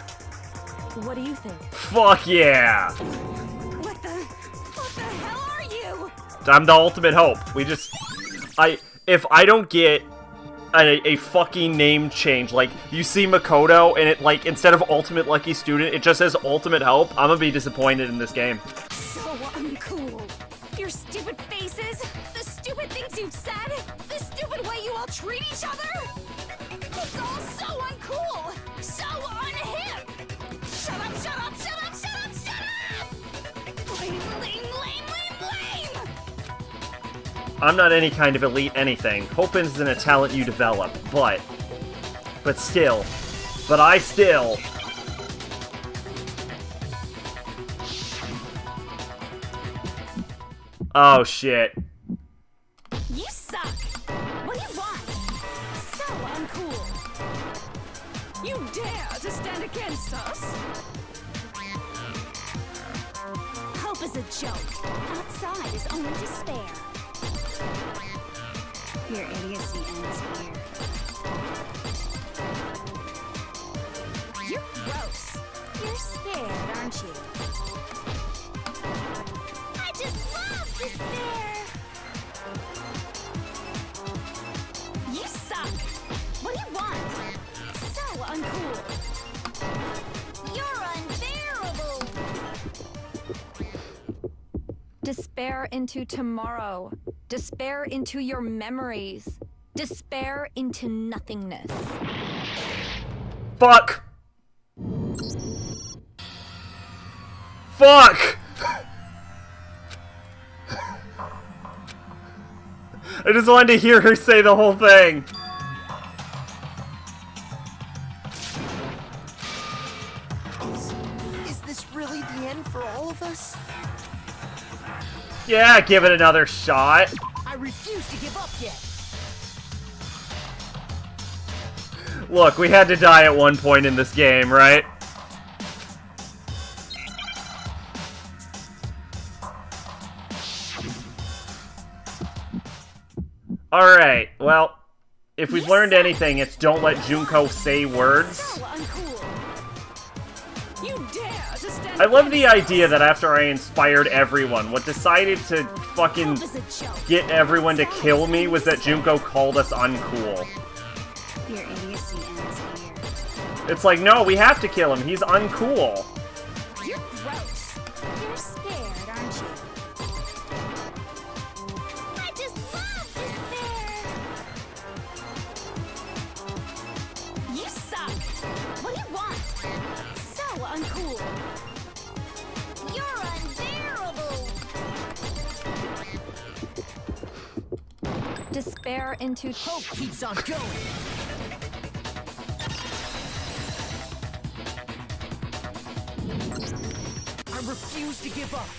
What do you think? Fuck yeah! What the hell are you? I'm the ultimate hope. If I don't get a fucking name change, like, you see Makoto, and it, like, instead of Ultimate Lucky Student, it just says Ultimate Hope, I'm gonna be disappointed in this game. So uncool. Your stupid faces, the stupid things you've said, the stupid way you all treat each other. It's all so uncool, so unhip. Shut up, shut up, shut up, shut up, shut up! Lame, lame, lame, lame, lame! I'm not any kind of elite anything. Hope isn't a talent you develop, but I still... Oh, shit. You suck! What do you want? So uncool! You dare to stand against us? Hope is a joke. Outside is only despair. Your idiocy ends here. You're gross. You're scared, aren't you? I just love despair! You suck! What do you want? So uncool. You're unbearable! Despair into tomorrow. Despair into your memories. Despair into nothingness. Fuck! Fuck! I just wanted to hear her say the whole thing. Is this really the end for all of us? Yeah, give it another shot. I refuse to give up yet. Look, we had to die at one point in this game, right? Alright, well, if we've learned anything, it's don't let Junko say words. So uncool. You dare to stand I love the idea that after I inspired everyone, what decided to fucking get everyone to kill me was that Junko called us uncool. Your idiocy ends here. It's like, no, we have to kill him. He's uncool. You're gross. You're scared, aren't you? I just love despair. You suck. What do you want? So uncool. You're unbearable. Despair into Hope keeps on going. I refuse to give up.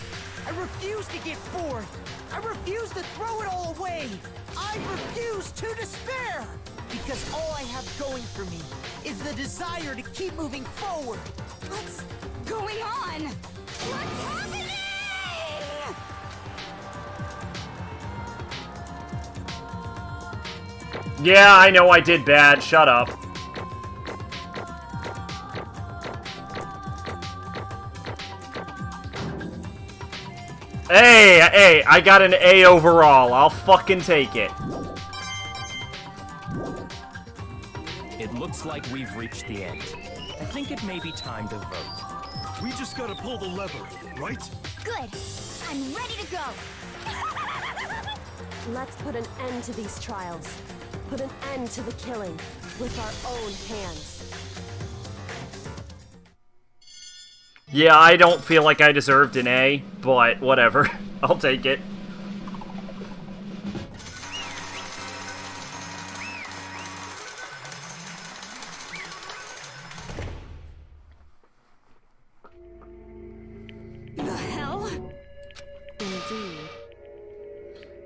I refuse to get bored. I refuse to throw it all away. I refuse to despair. Because all I have going for me is the desire to keep moving forward. What's going on? What's happening? Yeah, I know I did bad. Shut up. Hey, I got an A overall. I'll fucking take it. It looks like we've reached the end. I think it may be time to vote. We just gotta pull the lever, right? Good. I'm ready to go. Let's put an end to these trials. Put an end to the killing with our own hands. Yeah, I don't feel like I deserved an A, but whatever. I'll take it. The hell? Indeed.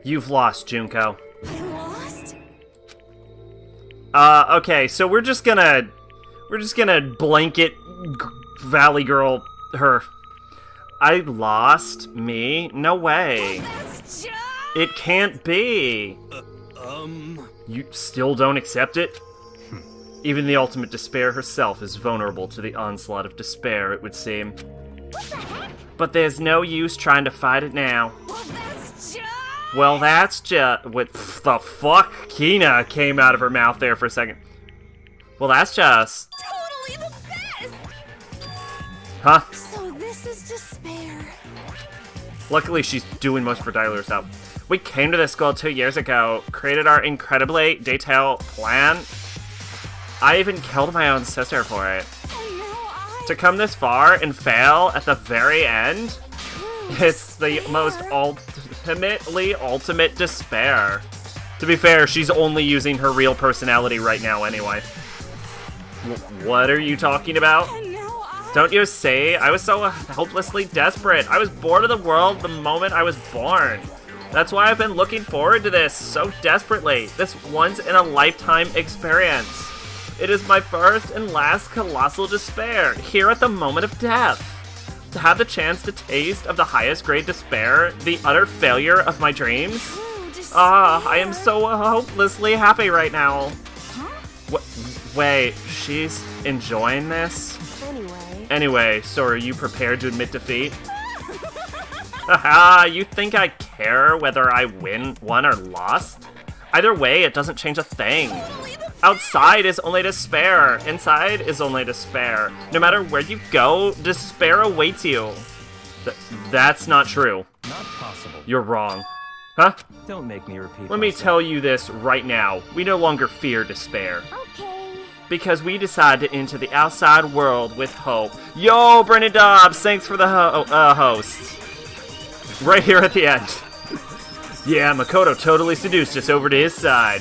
You've lost, Junko. I lost? Okay, so we're just gonna blanket Valley Girl her. I lost? Me? No way. That's just... It can't be. You still don't accept it? Even the ultimate despair herself is vulnerable to the onslaught of despair, it would seem. What the heck? But there's no use trying to fight it now. Well, that's just... What the fuck? Kina came out of her mouth there for a second. Well, that's just... totally the best! Huh? So this is despair. Luckily, she's doing most of her dialogue herself. We came to this school 2 years ago, created our incredibly detailed plan. I even killed my own sister for it. And now I... To come this far and fail at the very end, it's the most ultimate despair. To be fair, she's only using her real personality right now anyway. What are you talking about? And now I... Don't you say? I was so hopelessly desperate. I was bored of the world the moment I was born. That's why I've been looking forward to this so desperately. This once-in-a-lifetime experience. It is my first and last colossal despair, here at the moment of death. To have the chance to taste of the highest grade despair, the utter failure of my dreams. I am so hopelessly happy right now. Wait, she's enjoying this? Anyway, so are you prepared to admit defeat? Haha, you think I care whether I won or lost? Either way, it doesn't change a thing. Outside is only despair. Inside is only despair. No matter where you go, despair awaits you. That's not true. Not possible. You're wrong. Huh? Don't make me repeat Let me myself. tell you this right now. We no longer fear despair. Okay. Because we decide to enter the outside world with hope. Yo, Brennan Dobbs, thanks for the host. Right here at the end. Yeah, Makoto totally seduced us over to his side.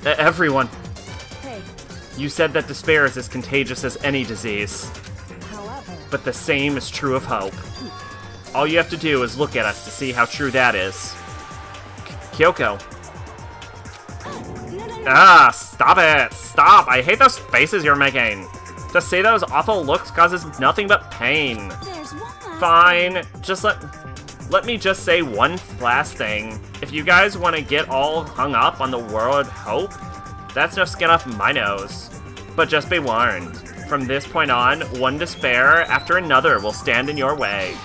Everyone. Hey. You said that despair is as contagious as any disease. However, But the same is true of hope. All you have to do is look at us to see how true that is. Kyoko. Ah, stop it! Stop! I hate those faces you're making! To see those awful looks causes nothing but pain. There's one last Fine, just let me just say one last thing. If you guys want to get all hung up on the word hope, that's no skin off my nose. But just be warned, from this point on, one despair after another will stand in your way.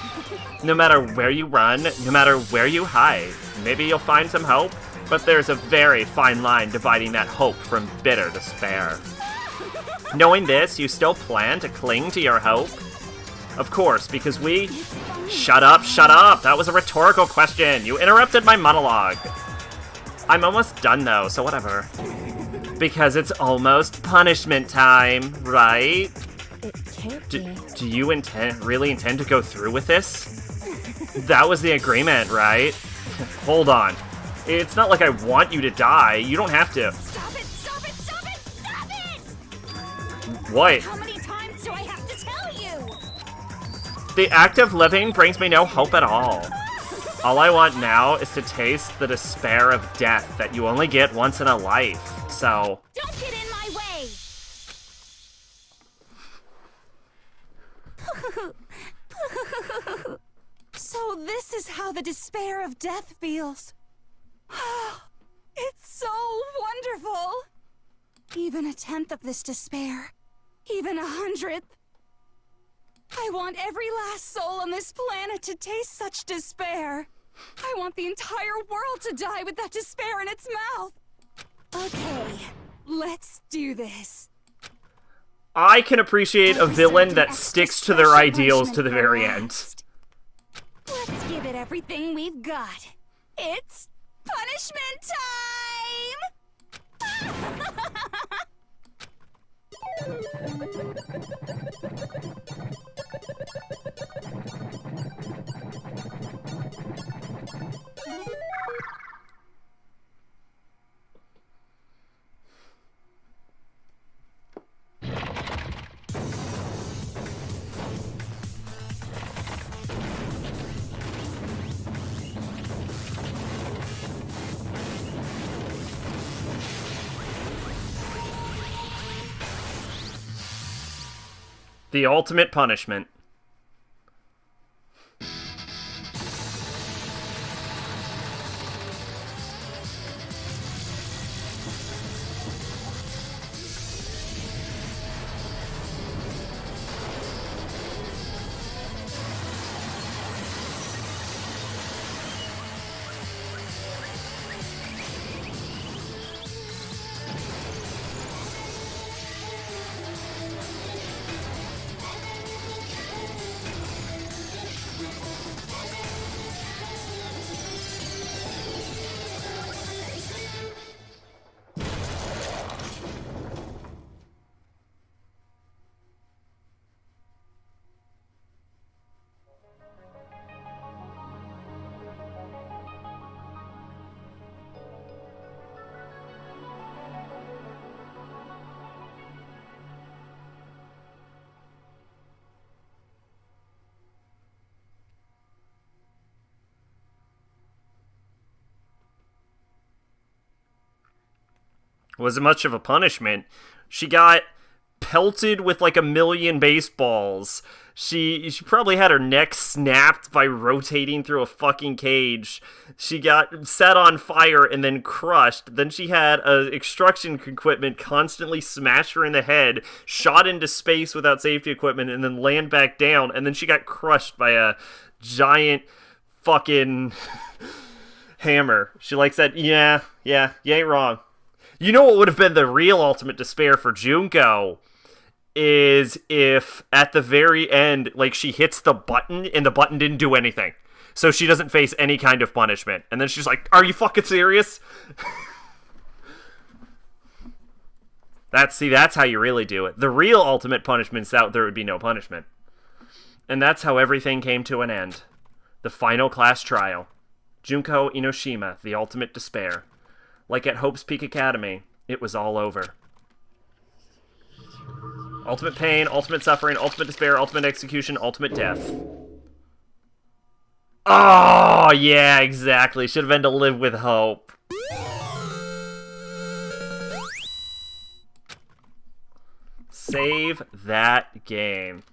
No matter where you run, no matter where you hide, maybe you'll find some hope, but there's a very fine line dividing that hope from bitter despair. Knowing this, you still plan to cling to your hope? Of course, because we... Shut up, shut up! That was a rhetorical question! You interrupted my monologue! I'm almost done though, so whatever. Because it's almost punishment time, right? it can't be. Do you really intend to go through with this? That was the agreement, right? Hold on. It's not like I want you to die. You don't have to. Stop it! Stop it! Stop it! Stop it! What? How many times do I have to tell you? The act of living brings me no hope at all. All I want now is to taste the despair of death that you only get once in a life. So... Don't get in my way! So this is how the despair of death feels. It's so wonderful. Even a tenth of this despair, even 100th. I want every last soul on this planet to taste such despair. I want the entire world to die with that despair in its mouth. Okay, let's do this. I can appreciate a villain that sticks to their ideals to the very end. Let's give it everything we've got. It's punishment time! The ultimate punishment. Wasn't much of a punishment. She got pelted with like 1,000,000 baseballs. She probably had her neck snapped by rotating through a fucking cage. She got set on fire and then crushed. Then she had extraction equipment constantly smash her in the head, shot into space without safety equipment, and then land back down. And then she got crushed by a giant fucking hammer. She likes that. Yeah, you ain't wrong. You know what would have been the real ultimate despair for Junko? Is if at the very end, like, she hits the button and the button didn't do anything. So she doesn't face any kind of punishment. And then she's like, are you fucking serious? That's how you really do it. The real ultimate punishment is that there would be no punishment. And that's how everything came to an end. The final class trial. Junko Inoshima, the ultimate despair. Like at Hope's Peak Academy, it was all over. Ultimate pain, ultimate suffering, ultimate despair, ultimate execution, ultimate death. Oh, yeah, exactly. Should have been to live with hope. Save that game.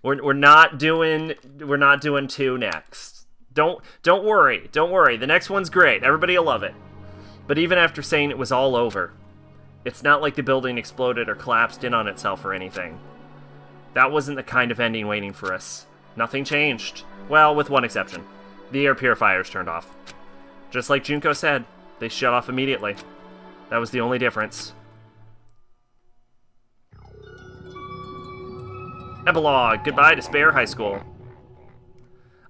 We're not doing 2 next. Don't worry. Don't worry. The next one's great. Everybody will love it. But even after saying it was all over, it's not like the building exploded or collapsed in on itself or anything. That wasn't the kind of ending waiting for us. Nothing changed. Well, with one exception. The air purifiers turned off. Just like Junko said, they shut off immediately. That was the only difference. Epilogue. Goodbye, Despair High School.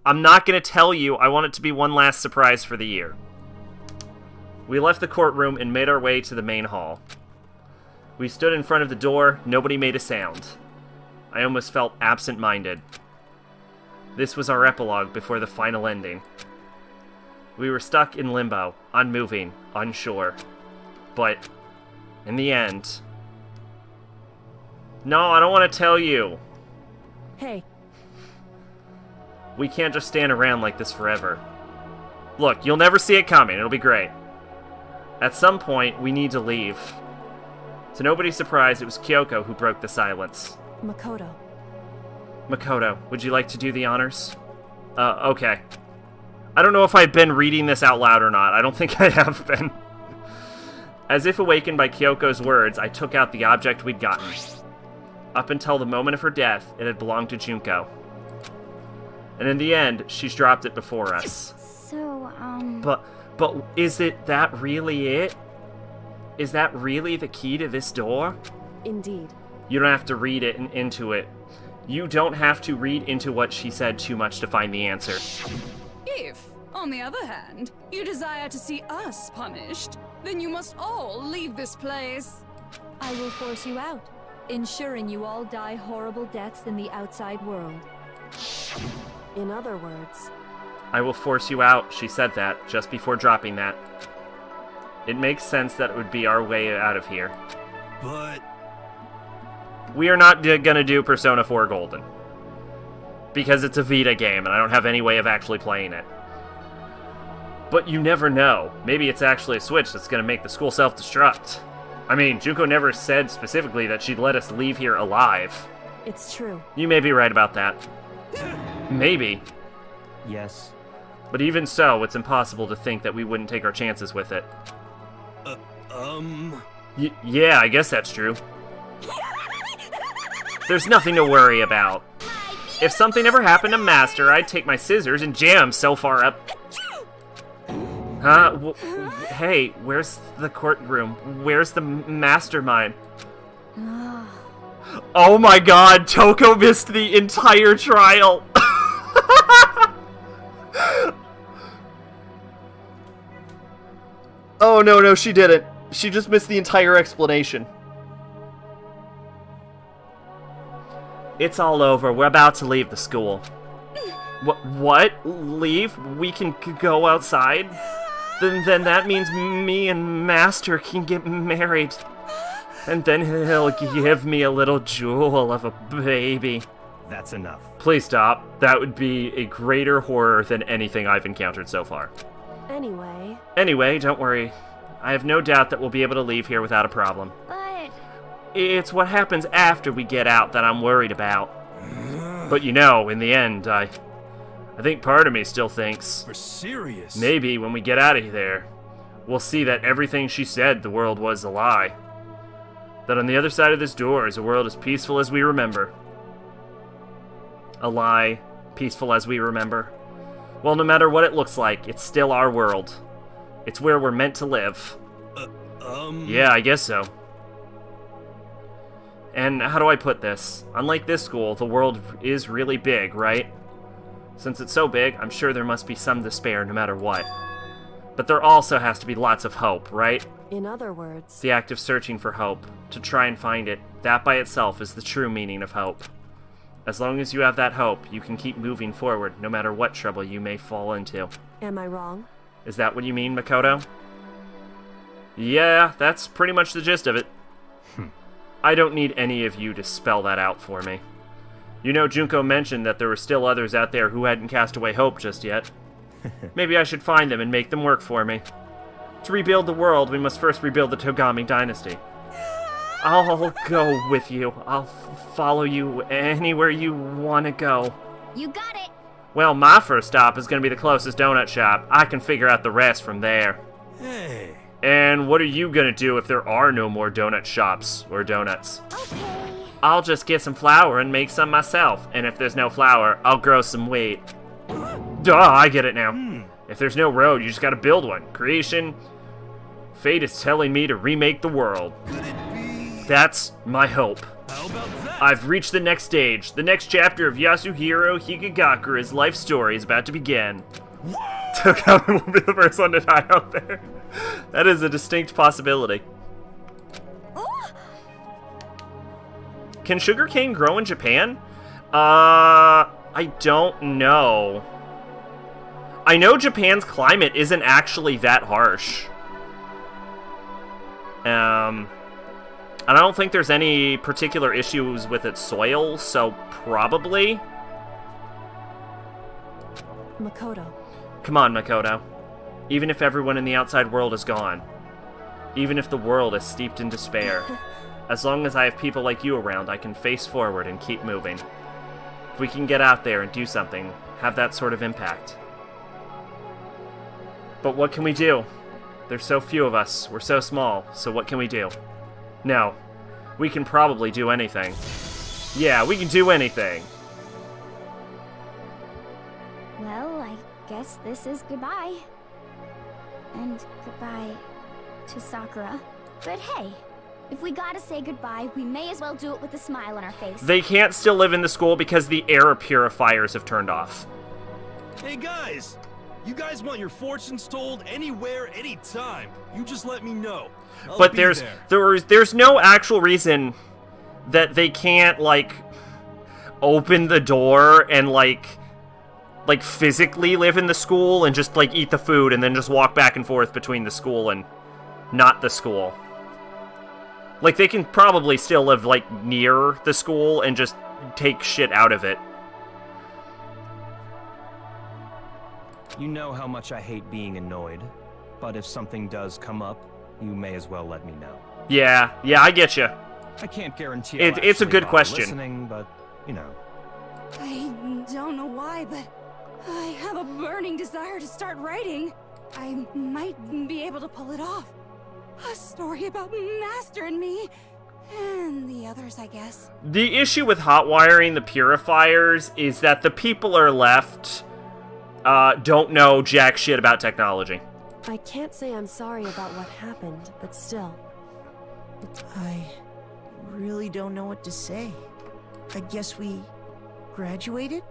I'm not going to tell you. I want it to be one last surprise for the year. We left the courtroom and made our way to the main hall. We stood in front of the door. Nobody made a sound. I almost felt absent-minded. This was our epilogue before the final ending. We were stuck in limbo, unmoving, unsure. But, in the end... No, I don't want to tell you. Hey. We can't just stand around like this forever. Look, you'll never see it coming. It'll be great. At some point, we need to leave. To nobody's surprise, it was Kyoko who broke the silence. Makoto. Makoto, would you like to do the honors? Okay. I don't know if I've been reading this out loud or not. I don't think I have been. As if awakened by Kyoko's words, I took out the object we'd gotten. Up until the moment of her death, it had belonged to Junko. And in the end, she's dropped it before us. So, But is that really it? Is that really the key to this door? Indeed. You don't have to read it into it. You don't have to read into what she said too much to find the answer. If, on the other hand, you desire to see us punished, then you must all leave this place. I will force you out, ensuring you all die horrible deaths in the outside world. In other words... I will force you out, she said that, just before dropping that. It makes sense that it would be our way out of here. But... We are not gonna do Persona 4 Golden. Because it's a Vita game, and I don't have any way of actually playing it. But you never know. Maybe it's actually a Switch that's gonna make the school self-destruct. I mean, Junko never said specifically that she'd let us leave here alive. It's true. You may be right about that. Maybe. Yes. But even so, it's impossible to think that we wouldn't take our chances with it. Yeah, I guess that's true. There's nothing to worry about. If something ever happened to Master, I'd take my scissors and jam him so far up. Huh? Hey, where's the courtroom? Where's the mastermind? Oh my god, Toko missed the entire trial! Oh, no, she didn't. She just missed the entire explanation. It's all over. We're about to leave the school. What? Leave? We can go outside? Then that means me and Master can get married. And then he'll give me a little jewel of a baby. That's enough. Please stop. That would be a greater horror than anything I've encountered so far. Anyway, don't worry. I have no doubt that we'll be able to leave here without a problem. but... It's what happens after we get out that I'm worried about. But you know, in the end, I think part of me still thinks... For serious? Maybe when we get out of there, we'll see that everything she said the world was a lie. That on the other side of this door is a world as peaceful as we remember. A lie, peaceful as we remember. Well, no matter what it looks like, it's still our world. It's where we're meant to live. Yeah, I guess so. And how do I put this? Unlike this school, the world is really big, right? Since it's so big, I'm sure there must be some despair no matter what. But there also has to be lots of hope, right? In other words... The act of searching for hope, to try and find it, that by itself is the true meaning of hope. As long as you have that hope, you can keep moving forward, no matter what trouble you may fall into. Am I wrong? Is that what you mean, Makoto? Yeah, that's pretty much the gist of it. I don't need any of you to spell that out for me. You know, Junko mentioned that there were still others out there who hadn't cast away hope just yet. Maybe I should find them and make them work for me. To rebuild the world, we must first rebuild the Togami dynasty. I'll go with you. I'll follow you anywhere you want to go. You got it. Well, my first stop is going to be the closest donut shop. I can figure out the rest from there. Hey. And what are you going to do if there are no more donut shops or donuts? Okay. I'll just get some flour and make some myself. And if there's no flour, I'll grow some wheat. Duh, I get it now. If there's no road, you just gotta build one. Creation. Fate is telling me to remake the world. Could it be? That's my hope. How about that? I've reached the next stage. The next chapter of Yasuhiro Higagakura's life story is about to begin. Togami will be the first one to die out there. That is a distinct possibility. Can sugarcane grow in Japan? I don't know. I know Japan's climate isn't actually that harsh. And I don't think there's any particular issues with its soil, so probably. Makoto. Come on, Makoto. Even if everyone in the outside world is gone. Even if the world is steeped in despair. As long as I have people like you around, I can face forward and keep moving. If we can get out there and do something, have that sort of impact. But what can we do? There's so few of us, we're so small, so what can we do? No, we can probably do anything. Yeah, we can do anything. Well, I guess this is goodbye. And goodbye to Sakura. But hey, if we gotta say goodbye, we may as well do it with a smile on our face. They can't still live in the school because the air purifiers have turned off. Hey guys! You guys want your fortunes told anywhere, anytime. You just let me know. I'll But be there's no actual reason that they can't, like, open the door and, like physically live in the school and just, like, eat the food and then just walk back and forth between the school and not the school. Like, they can probably still live, like, near the school and just take shit out of it. You know how much I hate being annoyed, but if something does come up, you may as well let me know. Yeah, I get you. I can't guarantee it's a good question. Listening, but, you know. I don't know why, but I have a burning desire to start writing. I might be able to pull it off. A story about Master and me, and the others, I guess. The issue with hot wiring the purifiers is that the people are left don't know jack shit about technology. I can't say I'm sorry about what happened, but still. I really don't know what to say. I guess we graduated?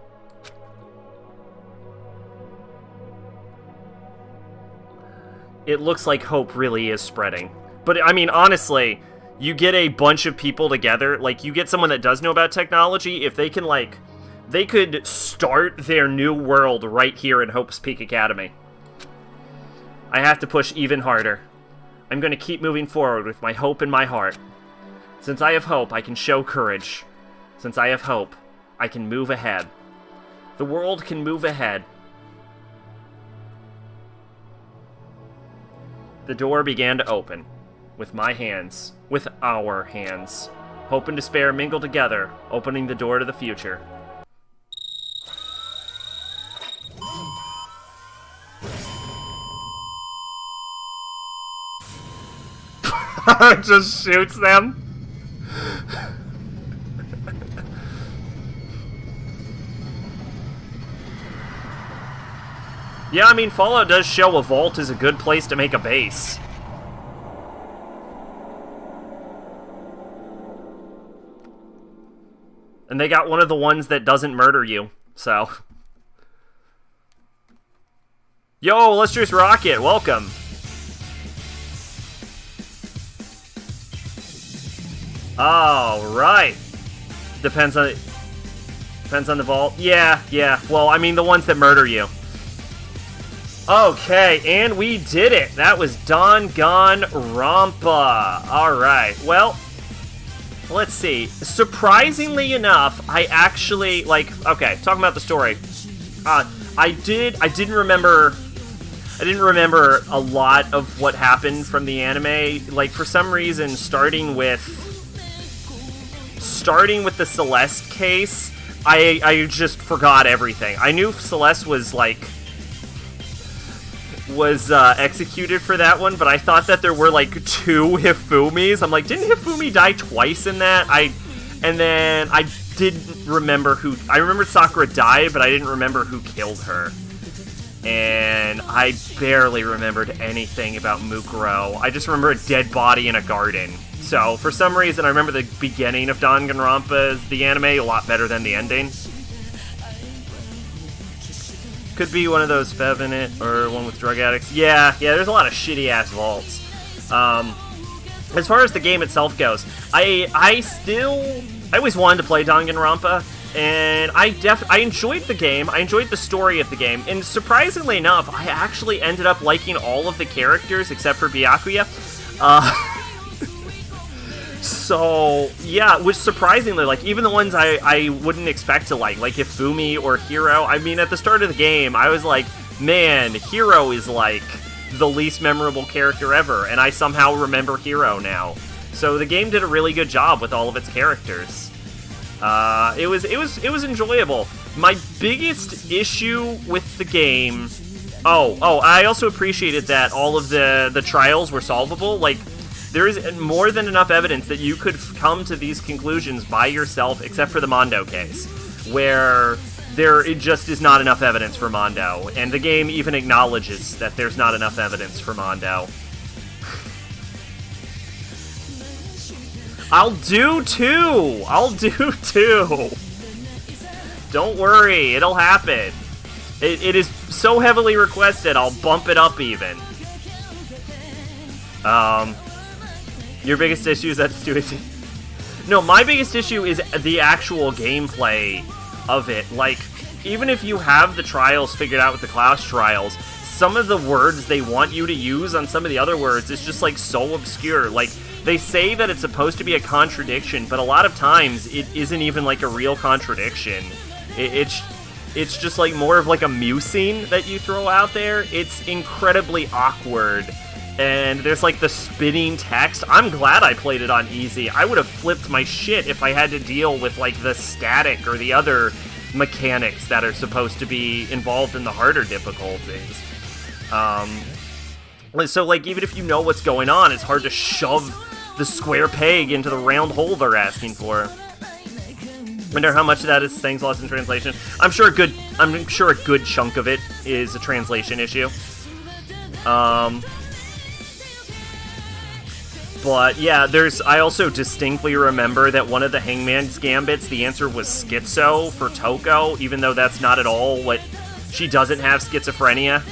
It looks like hope really is spreading. But, I mean, honestly, you get a bunch of people together, like, you get someone that does know about technology, if they can, like, they could start their new world right here in Hope's Peak Academy. I have to push even harder. I'm going to keep moving forward with my hope in my heart. Since I have hope, I can show courage. Since I have hope, I can move ahead. The world can move ahead. The door began to open. With my hands. With our hands. Hope and despair mingle together, opening the door to the future. Just shoots them. Yeah, I mean, Fallout does show a vault is a good place to make a base. And they got one of the ones that doesn't murder you, so. Yo, let's just rock it. Welcome. All right. Depends on the vault. Yeah. Well, I mean the ones that murder you. Okay, and we did it. That was Danganronpa. All right. Well, let's see. Surprisingly enough, I actually, like, okay, talking about the story. I didn't remember a lot of what happened from the anime. Like, for some reason, starting with the Celeste case, I just forgot everything. I knew Celeste was executed for that one, but I thought that there were like 2 Hifumis. I'm like, didn't Hifumi die twice in that? And then I didn't remember who. I remembered Sakura died, but I didn't remember who killed her. And I barely remembered anything about Mukuro. I just remember a dead body in a garden. So, for some reason, I remember the beginning of Danganronpa, the anime, a lot better than the ending. Could be one of those Fev in it, or one with drug addicts. Yeah, there's a lot of shitty-ass vaults. As far as the game itself goes, I always wanted to play Danganronpa, and I enjoyed the game. I enjoyed the story of the game, and surprisingly enough, I actually ended up liking all of the characters except for Byakuya. So, yeah, which surprisingly, like, even the ones I wouldn't expect to like Hifumi or Hiro, I mean, at the start of the game, I was like, man, Hiro is, like, the least memorable character ever, and I somehow remember Hiro now. So the game did a really good job with all of its characters. It was enjoyable. My biggest issue with the game... I also appreciated that all of the trials were solvable. Like, there is more than enough evidence that you could come to these conclusions by yourself, except for the Mondo case, where it just is not enough evidence for Mondo, and the game even acknowledges that there's not enough evidence for Mondo. I'll do two! Don't worry, it'll happen. It is so heavily requested, I'll bump it up even. Your biggest issue is that it's too easy. No, my biggest issue is the actual gameplay of it. Like, even if you have the trials figured out with the class trials, some of the words they want you to use on some of the other words is just, like, so obscure. Like, they say that it's supposed to be a contradiction, but a lot of times it isn't even, like, a real contradiction. It's just, like, more of, like, a musing that you throw out there. It's incredibly awkward. And there's, like, the spinning text. I'm glad I played it on easy. I would have flipped my shit if I had to deal with, like, the static or the other mechanics that are supposed to be involved in the harder difficulties. So, like, even if you know what's going on, it's hard to shove the square peg into the round hole they're asking for. Wonder how much of that is things lost in translation. I'm sure a good chunk of it is a translation issue. But yeah, I also distinctly remember that one of the Hangman's Gambits, the answer was schizo for Toko, even though that's not at all what... She doesn't have schizophrenia.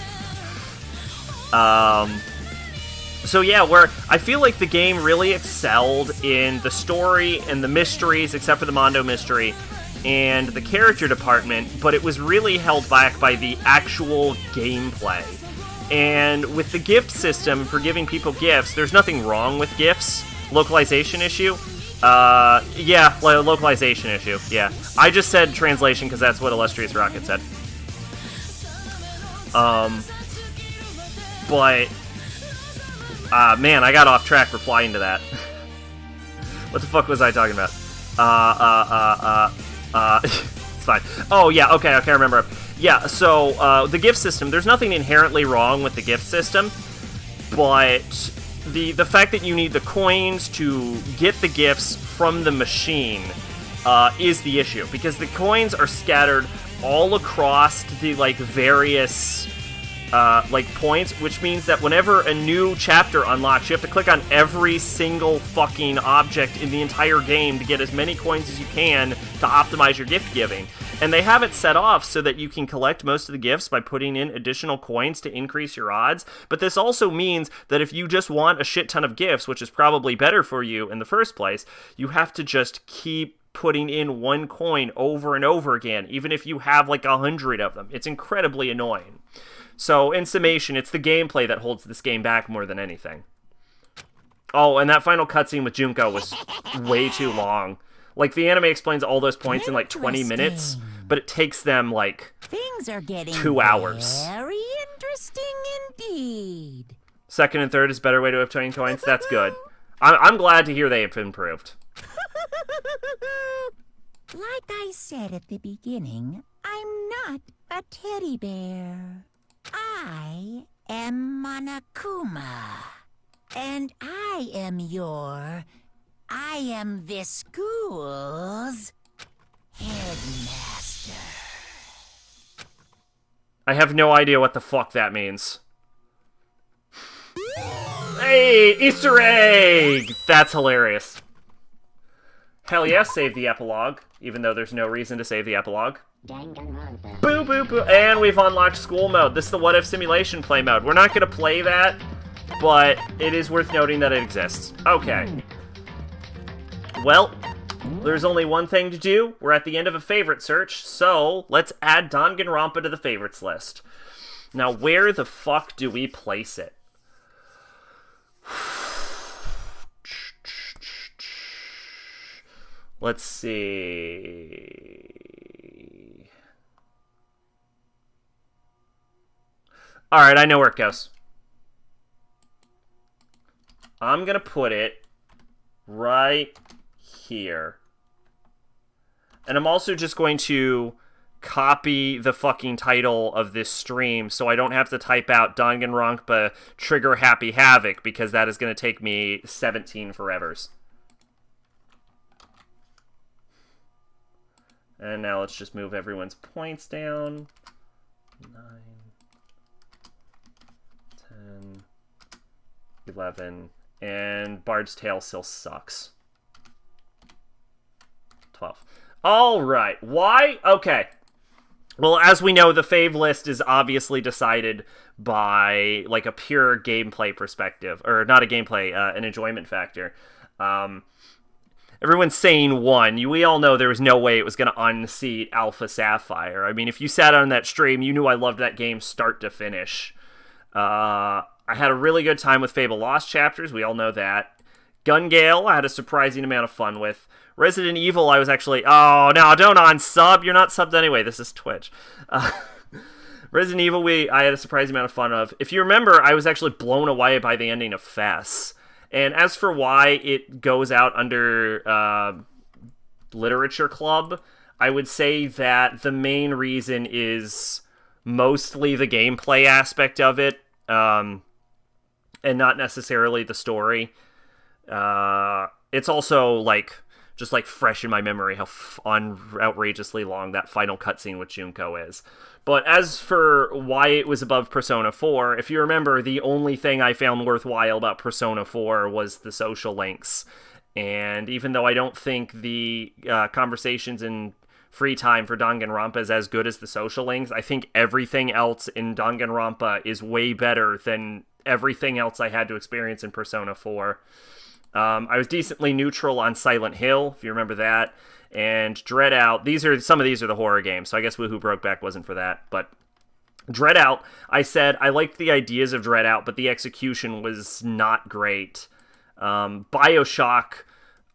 So yeah, where I feel like the game really excelled in the story and the mysteries, except for the Mondo mystery, and the character department, but it was really held back by the actual gameplay. And with the gift system for giving people gifts, there's nothing wrong with gifts. Localization issue? Yeah, localization issue, yeah. I just said translation because that's what Illustrious Rocket said. But... man, I got off track replying to that. What the fuck was I talking about? It's fine. Oh, yeah, okay, I remember. Yeah, so, the gift system, there's nothing inherently wrong with the gift system, but the fact that you need the coins to get the gifts from the machine is the issue, because the coins are scattered all across the, like, various... points, which means that whenever a new chapter unlocks, you have to click on every single fucking object in the entire game to get as many coins as you can to optimize your gift giving. And they have it set off so that you can collect most of the gifts by putting in additional coins to increase your odds, but this also means that if you just want a shit ton of gifts, which is probably better for you in the first place, you have to just keep putting in one coin over and over again, even if you have like 100 of them. It's incredibly annoying. So, in summation, it's the gameplay that holds this game back more than anything. Oh, and that final cutscene with Junko was way too long. Like, the anime explains all those points in, like, 20 minutes, but it takes them, like, Things are getting 2 hours. very interesting indeed. Second and third is a better way to obtain coins. That's good. I'm glad to hear they have improved. Like I said at the beginning, I'm not a teddy bear. I am Monokuma. And I am this school's headmaster. I have no idea what the fuck that means. Hey, Easter egg! That's hilarious. Hell yes, save the epilogue, even though there's no reason to save the epilogue. Boo, boo, boo. And we've unlocked school mode. This is the what if simulation play mode. We're not going to play that, but it is worth noting that it exists. Okay. Well, there's only one thing to do. We're at the end of a favorite search, so let's add Danganronpa to the favorites list. Now, where the fuck do we place it? Let's see. Alright, I know where it goes. I'm gonna put it right here. And I'm also just going to copy the fucking title of this stream so I don't have to type out Danganronpa Trigger Happy Havoc, because that is going to take me 17 forevers. And now let's just move everyone's points down. 9, 10, 11, and Bard's Tale still sucks. 12. Alright, why? Okay. Well, as we know, the fave list is obviously decided by, like, a pure gameplay perspective. Or, not a gameplay, an enjoyment factor. Everyone's saying 1. We all know there was no way it was going to unseat Alpha Sapphire. I mean, if you sat on that stream, you knew I loved that game start to finish. I had a really good time with Fable Lost Chapters. We all know that. Gun Gale, I had a surprising amount of fun with. Resident Evil, I was actually... Oh, no, don't unsub. You're not subbed anyway. This is Twitch. Resident Evil, I had a surprising amount of fun of. If you remember, I was actually blown away by the ending of Fess. And as for why it goes out under Literature Club, I would say that the main reason is mostly the gameplay aspect of it, and not necessarily the story. It's also, like, just, like, fresh in my memory how outrageously long that final cutscene with Junko is. But as for why it was above Persona 4, if you remember, the only thing I found worthwhile about Persona 4 was the social links. And even though I don't think the conversations in free time for Danganronpa is as good as the social links, I think everything else in Danganronpa is way better than everything else I had to experience in Persona 4. I was decently neutral on Silent Hill, if you remember that, and Dread Out. Some of these are the horror games, so I guess Woohoo Brokeback wasn't for that, but Dread Out, I said I liked the ideas of Dread Out, but the execution was not great. BioShock,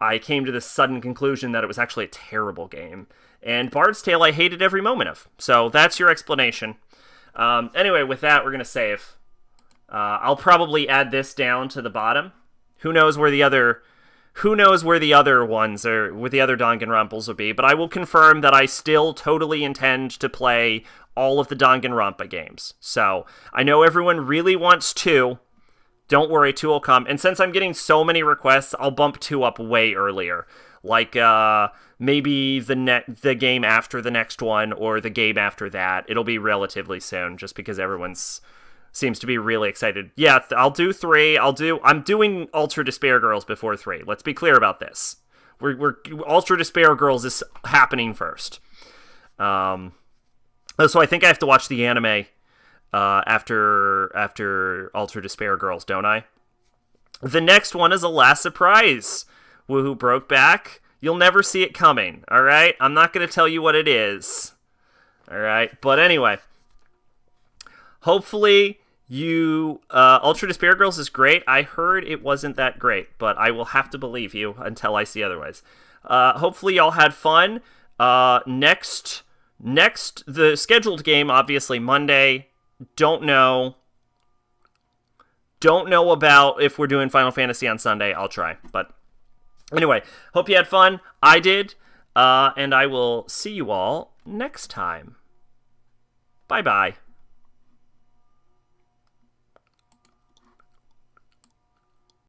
I came to the sudden conclusion that it was actually a terrible game. And Bard's Tale, I hated every moment of. So that's your explanation. Anyway, with that, we're going to save. I'll probably add this down to the bottom. Who knows where the other ones or where the other Danganronpas will be, but I will confirm that I still totally intend to play all of the Danganronpa games. So, I know everyone really wants 2. Don't worry, 2 will come. And since I'm getting so many requests, I'll bump 2 up way earlier. Like, maybe the game after the next one, or the game after that. It'll be relatively soon, just because everyone's seems to be really excited. Yeah, I'll do 3. I'm doing Ultra Despair Girls before 3. Let's be clear about this. We're Ultra Despair Girls is happening first. So I think I have to watch the anime after Ultra Despair Girls, don't I? The next one is a last surprise. Woohoo Brokeback. You'll never see it coming, alright? I'm not going to tell you what it is. Alright, but anyway. Hopefully Ultra Despair Girls is great. I heard it wasn't that great, but I will have to believe you until I see otherwise. Hopefully y'all had fun. Next, the scheduled game, obviously Monday. Don't know about if we're doing Final Fantasy on Sunday. I'll try. But anyway, hope you had fun. I did. And I will see you all next time. Bye-bye.